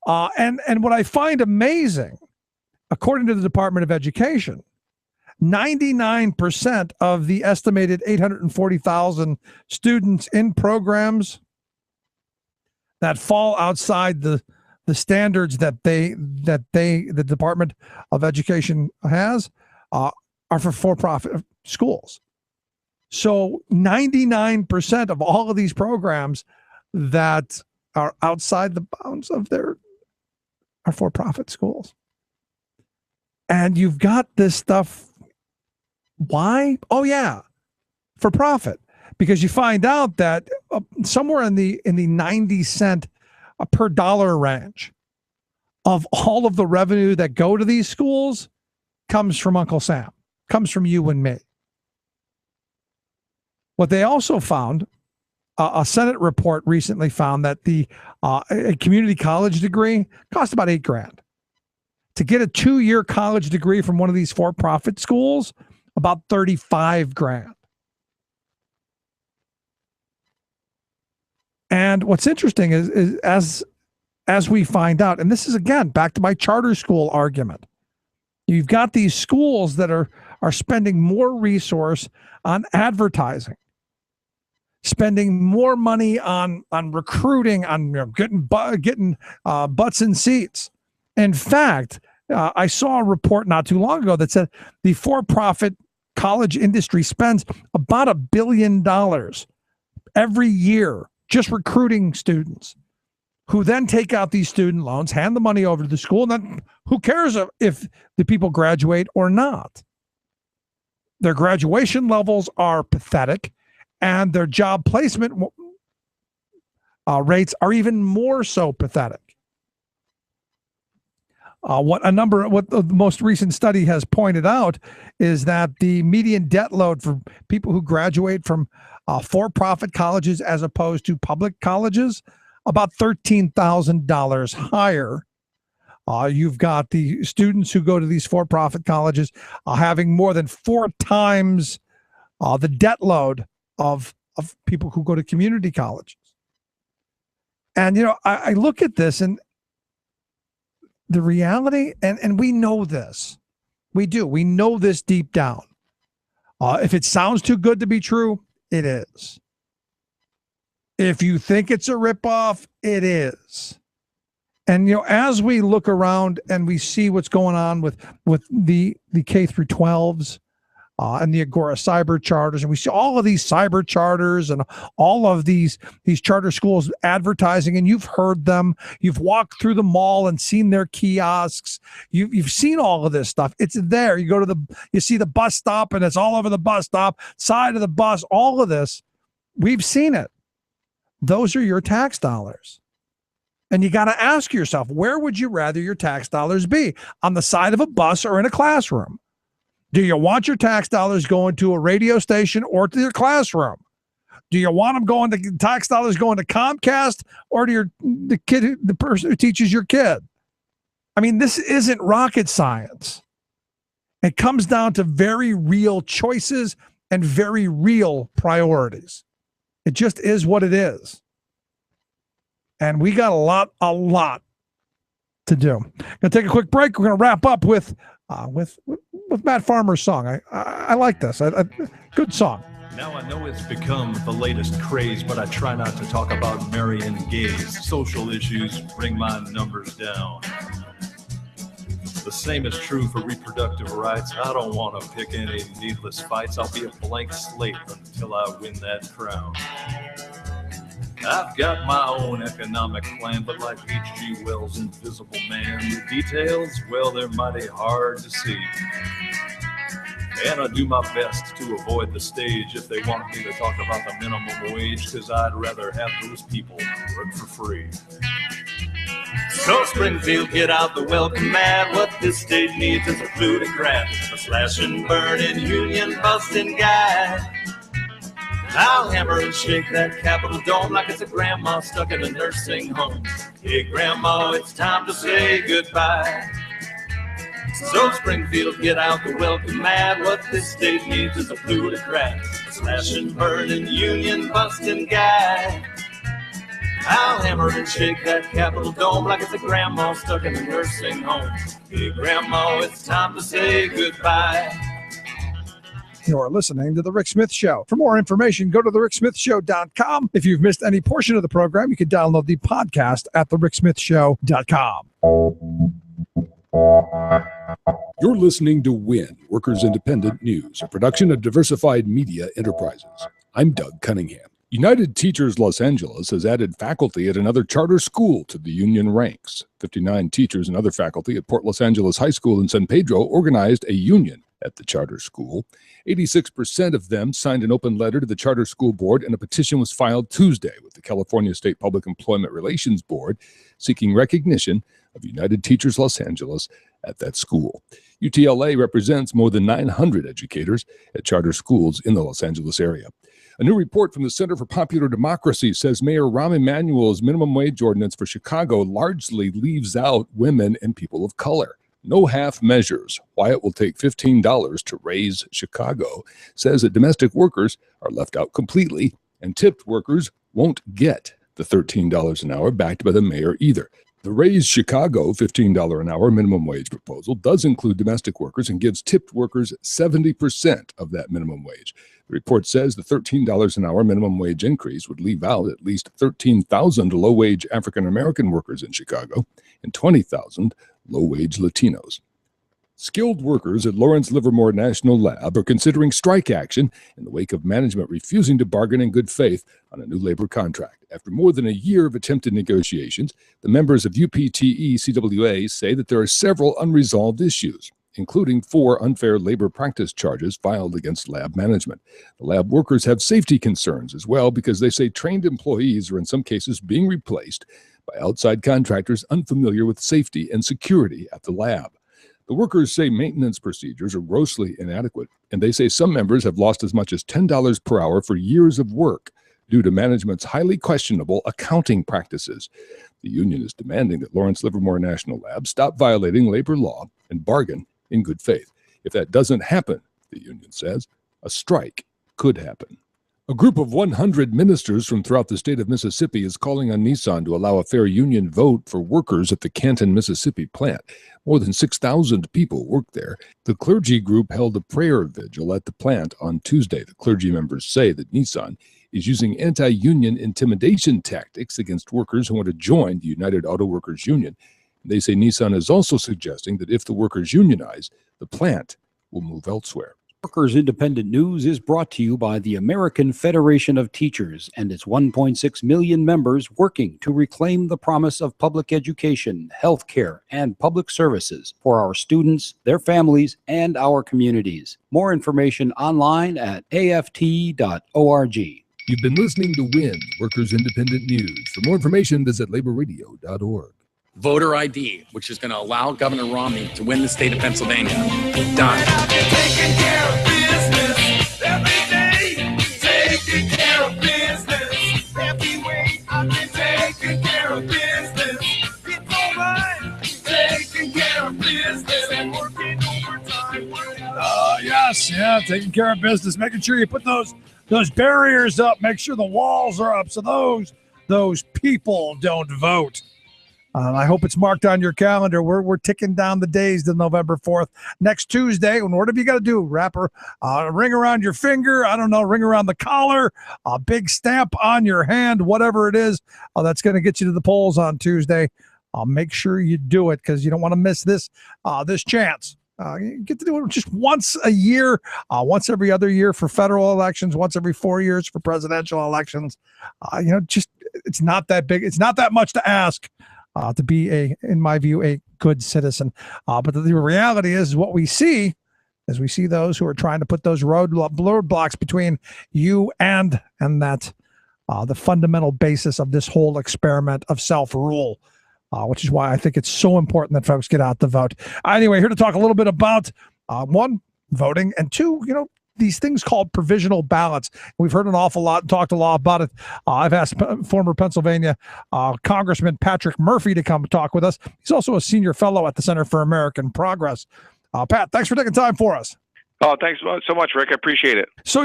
And what I find amazing, according to the Department of Education, 99% of the estimated 840,000 students in programs that fall outside the standards that the Department of Education has are for-profit schools. So 99% of all of these programs that are outside the bounds of are for-profit schools. And you've got this stuff. Why? Oh yeah, for profit. Because you find out that somewhere in the 90 cent per dollar range of all of the revenue that go to these schools comes from Uncle Sam, comes from you and me. What they also found, a Senate report recently found that a community college degree costs about $8,000. To get a 2-year college degree from one of these for-profit schools, about $35,000. And what's interesting is as we find out, and this is again back to my charter school argument, you've got these schools that are spending more resource on advertising, spending more money on recruiting, on getting butts in seats. In fact, I saw a report not too long ago that said the for-profit college industry spends about $1 billion every year just recruiting students, who then take out these student loans, hand the money over to the school, and then who cares if the people graduate or not? Their graduation levels are pathetic, and their job placement rates are even more so pathetic. What the most recent study has pointed out is that the median debt load for people who graduate from for-profit colleges as opposed to public colleges, about $13,000 higher. You've got the students who go to these for-profit colleges having more than 4 times the debt load of people who go to community colleges. And, I look at this, and the reality, and we know this. We do. We know this deep down. If it sounds too good to be true, it is. If you think it's a ripoff, it is. And, as we look around and we see what's going on with the K through 12s and the Agora cyber charters, and we see all of these cyber charters and all of these charter schools advertising, and you've heard them. You've walked through the mall and seen their kiosks. You've seen all of this stuff. It's there. You see the bus stop, and it's all over the bus stop, side of the bus, all of this. We've seen it. Those are your tax dollars. And you got to ask yourself, where would you rather your tax dollars be? On the side of a bus or in a classroom? Do you want your tax dollars going to a radio station or to your classroom? Do you want them tax dollars going to Comcast or to the person who teaches your kid? I mean, this isn't rocket science. It comes down to very real choices and very real priorities. It just is what it is. And we got a lot to do. Gonna take a quick break. We're gonna wrap up with Matt Farmer's song. I like this. Good song. Now I know it's become the latest craze, but I try not to talk about marrying gays. Social issues bring my numbers down. The same is true for reproductive rights. I don't want to pick any needless fights. I'll be a blank slate until I win that crown. I've got my own economic plan, but like H.G. Wells' Invisible Man, the details, well, they're mighty hard to see. And I do my best to avoid the stage if they want me to talk about the minimum wage, because I'd rather have those people work for free. So Springfield, get out the welcome mat. What this state needs is a plutocrat, a slash and burning, union busting guy. I'll hammer and shake that Capitol dome like it's a grandma stuck in a nursing home. Hey, Grandma, it's time to say goodbye. So Springfield, get out the welcome mat. What this state needs is a plutocrat, a slash and burning, union busting guy. I'll hammer and shake that Capitol dome like it's a grandma stuck in a nursing home. Hey, Grandma, it's time to say goodbye. You're listening to The Rick Smith Show. For more information, go to thericksmithshow.com. If you've missed any portion of the program, you can download the podcast at thericksmithshow.com. You're listening to WIN, Workers Independent News, a production of Diversified Media Enterprises. I'm Doug Cunningham. United Teachers Los Angeles has added faculty at another charter school to the union ranks. 59 teachers and other faculty at Port Los Angeles High School in San Pedro organized a union at the charter school. 86% of them signed an open letter to the charter school board, and a petition was filed Tuesday with the California State Public Employment Relations Board seeking recognition of United Teachers Los Angeles at that school. UTLA represents more than 900 educators at charter schools in the Los Angeles area. A new report from the Center for Popular Democracy says Mayor Rahm Emanuel's minimum wage ordinance for Chicago largely leaves out women and people of color. No half measures why it will take $15 to raise Chicago, says that domestic workers are left out completely, and tipped workers won't get the $13 an hour backed by the mayor either. The Raise Chicago $15 an hour minimum wage proposal does include domestic workers and gives tipped workers 70% of that minimum wage. The report says the $13 an hour minimum wage increase would leave out at least 13,000 low-wage African-American workers in Chicago and 20,000 low-wage Latinos. Skilled workers at Lawrence Livermore National Lab are considering strike action in the wake of management refusing to bargain in good faith on a new labor contract. After more than a year of attempted negotiations, the members of UPTE-CWA say that there are several unresolved issues, including 4 unfair labor practice charges filed against lab management. The lab workers have safety concerns as well because they say trained employees are in some cases being replaced by outside contractors unfamiliar with safety and security at the lab. The workers say maintenance procedures are grossly inadequate, and they say some members have lost as much as $10 per hour for years of work due to management's highly questionable accounting practices. The union is demanding that Lawrence Livermore National Lab stop violating labor law and bargain in good faith. If that doesn't happen, the union says, a strike could happen. A group of 100 ministers from throughout the state of Mississippi is calling on Nissan to allow a fair union vote for workers at the Canton, Mississippi plant. More than 6,000 people work there. The clergy group held a prayer vigil at the plant on Tuesday. The clergy members say that Nissan is using anti-union intimidation tactics against workers who want to join the United Auto Workers Union. They say Nissan is also suggesting that if the workers unionize, the plant will move elsewhere. Workers Independent News is brought to you by the American Federation of Teachers and its 1.6 million members working to reclaim the promise of public education, health care, and public services for our students, their families, and our communities. More information online at aft.org. You've been listening to WIN, Workers Independent News. For more information, visit laborradio.org. Voter ID, which is going to allow Governor Romney to win the state of Pennsylvania. Done. Taking care of business every day. Taking care of business every way. I've been taking care of business. It's all right. Taking care of business and working overtime. Yes, yeah, taking care of business, making sure you put those barriers up, make sure the walls are up so those people don't vote. I hope it's marked on your calendar. We're ticking down the days to November 4th. Next Tuesday, and whatever you got to do, wrap a ring around your finger, I don't know, ring around the collar, a big stamp on your hand, whatever it is, that's going to get you to the polls on Tuesday. Make sure you do it because you don't want to miss this chance. You get to do it just once a year, once every other year for federal elections, once every 4 years for presidential elections. It's not that big. It's not that much to ask. To be in my view, a good citizen. But the reality is what we see as we see those who are trying to put those roadblocks between you and that the fundamental basis of this whole experiment of self-rule, which is why I think it's so important that folks get out to vote. Anyway, here to talk a little bit about one, voting, and two, these things called provisional ballots. We've heard an awful lot and talked a lot about it. I've asked former Pennsylvania Congressman Patrick Murphy to come talk with us. He's also a senior fellow at the Center for American Progress. Pat, thanks for taking time for us. Oh, thanks so much, Rick. I appreciate it. So,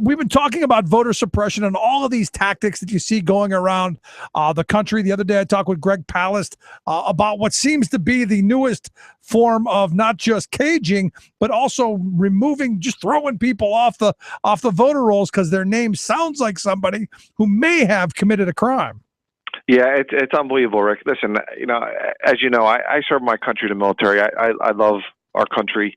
we've been talking about voter suppression and all of these tactics that you see going around the country. The other day, I talked with Greg Palast about what seems to be the newest form of not just caging, but also just throwing people off the voter rolls because their name sounds like somebody who may have committed a crime. Yeah, it's unbelievable, Rick. Listen, as you know, I serve my country, the military. I love our country.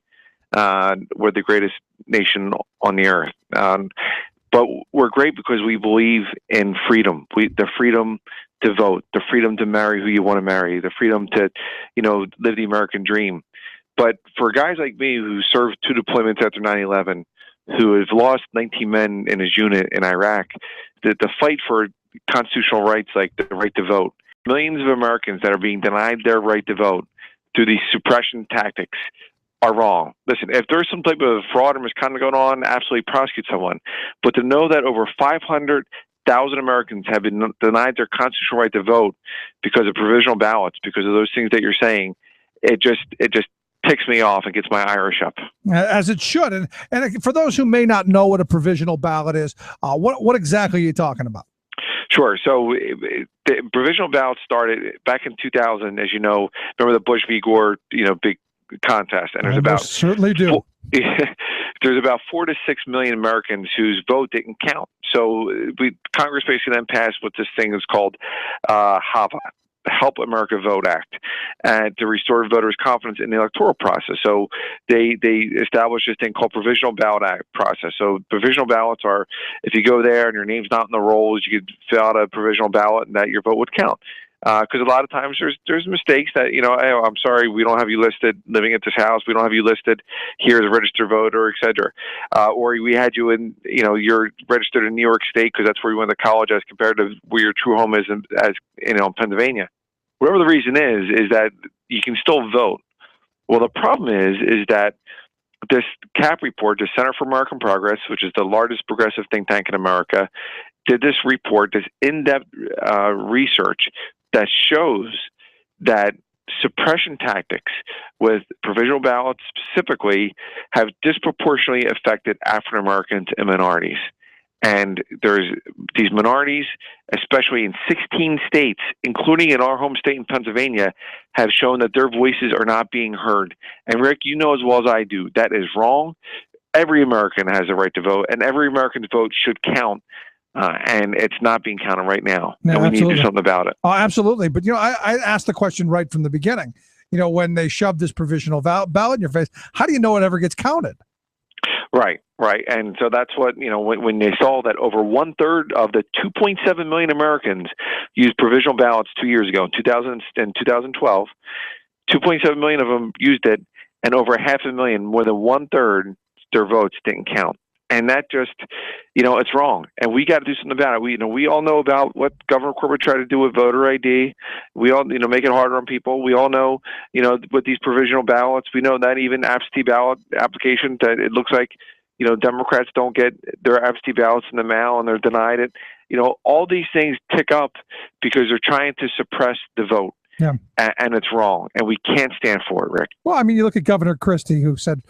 We're the greatest nation on the earth. But we're great because we believe in freedom. The freedom to vote, the freedom to marry who you want to marry, the freedom to, live the American dream. But for guys like me who served 2 deployments after 9/11, who has lost 19 men in his unit in Iraq, the fight for constitutional rights like the right to vote, millions of Americans that are being denied their right to vote through these suppression tactics are wrong. Listen, if there's some type of fraud or misconduct going on, absolutely prosecute someone. But to know that over 500,000 Americans have been denied their constitutional right to vote because of provisional ballots, because of those things that you're saying, it just ticks me off and gets my Irish up. As it should. And for those who may not know what a provisional ballot is, what exactly are you talking about? Sure. So the provisional ballots started back in 2000, as you know. Remember the Bush v. Gore, big contest, and certainly do. There's about 4 to 6 million Americans whose vote didn't count. So Congress basically then passed what this thing is called HAVA, Help America Vote Act, to restore voters' confidence in the electoral process. So they established this thing called Provisional Ballot Act process. So provisional ballots are, if you go there and your name's not in the rolls, you could fill out a provisional ballot and that your vote would count. Because a lot of times there's mistakes that, hey, I'm sorry, we don't have you listed living at this house. We don't have you listed here as a registered voter, et cetera. Or we had you in, you're registered in New York State because that's where you went to college as compared to where your true home is in Pennsylvania. Whatever the reason is that you can still vote. Well, the problem is that this CAP report, the Center for American Progress, which is the largest progressive think tank in America, did this report, this in-depth research that shows that suppression tactics with provisional ballots specifically have disproportionately affected African Americans and minorities. And there's these minorities, especially in 16 states, including in our home state in Pennsylvania, have shown that their voices are not being heard. And Rick, you know as well as I do, that is wrong. Every American has a right to vote, and every American's vote should count. And it's not being counted right now. No, and we absolutely. need to do something about it. Oh, absolutely. But, I asked the question right from the beginning. When they shove this provisional ballot in your face, how do you know it ever gets counted? Right. And so that's what, when they saw that over 1/3 of the 2.7 million Americans used provisional ballots 2 years ago, in 2012, 2.7 million of them used it, and over 500,000, more than 1/3, their votes didn't count. And that just, it's wrong. And we got to do something about it. We all know about what Governor Corbett tried to do with voter ID. We all, make it harder on people. We all know, with these provisional ballots, we know that even absentee ballot application, that it looks like, Democrats don't get their absentee ballots in the mail and they're denied it. All these things tick up because they're trying to suppress the vote. Yeah. And it's wrong, and we can't stand for it, Rick. Well, you look at Governor Christie, who said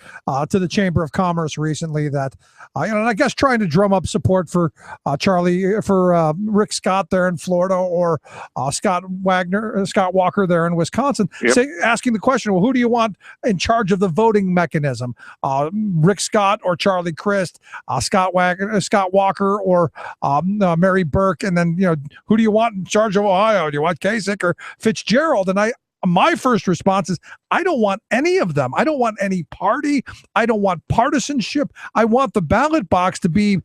to the Chamber of Commerce recently that, and I guess trying to drum up support for Rick Scott there in Florida, or Scott Walker there in Wisconsin, asking the question, well, who do you want in charge of the voting mechanism? Rick Scott or Charlie Crist, Scott Walker or Mary Burke, and then who do you want in charge of Ohio? Do you want Kasich or Fitzgerald? And my first response is, I don't want any of them. I don't want any party. I don't want partisanship. I want the ballot box to be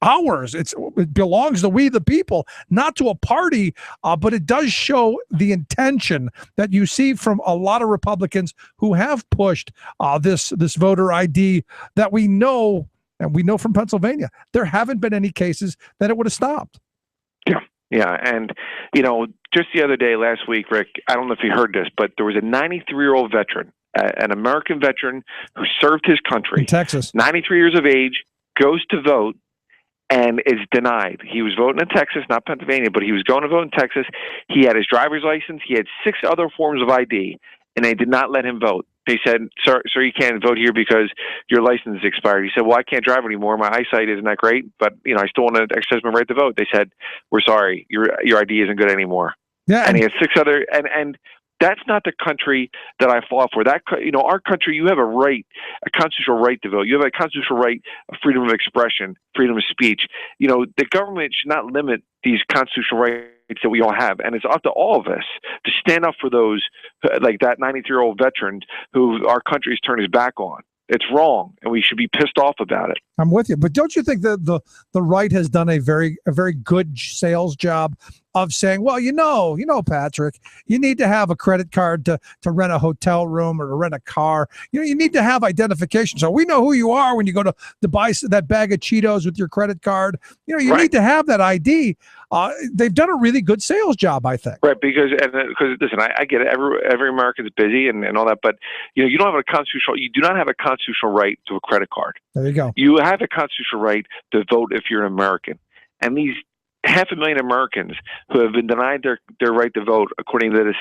ours. It belongs to we the people, not to a party, but it does show the intention that you see from a lot of Republicans who have pushed this voter ID that we know, and we know from Pennsylvania, there haven't been any cases that it would have stopped. Yeah, and, you know, just the other day, last week, Rick, I don't know if you heard this, but there was a 93-year-old veteran, an American veteran who served his country. In Texas. 93 years of age, goes to vote, and is denied. He was voting in Texas, not Pennsylvania, but he was going to vote in Texas. He had his driver's license. He had 6 other forms of ID, and they did not let him vote. They said, sir, you can't vote here because your license is expired. He said, well, I can't drive anymore. My eyesight isn't that great, but, you know, I still want to exercise my right to vote. They said, we're sorry, your ID isn't good anymore. Yeah, and he had 6 other, and that's not the country that I fought for. That, you know, our country, you have a right, a constitutional right to vote. You have a constitutional right of freedom of expression, freedom of speech. You know, the government should not limit these constitutional rights that we all have. And it's up to all of us to stand up for those, like that 93-year-old veteran who our country's turned his back on. It's wrong, and we should be pissed off about it. I'm with you, but don't you think that the right has done a very good sales job of saying, well, you know, Patrick, you need to have a credit card to rent a hotel room or to rent a car. You know, you need to have identification, so we know who you are when you go to buy that bag of Cheetos with your credit card. You know, you need to have that ID. They've done a really good sales job, I think. Right, because listen, I get it. Every American's busy and all that, but you know, you do not have a constitutional right to a credit card. There you go. You have a constitutional right to vote if you're an American, and these 500,000 Americans who have been denied their right to vote, according to this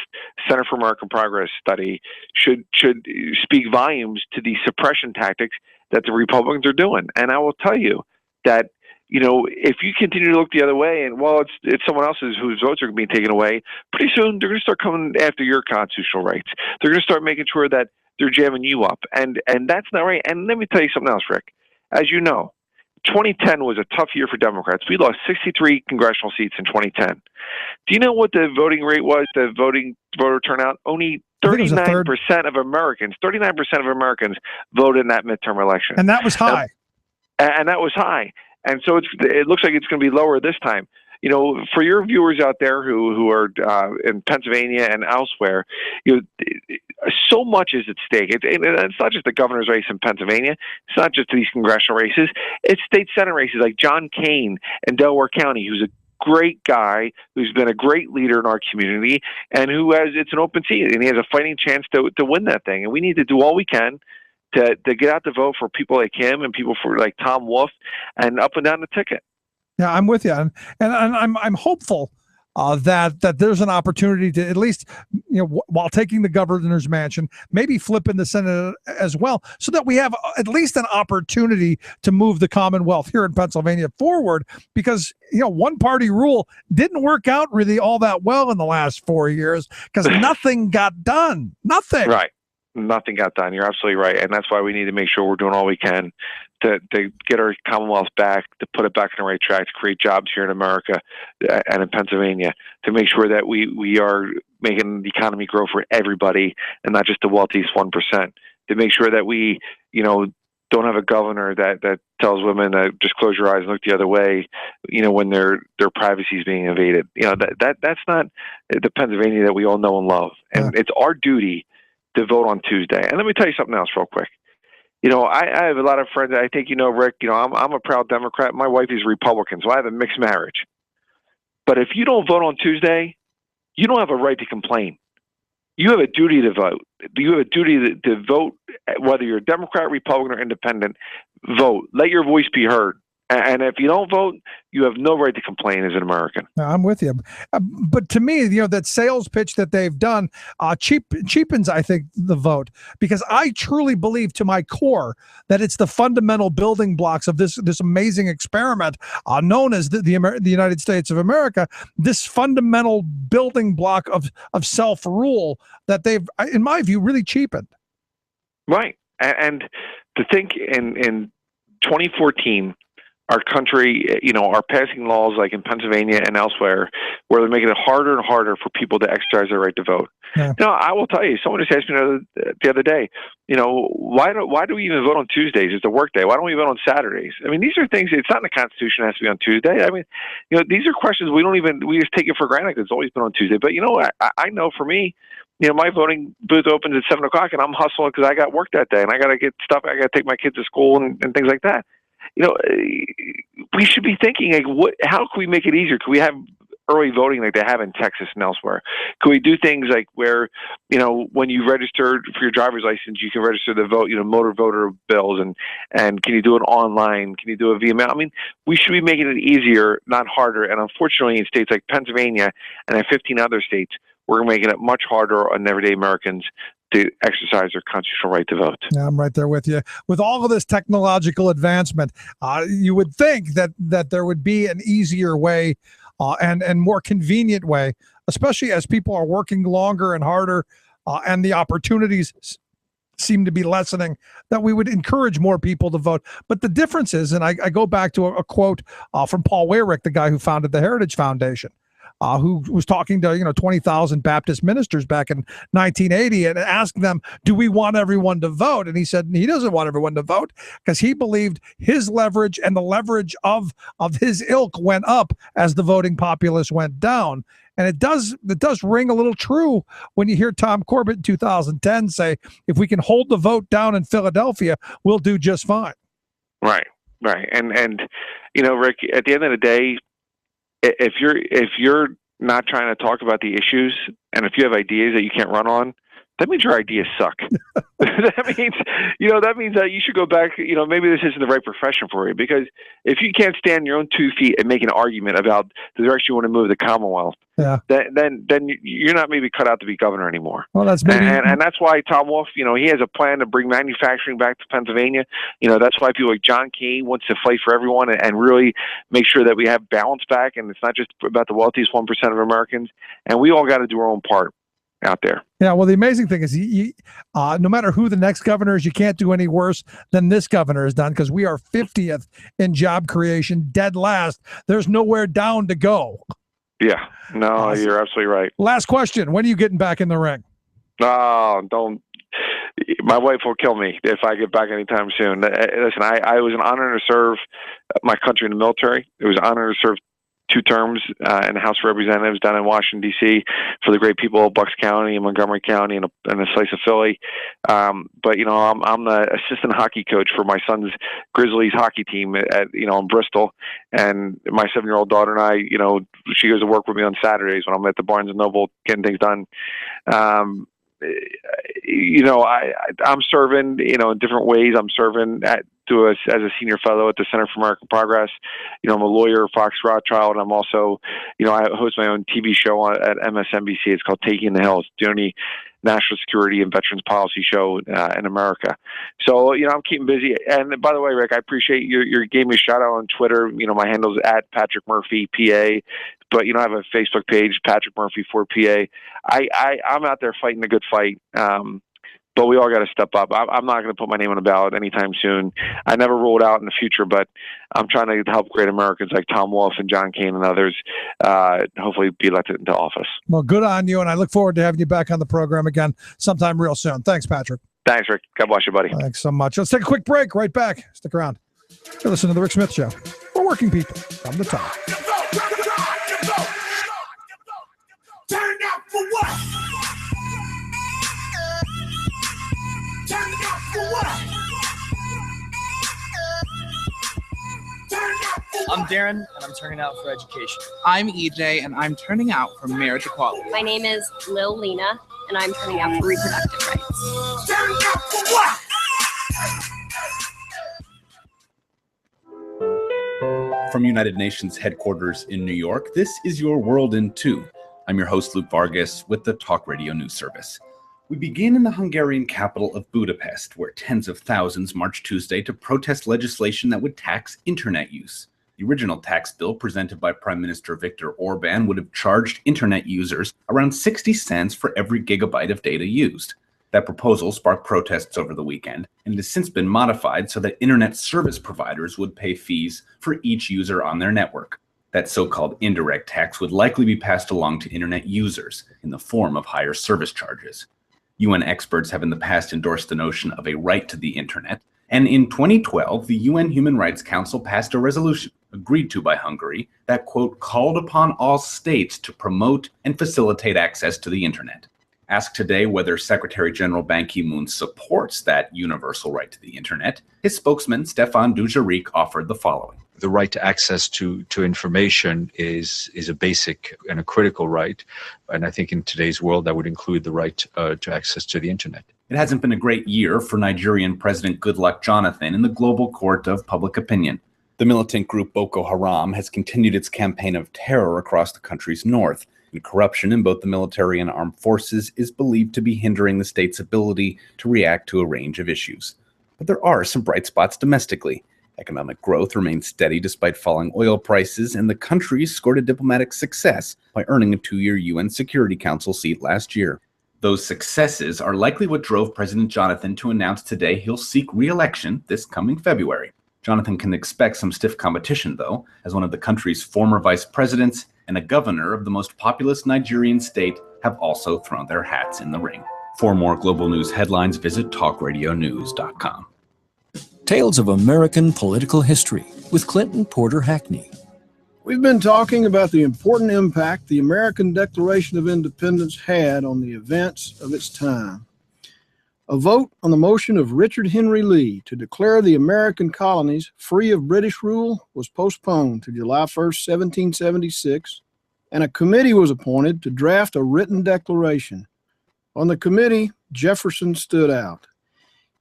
Center for American Progress study, should speak volumes to the suppression tactics that the Republicans are doing. And I will tell you that, you know, if you continue to look the other way, and well, it's someone else's whose votes are being taken away, pretty soon they're going to start coming after your constitutional rights. They're going to start making sure that they're jamming you up, and that's not right. And let me tell you something else, Rick. As you know, 2010 was a tough year for Democrats. We lost 63 congressional seats in 2010. Do you know what the voting rate was, the voter turnout? Only 39% of Americans voted in that midterm election. And that was high. And that was high. And so it looks like it's going to be lower this time. You know, for your viewers out there who are in Pennsylvania and elsewhere, you know, so much is at stake. It's not just the governor's race in Pennsylvania. It's not just these congressional races. It's state senate races like John Kane in Delaware County, who's a great guy, who's been a great leader in our community, and it's an open seat, and he has a fighting chance to win that thing. And we need to do all we can to get out the vote for people like him and people like Tom Wolf and up and down the ticket. Yeah, I'm with you, and I'm hopeful that there's an opportunity to at least, you know, while taking the governor's mansion, maybe flip in the Senate as well, so that we have at least an opportunity to move the Commonwealth here in Pennsylvania forward. Because, you know, one party rule didn't work out really all that well in the last 4 years because nothing got done. Nothing. Right. Nothing got done. You're absolutely right. And that's why we need to make sure we're doing all we can to get our Commonwealth back, to put it back on the right track, to create jobs here in America and in Pennsylvania, to make sure that we are making the economy grow for everybody and not just the wealthiest 1%, to make sure that we, you know, don't have a governor that tells women to just close your eyes and look the other way, you know, when their privacy is being invaded. You know, that's not the Pennsylvania that we all know and love. And it's our duty to vote on Tuesday. And let me tell you something else real quick. You know, I have a lot of friends. I think, you know, Rick, you know, I'm a proud Democrat. My wife is Republican, so I have a mixed marriage. But if you don't vote on Tuesday, you don't have a right to complain. You have a duty to vote. You have a duty to vote, whether you're a Democrat, Republican, or independent. Vote. Let your voice be heard. And if you don't vote, you have no right to complain as an American. I'm with you. But to me, you know, that sales pitch that they've done cheapens, I think, the vote, because I truly believe to my core that it's the fundamental building blocks of this amazing experiment known as the United States of America, this fundamental building block of self-rule that they've, in my view, really cheapened. Right. And to think in 2014, our country, are passing laws like in Pennsylvania and elsewhere where they're making it harder and harder for people to exercise their right to vote. Yeah. I will tell you, someone just asked me the other day, why do we even vote on Tuesdays? It's a work day. Why don't we vote on Saturdays? I mean, these are things, it's not in the Constitution, it has to be on Tuesday. I mean, these are questions we just take it for granted. It's always been on Tuesday. But I know for me, my voting booth opens at 7:00 and I'm hustling because I got work that day and I got to get stuff. I got to take my kids to school and things like that. We should be thinking how can we make it easier? Could we have early voting like they have in Texas and elsewhere? Could we do things like where, when you register for your driver's license, you can register to vote, motor voter bills, and can you do it online? Can you do it via mail? I mean, we should be making it easier, not harder. And unfortunately, in states like Pennsylvania and in 15 other states, we're making it much harder on everyday Americans to exercise their constitutional right to vote. Yeah, I'm right there with you. With all of this technological advancement, you would think that there would be an easier way and more convenient way, especially as people are working longer and harder and the opportunities seem to be lessening, that we would encourage more people to vote. But the difference is, and I go back to a quote from Paul Weyrich, the guy who founded the Heritage Foundation, who was talking to 20,000 Baptist ministers back in 1980 and asked them, do we want everyone to vote? And he said he doesn't want everyone to vote because he believed his leverage and the leverage of his ilk went up as the voting populace went down. And it does ring a little true when you hear Tom Corbett in 2010 say, if we can hold the vote down in Philadelphia, we'll do just fine. Right. And Rick, at the end of the day, if you're not trying to talk about the issues, and if you have ideas that you can't run on, that means your ideas suck. that means that you should go back. Maybe this isn't the right profession for you, because if you can't stand your own 2 feet and make an argument about the direction you want to move the Commonwealth, then you're not maybe cut out to be governor anymore. Well, that's maybe, and that's why Tom Wolf, he has a plan to bring manufacturing back to Pennsylvania. That's why people like John Kane wants to fight for everyone and really make sure that we have balance back, and it's not just about the wealthiest 1% of Americans. And we all got to do our own part out there. Yeah, well, the amazing thing is, no matter who the next governor is, you can't do any worse than this governor has done, because we are 50th in job creation, dead last. There's nowhere down to go. Yeah, no, you're absolutely right. Last question: when are you getting back in the ring? No, don't. My wife will kill me if I get back anytime soon. Listen, I was an honor to serve my country in the military. It was an honor to serve 2 terms in the House of Representatives down in Washington, D.C. for the great people of Bucks County and Montgomery County and a slice of Philly. But, I'm the assistant hockey coach for my son's Grizzlies hockey team in Bristol. And my 7-year-old daughter and I, she goes to work with me on Saturdays when I'm at the Barnes & Noble getting things done. I'm serving, in different ways. I'm serving as a senior fellow at the Center for American Progress. I'm a lawyer, Fox Rothschild. I'm also, I host my own TV show at MSNBC. It's called Taking the Hill. It's the only national security and veterans policy show in America. So, I'm keeping busy. And by the way, Rick, I appreciate you gave me a shout out on Twitter. My handle's at Patrick Murphy, PA. But, I have a Facebook page, Patrick Murphy for PA. I'm out there fighting a good fight. But we all got to step up. I'm not going to put my name on the ballot anytime soon. I never ruled out in the future, but I'm trying to help great Americans like Tom Wolf and John Kane and others hopefully be elected into office. Well, good on you, and I look forward to having you back on the program again sometime real soon. Thanks, Patrick. Thanks, Rick. God bless you, buddy. Thanks so much. Let's take a quick break. Right back. Stick around. You're listening to The Rick Smith Show. For working people from the top. Turn out for what? Turn out for what? I'm Darren, and I'm turning out for education. I'm EJ, and I'm turning out for marriage equality. My name is Lil Lena, and I'm turning out for reproductive rights. Turn out for what? From United Nations headquarters in New York, this is Your World in 2. I'm your host, Luke Vargas, with the Talk Radio News Service. We begin in the Hungarian capital of Budapest, where tens of thousands marched Tuesday to protest legislation that would tax internet use. The original tax bill presented by Prime Minister Viktor Orban would have charged internet users around 60 cents for every gigabyte of data used. That proposal sparked protests over the weekend and has since been modified so that internet service providers would pay fees for each user on their network. That so-called indirect tax would likely be passed along to internet users in the form of higher service charges. UN experts have in the past endorsed the notion of a right to the internet, and in 2012, the UN Human Rights Council passed a resolution, agreed to by Hungary, that, quote, called upon all states to promote and facilitate access to the internet. Asked today whether Secretary General Ban Ki-moon supports that universal right to the internet, his spokesman, Stefan Dujarric, offered the following. The right to access to information is a basic and a critical right. And I think in today's world, that would include the right to access to the internet. It hasn't been a great year for Nigerian President Goodluck Jonathan in the global court of public opinion. The militant group Boko Haram has continued its campaign of terror across the country's north, and corruption in both the military and armed forces is believed to be hindering the state's ability to react to a range of issues. But there are some bright spots domestically. Economic growth remains steady despite falling oil prices, and the country scored a diplomatic success by earning a 2-year UN Security Council seat last year. Those successes are likely what drove President Jonathan to announce today he'll seek re-election this coming February. Jonathan can expect some stiff competition, though, as one of the country's former vice presidents and a governor of the most populous Nigerian state have also thrown their hats in the ring. For more global news headlines, visit talkradionews.com. Tales of American Political History with Clinton Porter Hackney. We've been talking about the important impact the American Declaration of Independence had on the events of its time. A vote on the motion of Richard Henry Lee to declare the American colonies free of British rule was postponed to July 1st, 1776, and a committee was appointed to draft a written declaration. On the committee, Jefferson stood out.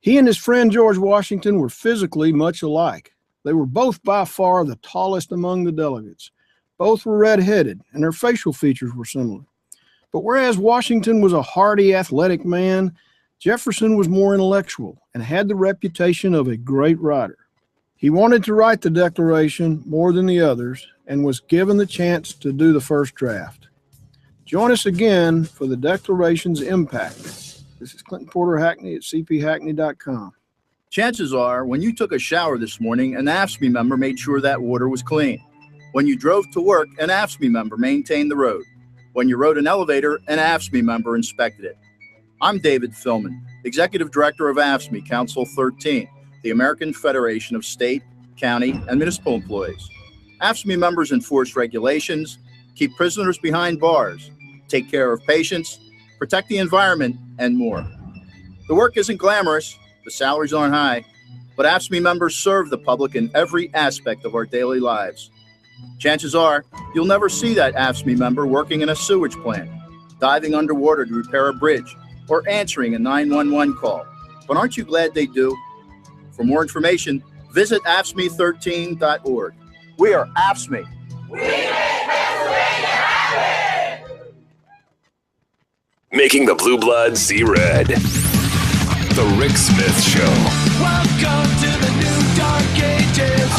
He and his friend George Washington were physically much alike. They were both by far the tallest among the delegates. Both were red-headed, and their facial features were similar. But whereas Washington was a hardy, athletic man, Jefferson was more intellectual and had the reputation of a great writer. He wanted to write the Declaration more than the others and was given the chance to do the first draft. Join us again for the Declaration's impact. This is Clinton Porter Hackney at cphackney.com. Chances are, when you took a shower this morning, an AFSCME member made sure that water was clean. When you drove to work, an AFSCME member maintained the road. When you rode an elevator, an AFSCME member inspected it. I'm David Philman, Executive Director of AFSCME Council 13, the American Federation of State, County, and Municipal Employees. AFSCME members enforce regulations, keep prisoners behind bars, take care of patients, protect the environment, and more. The work isn't glamorous, the salaries aren't high, but AFSCME members serve the public in every aspect of our daily lives. Chances are, you'll never see that AFSCME member working in a sewage plant, diving underwater to repair a bridge, or answering a 911 call. But aren't you glad they do? For more information, visit AFSCME13.org. We are AFSCME. We make Pennsylvania happen! Making the blue blood see red. The Rick Smith Show. Welcome to the new dark ages.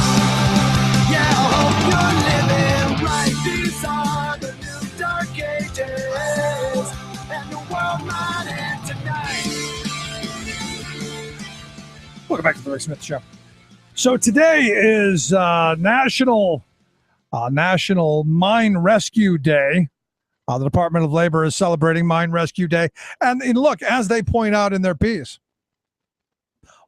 Yeah, I hope you're living right. These are the new dark ages. And the world might end tonight. Welcome back to the Rick Smith Show. So today is National Mine Rescue Day. The Department of Labor is celebrating Mine Rescue Day. And look, as they point out in their piece,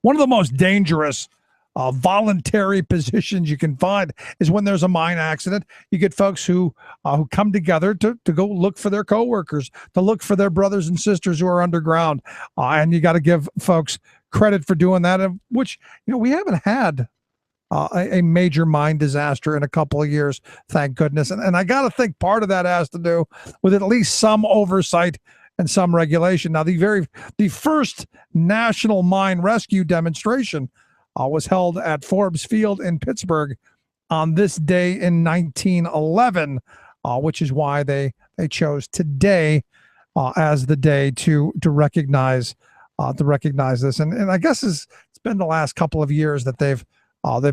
one of the most dangerous voluntary positions you can find is when there's a mine accident. You get folks who come together to go look for their coworkers, to look for their brothers and sisters who are underground. And you got to give folks credit for doing that, which, we haven't had a major mine disaster in a couple of years, thank goodness. And I got to think part of that has to do with at least some oversight and some regulation. Now, the first national mine rescue demonstration was held at Forbes Field in Pittsburgh on this day in 1911, which is why they chose today as the day to recognize this. And I guess it's been the last couple of years that they've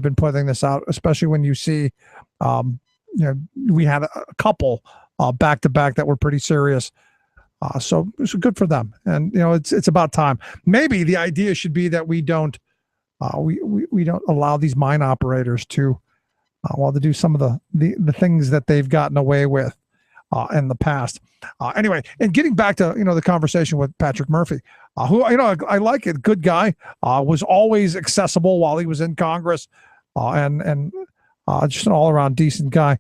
been putting this out, especially when you see, we had a couple back to back that were pretty serious So good for them. And it's about time. Maybe the idea should be that we don't we don't allow these mine operators to to do some of the things that they've gotten away with in the past. Anyway, and getting back to the conversation with Patrick Murphy, who I like it, good guy, was always accessible while he was in Congress, and just an all-around decent guy.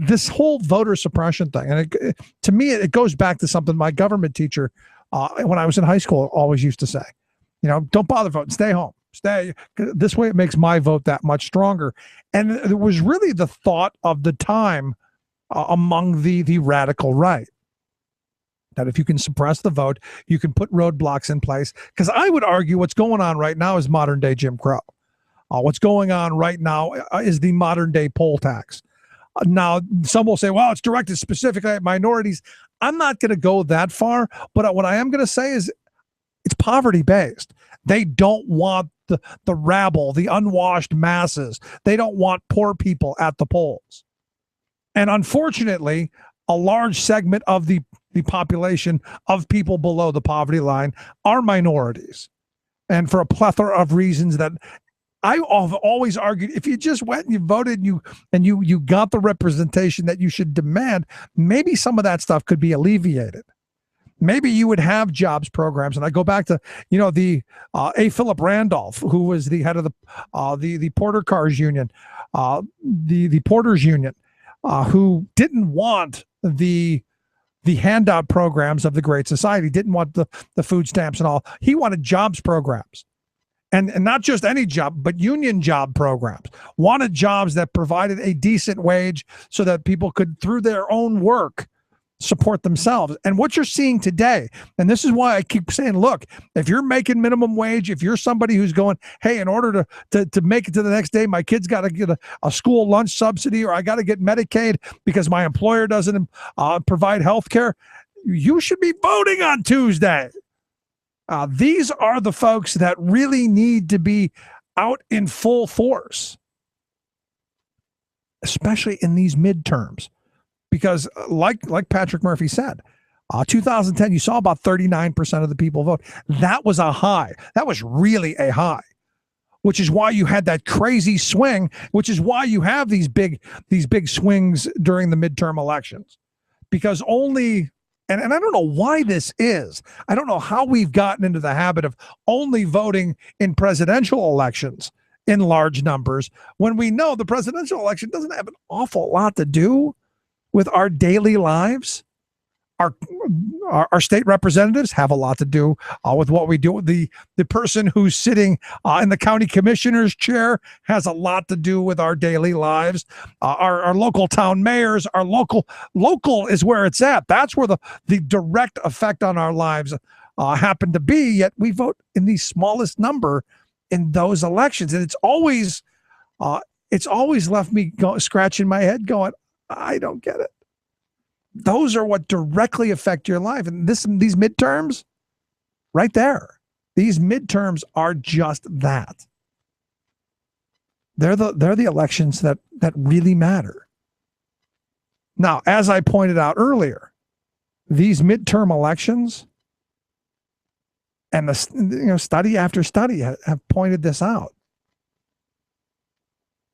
This whole voter suppression thing, and to me, it goes back to something my government teacher, when I was in high school, always used to say, don't bother voting, stay home, stay. This way it makes my vote that much stronger. And it was really the thought of the time among the radical right, that if you can suppress the vote, you can put roadblocks in place. Because I would argue what's going on right now is modern-day Jim Crow. What's going on right now is the modern-day poll tax. Now, some will say, well, it's directed specifically at minorities. I'm not going to go that far, but what I am going to say is it's poverty-based. They don't want the rabble, the unwashed masses. They don't want poor people at the polls. And unfortunately, a large segment of the population of people below the poverty line are minorities. And for a plethora of reasons that I've always argued, if you just went and you voted and you got the representation that you should demand, maybe some of that stuff could be alleviated. Maybe you would have jobs programs. And I go back to, the A. Philip Randolph, who was the head of the Porter Cars Union, the Porters Union, who didn't want the handout programs of the Great Society, didn't want the food stamps and all. He wanted jobs programs. And not just any job, but union job programs. Wanted jobs that provided a decent wage so that people could, through their own work, support themselves. And what you're seeing today, and this is why I keep saying, look, if you're making minimum wage, if you're somebody who's going, hey, in order to make it to the next day, my kid's got to get a school lunch subsidy, or I got to get Medicaid because my employer doesn't provide health care, you should be voting on Tuesday. These are the folks that really need to be out in full force, especially in these midterms, because like Patrick Murphy said, 2010, you saw about 39% of the people vote. That was a high. That was really a high, which is why you had that crazy swing, which is why you have these big swings during the midterm elections, because only. And I don't know why this is. I don't know how we've gotten into the habit of only voting in presidential elections in large numbers when we know the presidential election doesn't have an awful lot to do with our daily lives. Our state representatives have a lot to do with what we do. The person who's sitting in the county commissioner's chair has a lot to do with our daily lives. Our local town mayors, our local is where it's at. That's where the direct effect on our lives happen to be. Yet we vote in the smallest number in those elections, and it's always left me scratching my head, going, I don't get it. Those are what directly affect your life. And these midterms, right there, these midterms are just that. They're the elections that really matter. Now, as I pointed out earlier, these midterm elections and the study after study have pointed this out.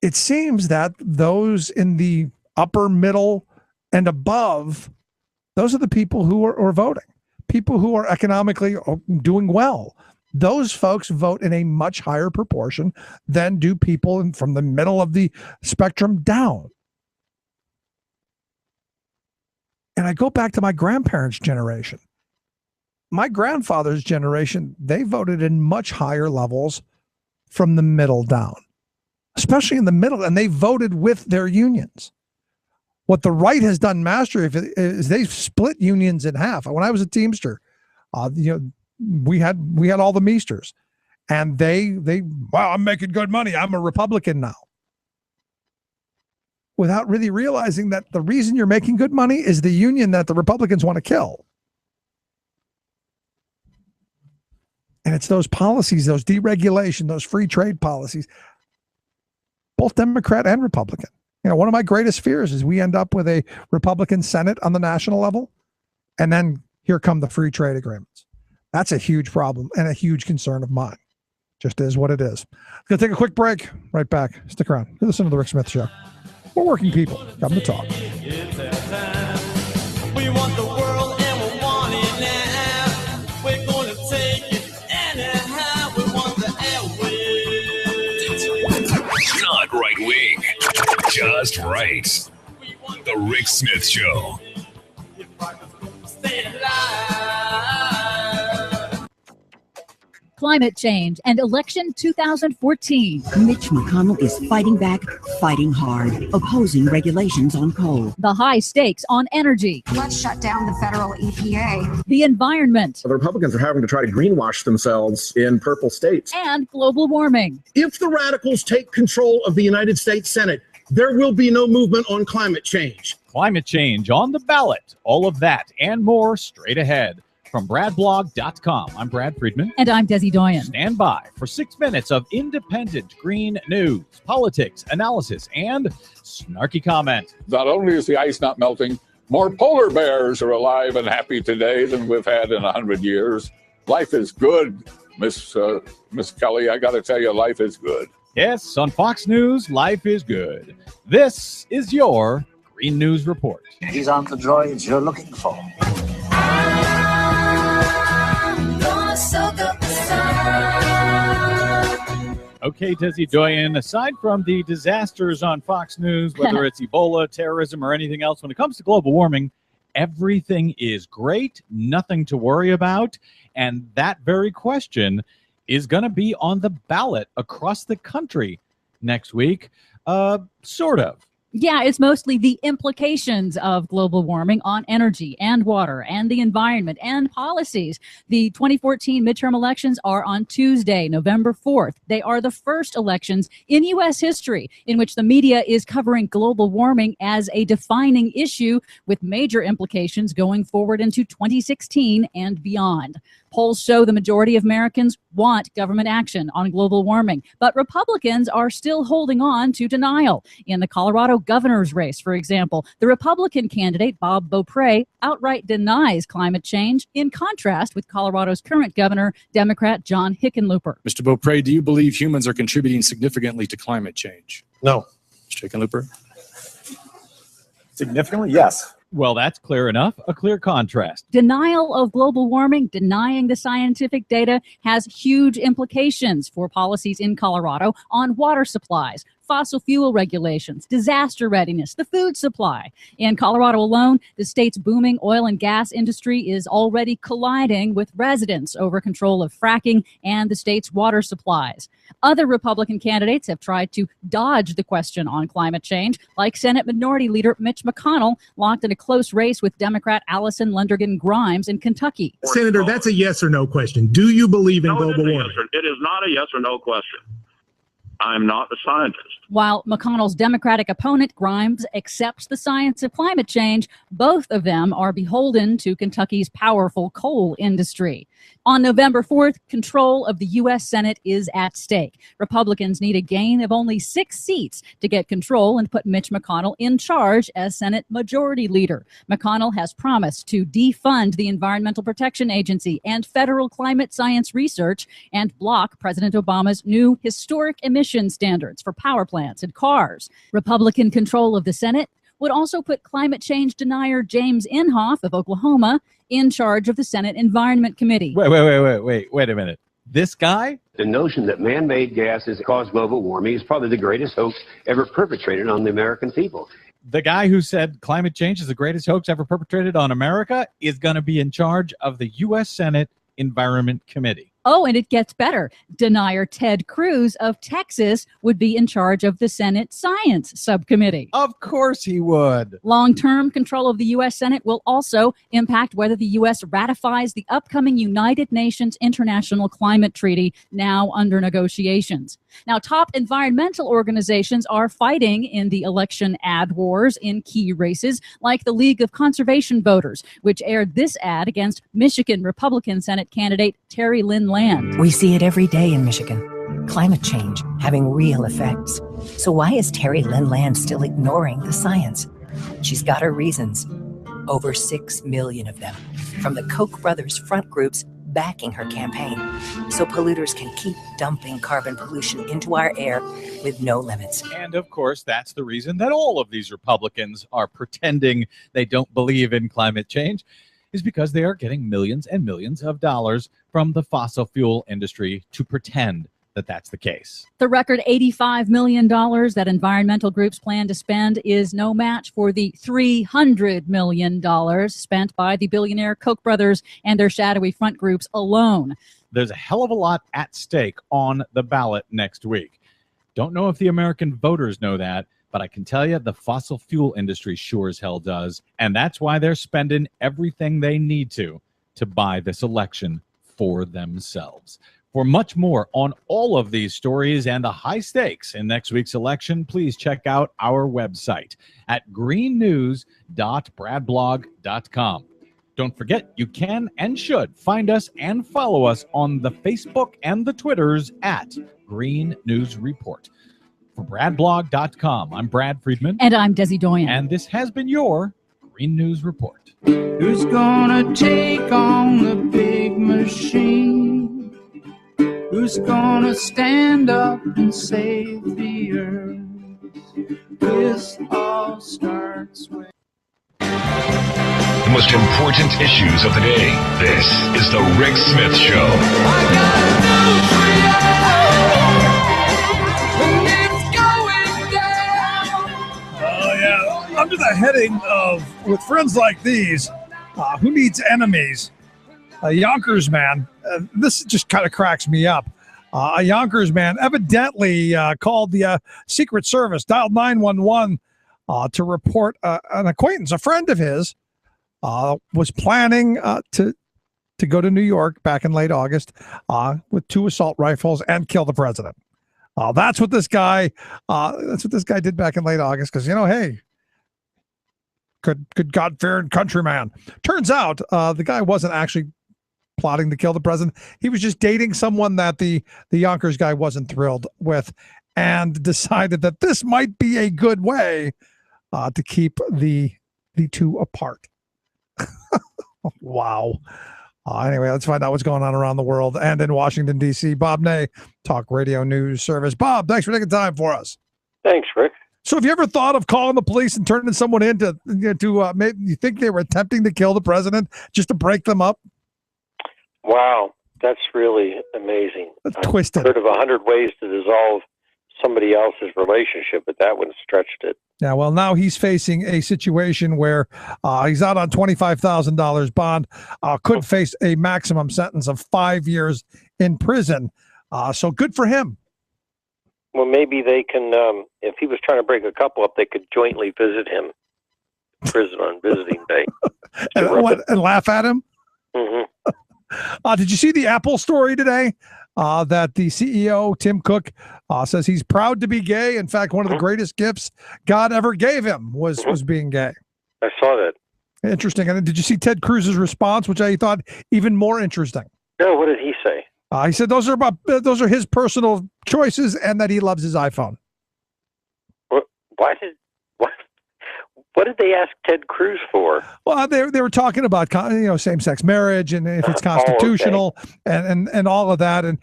It seems that those in the upper middle and above, those are the people who are voting. People who are economically doing well. Those folks vote in a much higher proportion than do people from the middle of the spectrum down. And I go back to my grandparents' generation. My grandfather's generation, they voted in much higher levels from the middle down, especially in the middle, and they voted with their unions. What the right has done masterfully is they've split unions in half. When I was a Teamster, we had all the Meesters, and they wow, I'm making good money, I'm a Republican now, without really realizing that the reason you're making good money is the union that the Republicans want to kill. And it's those policies, those deregulation, those free trade policies, both Democrat and Republican. One of my greatest fears is we end up with a Republican Senate on the national level, and then here come the free trade agreements. That's a huge problem and a huge concern of mine. Just is what it is. Going to take a quick break. Right back. Stick around. You listen to The Rick Smith Show. We're working people. Come to talk. We want the world and we want it now. We're going to take it anyhow. We want the airwaves. Not right wing, just right. The Rick Smith Show. Stay alive. Climate change and election 2014. Mitch McConnell is fighting back, fighting hard, opposing regulations on coal. The high stakes on energy. Let's shut down the federal EPA. The environment. The Republicans are having to try to greenwash themselves in purple states. And global warming. If the radicals take control of the United States Senate, there will be no movement on climate change. Climate change on the ballot. All of that and more straight ahead. From BradBlog.com, I'm Brad Friedman. And I'm Desi Doyen. Stand by for 6 minutes of independent green news, politics, analysis, and snarky comment. Not only is the ice not melting, more polar bears are alive and happy today than we've had in 100 years. Life is good, Miss Kelly. I got to tell you, life is good. Yes, on Fox News, life is good. This is your Green News Report. These aren't the droids you're looking for. Okay, Desi Doyen, aside from the disasters on Fox News, whether it's Ebola, terrorism, or anything else, when it comes to global warming, everything is great, nothing to worry about, and that very question is going to be on the ballot across the country next week, sort of. Yeah, it's mostly the implications of global warming on energy and water and the environment and policies. The 2014 midterm elections are on Tuesday, November 4th. They are the first elections in U.S. history in which the media is covering global warming as a defining issue with major implications going forward into 2016 and beyond. Polls show the majority of Americans want government action on global warming, but Republicans are still holding on to denial. In the Colorado governor's race, for example, the Republican candidate, Bob Beaupre, outright denies climate change, in contrast with Colorado's current governor, Democrat John Hickenlooper. Mr. Beaupre, do you believe humans are contributing significantly to climate change? No. Mr. Hickenlooper? Significantly, yes. Well, that's clear enough. A clear contrast. Denial of global warming, denying the scientific data, has huge implications for policies in Colorado on water supplies, fossil fuel regulations, disaster readiness, the food supply. In Colorado alone, the state's booming oil and gas industry is already colliding with residents over control of fracking and the state's water supplies. Other Republican candidates have tried to dodge the question on climate change, like Senate Minority Leader Mitch McConnell, locked in a close race with Democrat Allison Lundergan Grimes in Kentucky. Senator, that's a yes or no question. Do you believe in global warming? It is not a yes or no question. I'm not a scientist. While McConnell's Democratic opponent, Grimes, accepts the science of climate change, both of them are beholden to Kentucky's powerful coal industry. On November 4th, control of the U.S. Senate is at stake. Republicans need a gain of only 6 seats to get control and put Mitch McConnell in charge as Senate Majority Leader. McConnell has promised to defund the Environmental Protection Agency and federal climate science research and block President Obama's new historic emission standards for power plants and cars. Republican control of the Senate would also put climate change denier James Inhofe of Oklahoma in charge of the Senate Environment Committee. Wait a minute. This guy? The notion that man-made gases cause global warming is probably the greatest hoax ever perpetrated on the American people. The guy who said climate change is the greatest hoax ever perpetrated on America is going to be in charge of the U.S. Senate Environment Committee. Oh, and it gets better. Denier Ted Cruz of Texas would be in charge of the Senate Science Subcommittee. Of course he would. Long-term control of the U.S. Senate will also impact whether the U.S. ratifies the upcoming United Nations International Climate Treaty, now under negotiations. Now, top environmental organizations are fighting in the election ad wars in key races, like the League of Conservation Voters, which aired this ad against Michigan Republican Senate candidate Terry Lynn Land. We see it every day in Michigan. Climate change having real effects. So why is Terry Lynn Land still ignoring the science? She's got her reasons. over 6 million of them, from the Koch brothers' front groups backing her campaign, so polluters can keep dumping carbon pollution into our air with no limits. And of course, that's the reason that all of these Republicans are pretending they don't believe in climate change, is because they are getting millions and millions of dollars from the fossil fuel industry to pretend that that's the case. The record $85 million that environmental groups plan to spend is no match for the $300 million spent by the billionaire Koch brothers and their shadowy front groups alone. There's a hell of a lot at stake on the ballot next week. Don't know if the American voters know that, but I can tell you the fossil fuel industry sure as hell does. And that's why they're spending everything they need to buy this election for themselves. For much more on all of these stories and the high stakes in next week's election, please check out our website at greennews.bradblog.com. Don't forget, you can and should find us and follow us on the Facebook and the Twitters at Green News Report. For bradblog.com, I'm Brad Friedman. And I'm Desi Doyen. And this has been your Green News Report. Who's gonna take on the big machine? Who's gonna stand up and save the earth? This all starts with The most important issues of the day. This is the Rick Smith Show. Oh, yeah. Under the heading of, with friends like these, who needs enemies? A Yonkers man, this just kind of cracks me up. A Yonkers man evidently called the Secret Service, dialed 911 to report an acquaintance, a friend of his, was planning to go to New York back in late August with 2 assault rifles and kill the president. That's what this guy did back in late August. Because, hey, good God-fearing countryman. Turns out the guy wasn't actually plotting to kill the president. He was just dating someone that the Yonkers guy wasn't thrilled with, and decided that this might be a good way to keep the two apart. Wow. Anyway, let's find out what's going on around the world and in Washington, D.C. Bob Ney, Talk Radio News Service. Bob, thanks for taking time for us. Thanks, Rick. So have you ever thought of calling the police and turning someone in to maybe you think they were attempting to kill the president just to break them up? Wow, that's really amazing. Twisted. I've heard of 100 ways to dissolve somebody else's relationship, but that one stretched it. Yeah, well, now he's facing a situation where he's out on $25,000 bond, could face a maximum sentence of 5 years in prison. So good for him. Well, maybe they can, if he was trying to break a couple up, they could jointly visit him in prison on visiting day. and laugh at him? Mm-hmm. Did you see the Apple story today? That the CEO, Tim Cook, says he's proud to be gay. In fact, one of the greatest gifts God ever gave him was being gay. I saw that. Interesting. And did you see Ted Cruz's response, which I thought even more interesting? No, what did he say? He said those are his personal choices, and that he loves his iPhone. What did they ask Ted Cruz for? Well, they were talking about same-sex marriage and if it's constitutional and all of that, and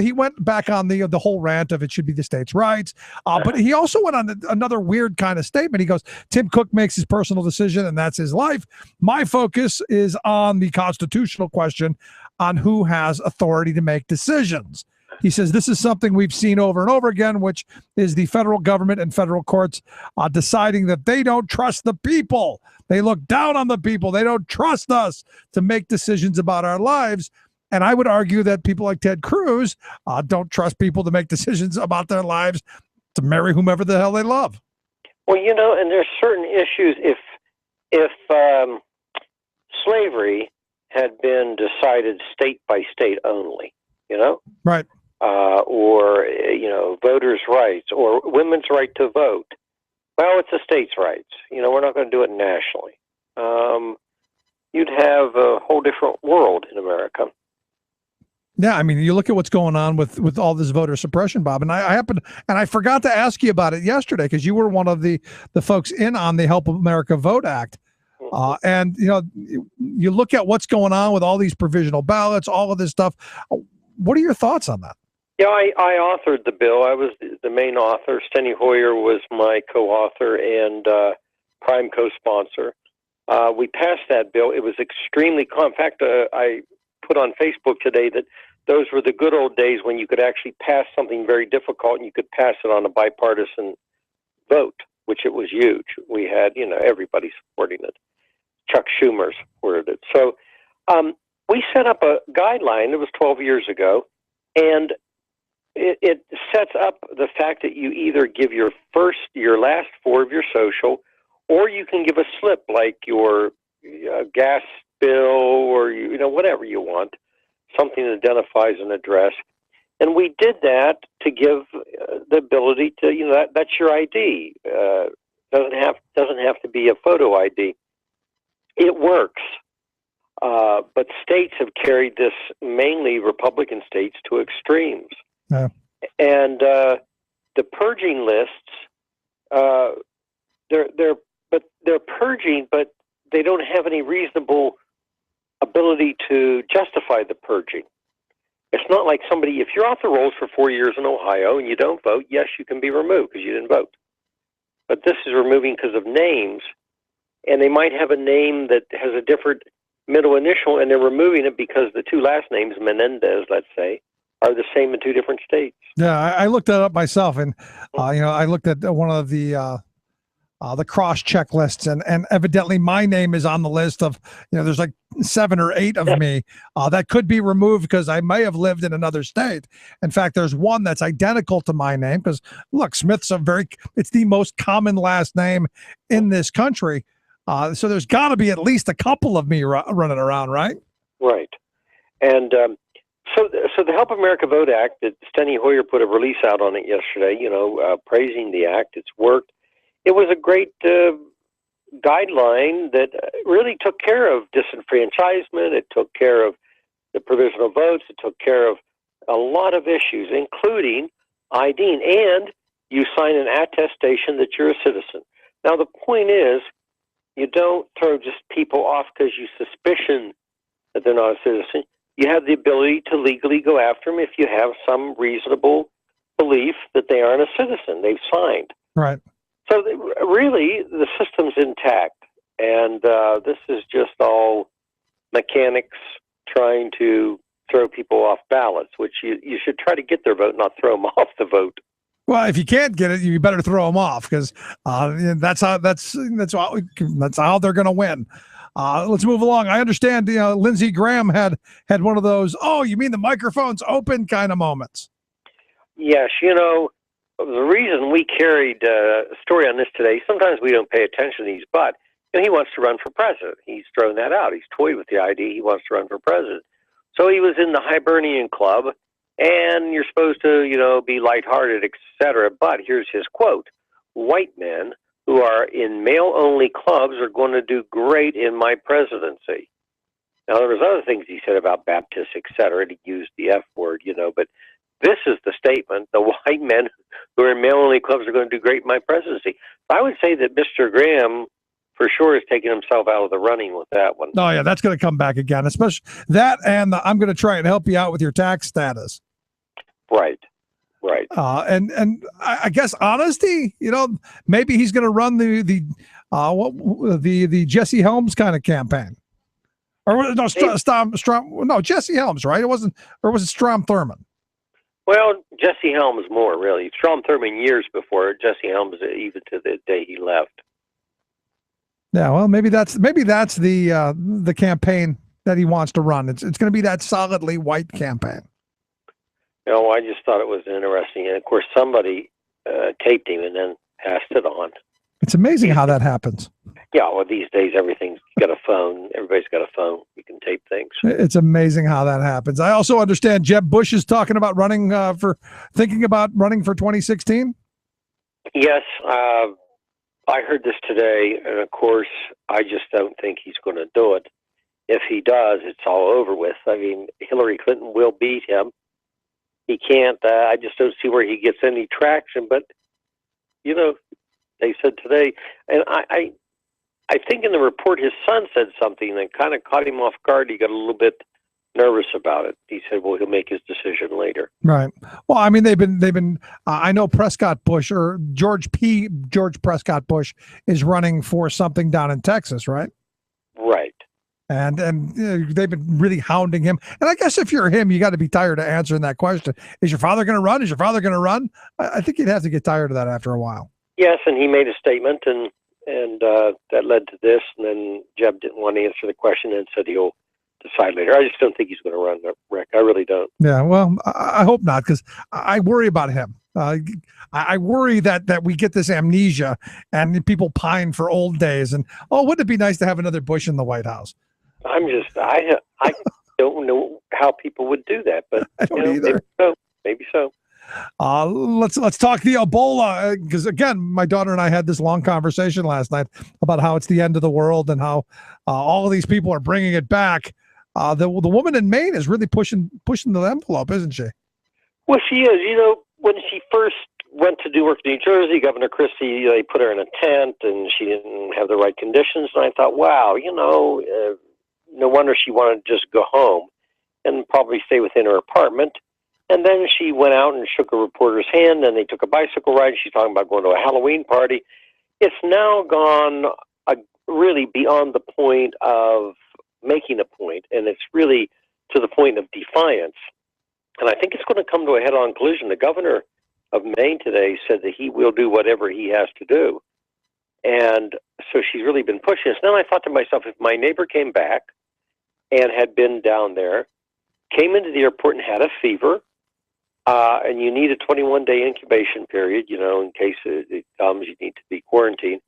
he went back on the whole rant of it should be the states' rights, but he also went on another weird kind of statement. He goes, Tim Cook makes his personal decision and that's his life. My focus is on the constitutional question on who has authority to make decisions. He says this is something we've seen over and over again, which is the federal government and federal courts deciding that they don't trust the people. They look down on the people. They don't trust us to make decisions about our lives. And I would argue that people like Ted Cruz don't trust people to make decisions about their lives, to marry whomever the hell they love. Well, and there's certain issues. If slavery had been decided state by state only, right. Or voters' rights or women's right to vote. Well, it's a state's rights. We're not going to do it nationally. You'd have a whole different world in America. Yeah, I mean, you look at what's going on with all this voter suppression, Bob, and I forgot to ask you about it yesterday because you were one of the folks in on the Help America Vote Act. And, you look at what's going on with all these provisional ballots, all of this stuff. What are your thoughts on that? Yeah, I authored the bill. I was the main author. Steny Hoyer was my co-author and prime co-sponsor. We passed that bill. It was extremely in fact, I put on Facebook today that those were the good old days when you could actually pass something very difficult and you could pass it on a bipartisan vote, which it was huge. We had, everybody supporting it. Chuck Schumer supported it. So we set up a guideline. It was 12 years ago, and it sets up the fact that you either give your last four of your social, or you can give a slip like your gas bill or whatever you want, something that identifies an address. And we did that to give the ability to, that's your ID. Doesn't have to be a photo ID. It works. But states have carried this, mainly Republican states, to extremes. Yeah. And the purging lists, they're purging, but they don't have any reasonable ability to justify the purging. It's not like if you're off the rolls for 4 years in Ohio and you don't vote, yes, you can be removed because you didn't vote. But this is removing because of names, and they might have a name that has a different middle initial, and they're removing it because the two last names, Menendez, let's say, are the same in two different states. Yeah, I looked that up myself, and I looked at one of the cross checklists, and evidently my name is on the list of, there's like 7 or 8 of me that could be removed because I may have lived in another state. In fact, there's one that's identical to my name because, look, Smith's it's the most common last name in this country. So there's got to be at least a couple of me running around, right? Right. And so the Help America Vote Act, that Steny Hoyer put a release out on it yesterday, praising the act. It's worked. It was a great guideline that really took care of disenfranchisement. It took care of the provisional votes. It took care of a lot of issues, including IDing. And you sign an attestation that you're a citizen. Now, the point is, you don't throw just people off because you suspicion that they're not a citizen. You have the ability to legally go after them if you have some reasonable belief that they aren't a citizen. They've signed. Right. So really, the system's intact, and this is just all mechanics trying to throw people off ballots, which you should try to get their vote, not throw them off the vote. Well, if you can't get it, you better throw them off because that's how they're going to win. Let's move along. I understand. Lindsey Graham had one of those. Oh, you mean the microphone's open kind of moments? Yes, the reason we carried a story on this today. Sometimes we don't pay attention to these, but he wants to run for president. He's thrown that out. He's toyed with the idea he wants to run for president. So he was in the Hibernian Club. And you're supposed to, be lighthearted, etc. But here's his quote: "White men who are in male-only clubs are going to do great in my presidency." Now, there was other things he said about Baptists, etc. He used the F word, but this is the statement: the white men who are in male-only clubs are going to do great in my presidency. I would say that Mr. Graham, for sure, is taking himself out of the running with that one. Oh, yeah, that's going to come back again, especially that, and I'm going to try and help you out with your tax status. Right. And I guess honesty, maybe he's going to run the Jesse Helms kind of campaign, or no, Jesse Helms, right? It wasn't, or was it Strom Thurmond? Well, Jesse Helms more really. Strom Thurmond years before Jesse Helms, even to the day he left. Yeah, well, maybe that's the campaign that he wants to run. It's going to be that solidly white campaign. I just thought it was interesting. And, of course, somebody taped him and then passed it on. It's amazing how that happens. Yeah, well, these days, everything's got a phone. Everybody's got a phone. You can tape things. It's amazing how that happens. I also understand Jeb Bush is talking about thinking about running for 2016. Yes, I heard this today. And, of course, I just don't think he's going to do it. If he does, it's all over with. I mean, Hillary Clinton will beat him. He can't. I just don't see where he gets any traction. But, they said today, and I think in the report his son said something that kind of caught him off guard. He got a little bit nervous about it. He said, well, he'll make his decision later. Right. Well, I mean, they've been. I know Prescott Bush or George Prescott Bush is running for something down in Texas, right? Right. And they've been really hounding him. And I guess if you're him, you got to be tired of answering that question. Is your father going to run? Is your father going to run? I think you'd have to get tired of that after a while. Yes, and he made a statement, and that led to this. And then Jeb didn't want to answer the question and said he'll decide later. I just don't think he's going to run, Rick. I really don't. Yeah, well, I hope not, because I worry about him. I worry that we get this amnesia and people pine for old days. And, wouldn't it be nice to have another Bush in the White House? I don't know how people would do that, but I don't either. Maybe so. Let's talk the Ebola, because again, my daughter and I had this long conversation last night about how it's the end of the world and how all of these people are bringing it back. The woman in Maine is really pushing the envelope, isn't she? Well, she is. When she first went to do work in New Jersey, Governor Christie, they put her in a tent, and she didn't have the right conditions. And I thought, wow, no wonder she wanted to just go home and probably stay within her apartment. And then she went out and shook a reporter's hand, and they took a bicycle ride. She's talking about going to a Halloween party. It's now gone really beyond the point of making a point, and it's really to the point of defiance. And I think it's going to come to a head-on collision. The governor of Maine today said that he will do whatever he has to do. And so she's really been pushing this. Then I thought to myself, if my neighbor came back and had been down there, came into the airport and had a fever, and you need a 21-day incubation period, in case it comes, you need to be quarantined.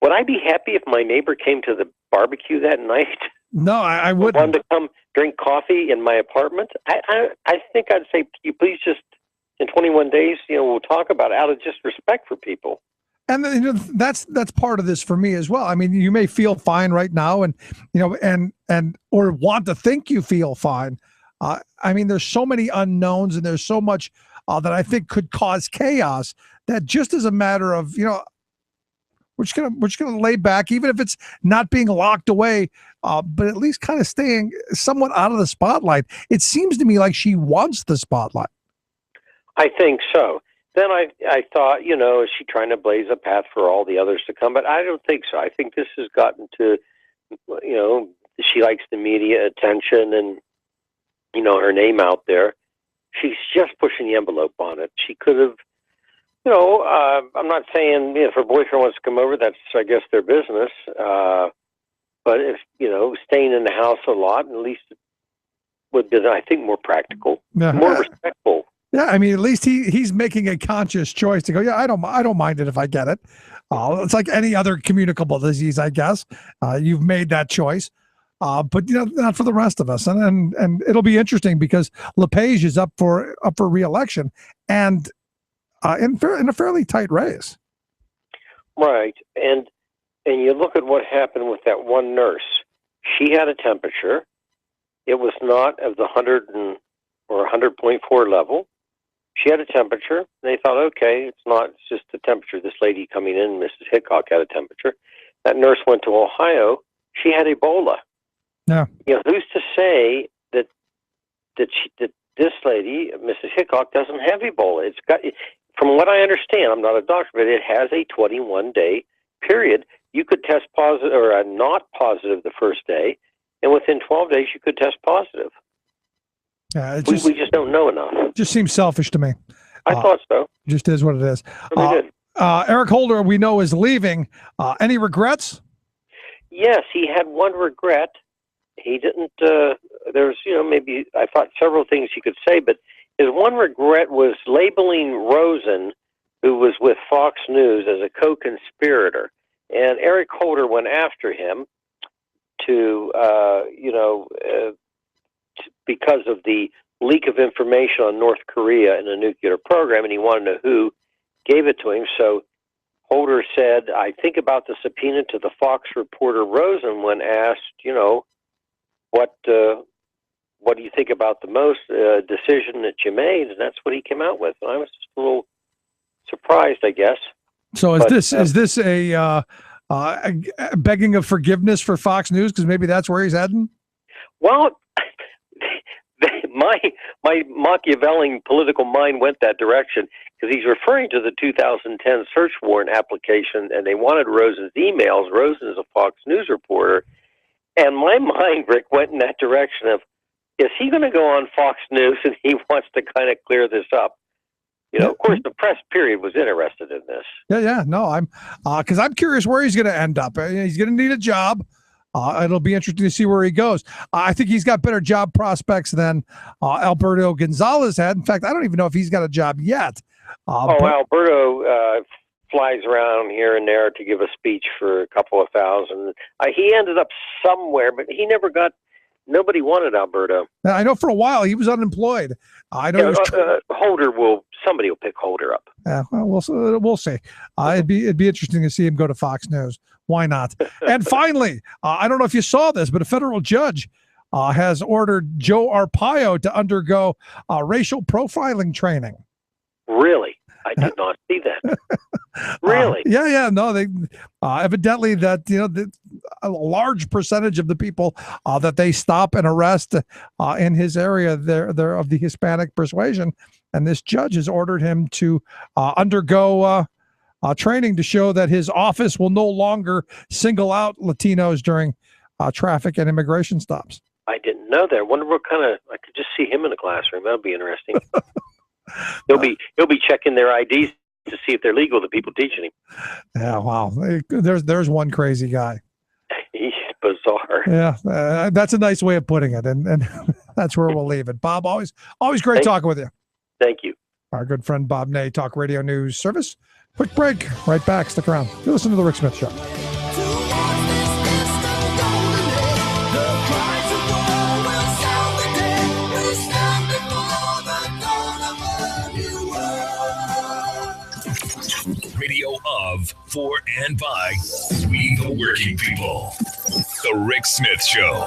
Would I be happy if my neighbor came to the barbecue that night? No, I wouldn't. Wanted to come drink coffee in my apartment? I think I'd say, can you please just, in 21 days, we'll talk about it out of just respect for people. And that's part of this for me as well. I mean, you may feel fine right now, and or want to think you feel fine. I mean, there's so many unknowns, and there's so much that I think could cause chaos. That just as a matter of we're just gonna lay back, even if it's not being locked away, but at least kind of staying somewhat out of the spotlight. It seems to me like she wants the spotlight. I think so. Then I thought, is she trying to blaze a path for all the others to come? But I don't think so. I think this has gotten to, she likes the media attention and, her name out there. She's just pushing the envelope on it. She could have, I'm not saying if her boyfriend wants to come over, that's, I guess, their business. But if, staying in the house a lot, at least would be, I think, more practical, more respectful. Yeah, I mean, at least he's making a conscious choice to go, I don't mind it if I get it. It's like any other communicable disease, I guess. You've made that choice. But not for the rest of us. And it'll be interesting because LePage is up for re-election and in a fairly tight race. Right. And you look at what happened with that one nurse. She had a temperature. It was not of the 100 or 100.4 level. She had a temperature. And they thought, okay, it's just the temperature. This lady coming in, Mrs. Hickok, had a temperature. That nurse went to Ohio. She had Ebola. Yeah. Who's to say that this lady, Mrs. Hickok, doesn't have Ebola? It's got, from what I understand, I'm not a doctor, but it has a 21-day period. You could test positive or not positive the first day, and within 12 days you could test positive. Yeah, we just don't know enough. It just seems selfish to me. I thought so. Just is what it is. Really did. Eric Holder, we know, is leaving. Any regrets? Yes, he had one regret. He didn't, there's, maybe I thought several things he could say, but his one regret was labeling Rosen, who was with Fox News, as a co-conspirator. And Eric Holder went after him because of the leak of information on North Korea and the nuclear program, and he wanted to know who gave it to him. So Holder said, I think about the subpoena to the Fox reporter Rosen when asked, what do you think about the most decision that you made? And that's what he came out with. And I was just a little surprised, I guess. So is this a begging of forgiveness for Fox News because maybe that's where he's heading? Well, my Machiavellian political mind went that direction because he's referring to the 2010 search warrant application, and they wanted Rosen's emails. Rosen is a Fox News reporter, and my mind, Rick, went in that direction of, is he going to go on Fox News and he wants to kind of clear this up? You know, of course, the press period was interested in this. Yeah. No, I'm because I'm curious where he's going to end up. He's going to need a job. It'll be interesting to see where he goes. I think he's got better job prospects than Alberto Gonzalez had. In fact, I don't even know if he's got a job yet. Alberto flies around here and there to give a speech for a couple of thousand. He ended up somewhere, but he never got. Nobody wanted Alberto. I know for a while he was unemployed. I know somebody will pick Holder up. Yeah, well, we'll see. It'd be interesting to see him go to Fox News. Why not? And finally, I don't know if you saw this, but a federal judge has ordered Joe Arpaio to undergo racial profiling training. Really? I did not see that. Really? No, they evidently that a large percentage of the people that they stop and arrest in his area, they're of the Hispanic persuasion, and this judge has ordered him to undergo training to show that his office will no longer single out Latinos during traffic and immigration stops. I didn't know that. I wonder what kind of. I could just see him in the classroom. That'd be interesting. He'll be checking their IDs to see if they're legal. The people teaching him. Yeah, wow. There's one crazy guy. He's bizarre. Yeah, that's a nice way of putting it, and that's where we'll leave it. Bob, always great talking with you. Thank you. Our good friend Bob Ney, Talk Radio News Service. Quick break. Right back. Stick around. You listen to the Rick Smith Show. Radio of, for, and by we the working people. The Rick Smith Show.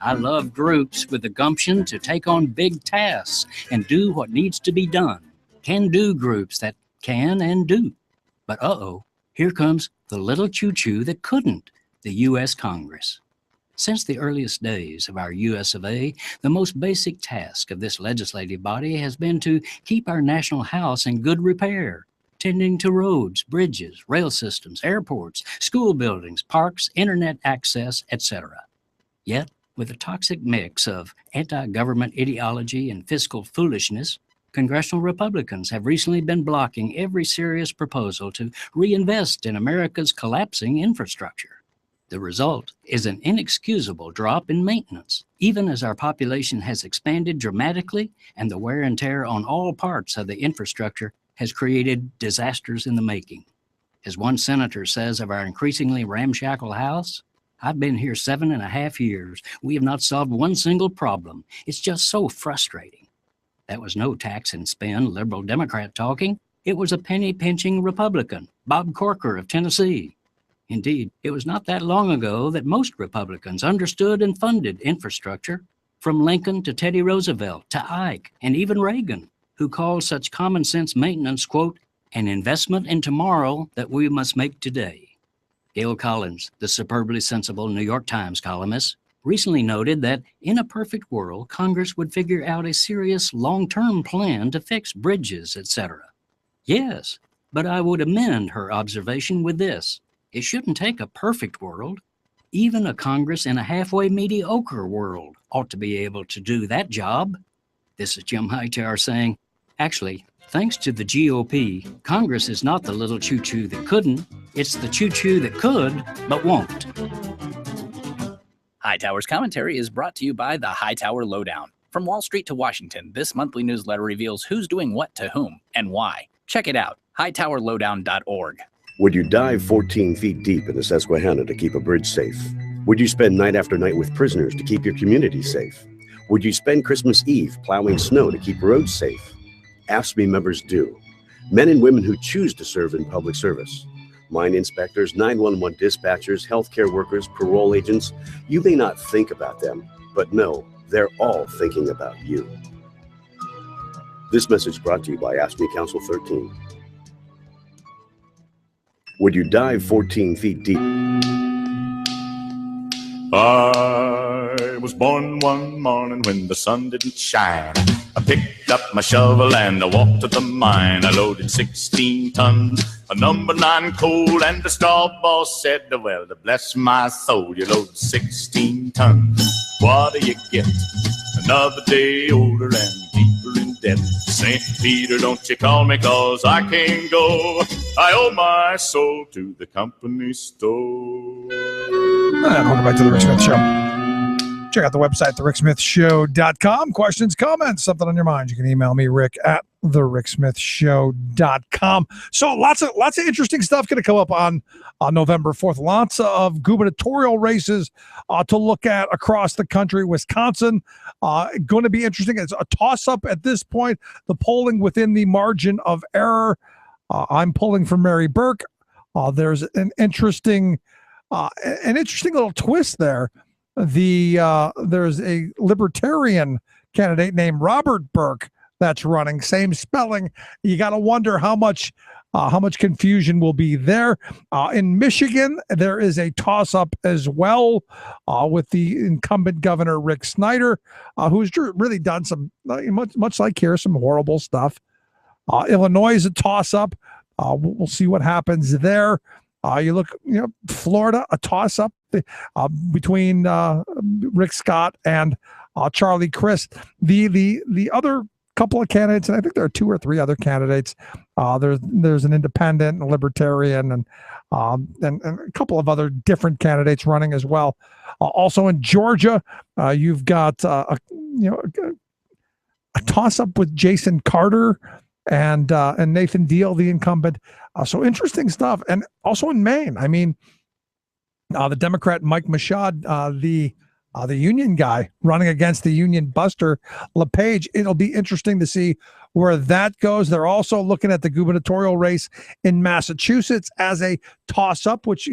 I love groups with the gumption to take on big tasks and do what needs to be done. Can-do groups that can and do. But here comes the little choo-choo that couldn't, the U.S. Congress. Since the earliest days of our U.S. of A., the most basic task of this legislative body has been to keep our national house in good repair, tending to roads, bridges, rail systems, airports, school buildings, parks, internet access, etc. Yet, with a toxic mix of anti-government ideology and fiscal foolishness, congressional Republicans have recently been blocking every serious proposal to reinvest in America's collapsing infrastructure. The result is an inexcusable drop in maintenance, even as our population has expanded dramatically and the wear and tear on all parts of the infrastructure has created disasters in the making. As one senator says of our increasingly ramshackle House, I've been here 7.5 years. We have not solved one single problem. It's just so frustrating. That was no tax and spend liberal Democrat talking. It was a penny-pinching Republican, Bob Corker of Tennessee. Indeed, it was not that long ago that most Republicans understood and funded infrastructure, from Lincoln to Teddy Roosevelt to Ike and even Reagan, who called such common sense maintenance, quote, an investment in tomorrow that we must make today. Gail Collins, the superbly sensible New York Times columnist, recently noted that in a perfect world, Congress would figure out a serious long-term plan to fix bridges, etc. Yes, but I would amend her observation with this. It shouldn't take a perfect world. Even a Congress in a halfway mediocre world ought to be able to do that job. This is Jim Hightower saying, actually, thanks to the GOP, Congress is not the little choo-choo that couldn't. It's the choo-choo that could, but won't. Hightower's commentary is brought to you by the Hightower Lowdown. From Wall Street to Washington, this monthly newsletter reveals who's doing what to whom and why. Check it out, hightowerlowdown.org. Would you dive 14 feet deep in the Susquehanna to keep a bridge safe? Would you spend night after night with prisoners to keep your community safe? Would you spend Christmas Eve plowing snow to keep roads safe? AFSCME members do. Men and women who choose to serve in public service. Mine inspectors, 911 dispatchers, healthcare workers, parole agents. You may not think about them, but no, they're all thinking about you. This message brought to you by AFSCME Council 13. Would you dive 14 feet deep? I was born one morning when the sun didn't shine. I picked up my shovel and I walked to the mine. I loaded 16 tons of number 9 coal, and the straw boss said, well, to bless my soul, you load 16 tons. What do you get? Another day older and deeper in debt. St. Peter, don't you call me, 'cause I can't go. I owe my soul to the company store. And welcome back to the Rick Smith Show. Check out the website, thericksmithshow.com. Questions, comments, something on your mind, you can email me, Rick, at thericksmithshow.com. So lots of interesting stuff going to come up on November 4th. Lots of gubernatorial races to look at across the country. Wisconsin, going to be interesting. It's a toss-up at this point. The polling within the margin of error. I'm pulling for Mary Burke. There's an interesting little twist there. There's a libertarian candidate named Robert Burke that's running, same spelling. You got to wonder how much confusion will be there. In Michigan, there is a toss-up as well with the incumbent governor Rick Snyder, who's really done some much like here, some horrible stuff. Illinois is a toss-up. We'll see what happens there. You look, Florida, a toss-up between Rick Scott and Charlie Crist. The other couple of candidates, and I think there are 2 or 3 other candidates. There's an independent, a libertarian, and a couple of other different candidates running as well. Also in Georgia, you've got a toss-up with Jason Carter and Nathan Deal, the incumbent. So interesting stuff. And also in Maine, I mean, the Democrat Mike Machad, the union guy, running against the union buster LePage. It'll be interesting to see where that goes. They're also looking at the gubernatorial race in Massachusetts as a toss-up, which,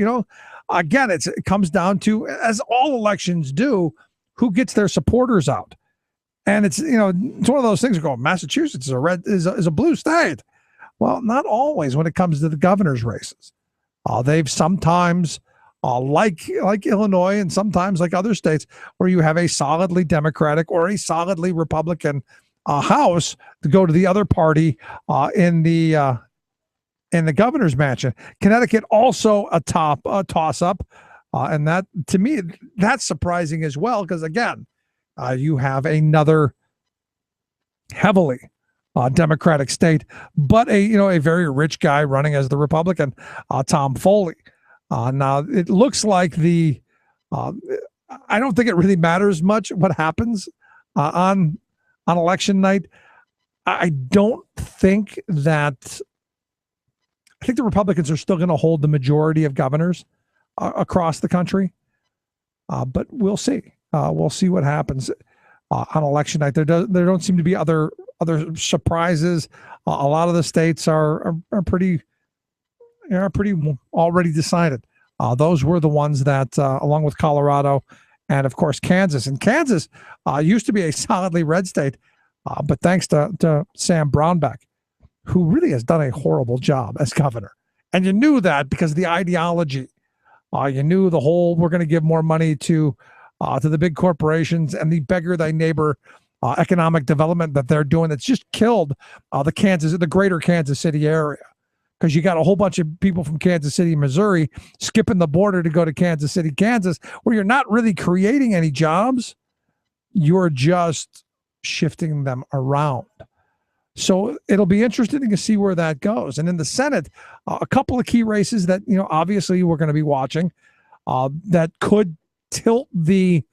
again, it comes down to, as all elections do, who gets their supporters out. And it's one of those things that go, Massachusetts is a blue state. Well, not always when it comes to the governor's races. They've sometimes, like Illinois, and sometimes like other states, where you have a solidly Democratic or a solidly Republican House to go to the other party in the governor's mansion. Connecticut also a toss-up, and that, to me, that's surprising as well, because again, you have another heavily Democratic state, but a very rich guy running as the Republican, Tom Foley. Now it looks like I don't think it really matters much what happens on election night. I think the Republicans are still going to hold the majority of governors across the country, but we'll see. We'll see what happens on election night. There don't seem to be other surprises. A lot of the states are pretty already decided. Those were the ones that, along with Colorado and of course Kansas. And Kansas used to be a solidly red state, but thanks to Sam Brownback, who really has done a horrible job as governor. And you knew that because of the ideology. You knew the whole, we're going to give more money to the big corporations and the beggar thy neighbor economic development that they're doing. That's just killed the greater Kansas City area, because you got a whole bunch of people from Kansas City, Missouri, skipping the border to go to Kansas City, Kansas, where you're not really creating any jobs. You're just shifting them around. So it'll be interesting to see where that goes. And in the Senate, a couple of key races that, obviously we're going to be watching that could tilt the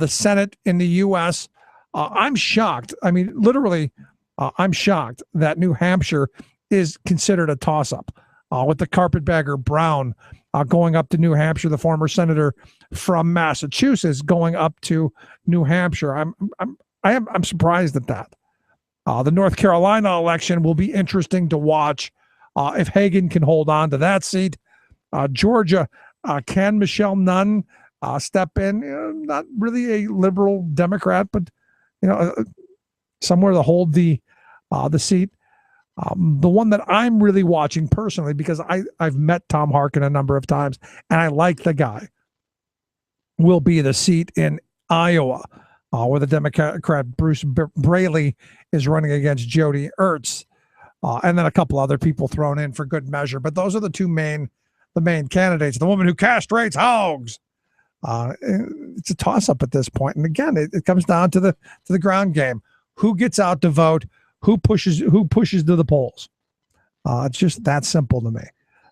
Senate in the U.S. I'm shocked. I mean, literally, I'm shocked that New Hampshire is considered a toss-up with the carpetbagger Brown going up to New Hampshire, the former senator from Massachusetts going up to New Hampshire. I'm surprised at that. The North Carolina election will be interesting to watch if Hagan can hold on to that seat. Georgia, can Michelle Nunn step in? Not really a liberal Democrat, but somewhere to hold the seat. The one that I'm really watching personally, because I've met Tom Harkin a number of times, and I like the guy, will be the seat in Iowa, where the Democrat Bruce Braley is running against Jody Ertz, and then a couple other people thrown in for good measure. But those are the main candidates. The woman who castrates hogs. It's a toss-up at this point. And again, it comes down to the ground game. Who gets out to vote? Who pushes to the polls? It's just that simple to me.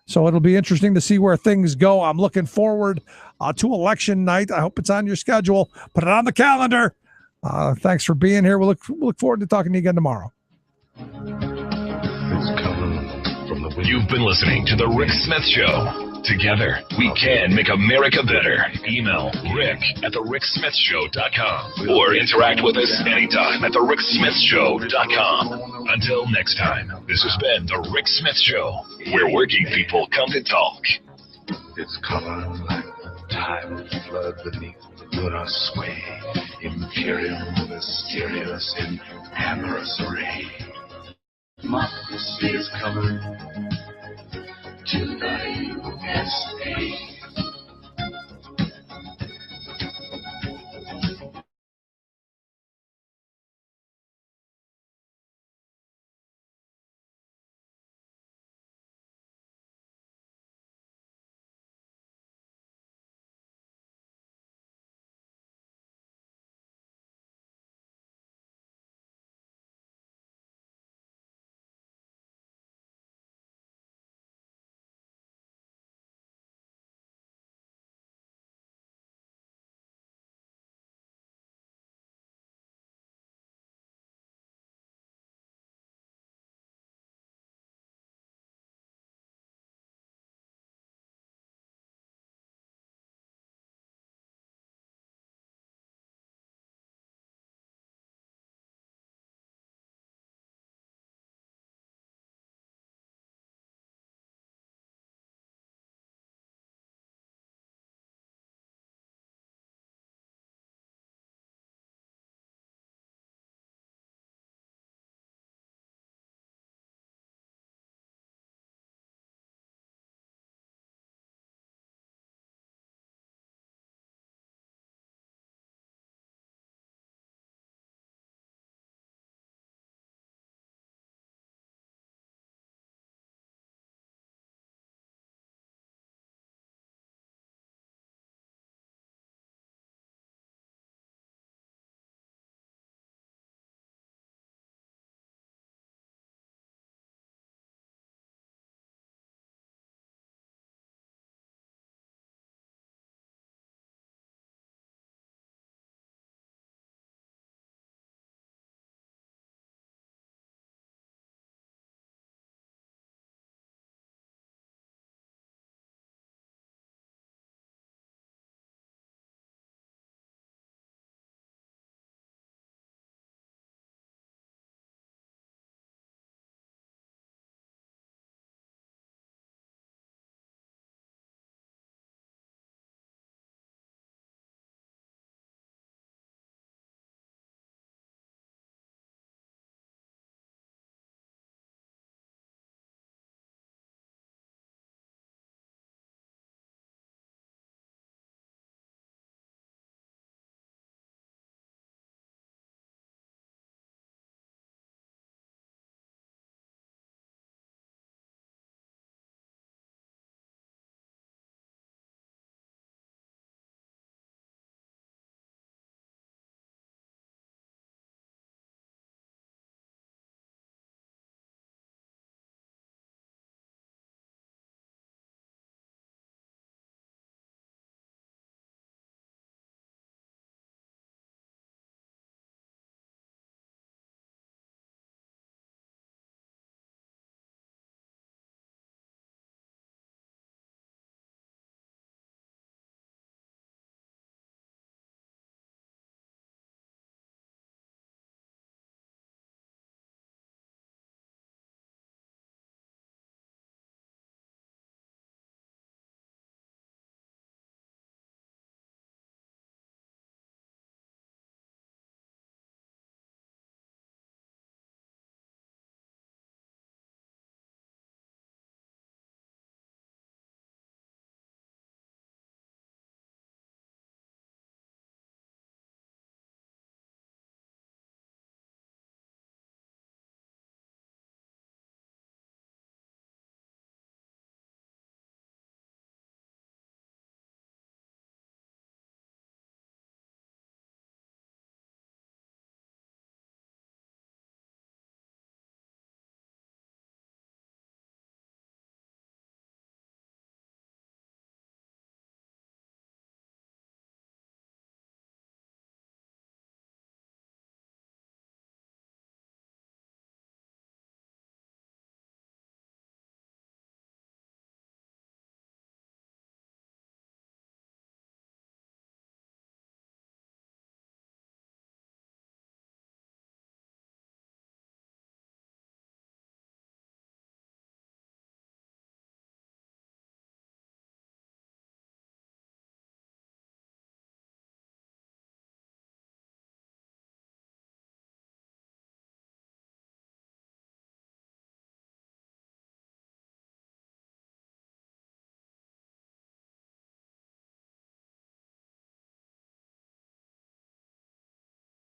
So it'll be interesting to see where things go. I'm looking forward to election night. I hope it's on your schedule. Put it on the calendar. Thanks for being here. We'll look forward to talking to you again tomorrow. You've been listening to The Rick Smith Show. Together, we can make America better. Email rick@thericksmithshow.com or interact with us anytime at thericksmithshow.com. Until next time, this has been The Rick Smith Show, where working people come to talk. It's color like the time flood beneath the lunar sway, imperial, mysterious, in amorous array. Democracy is covered to the USA.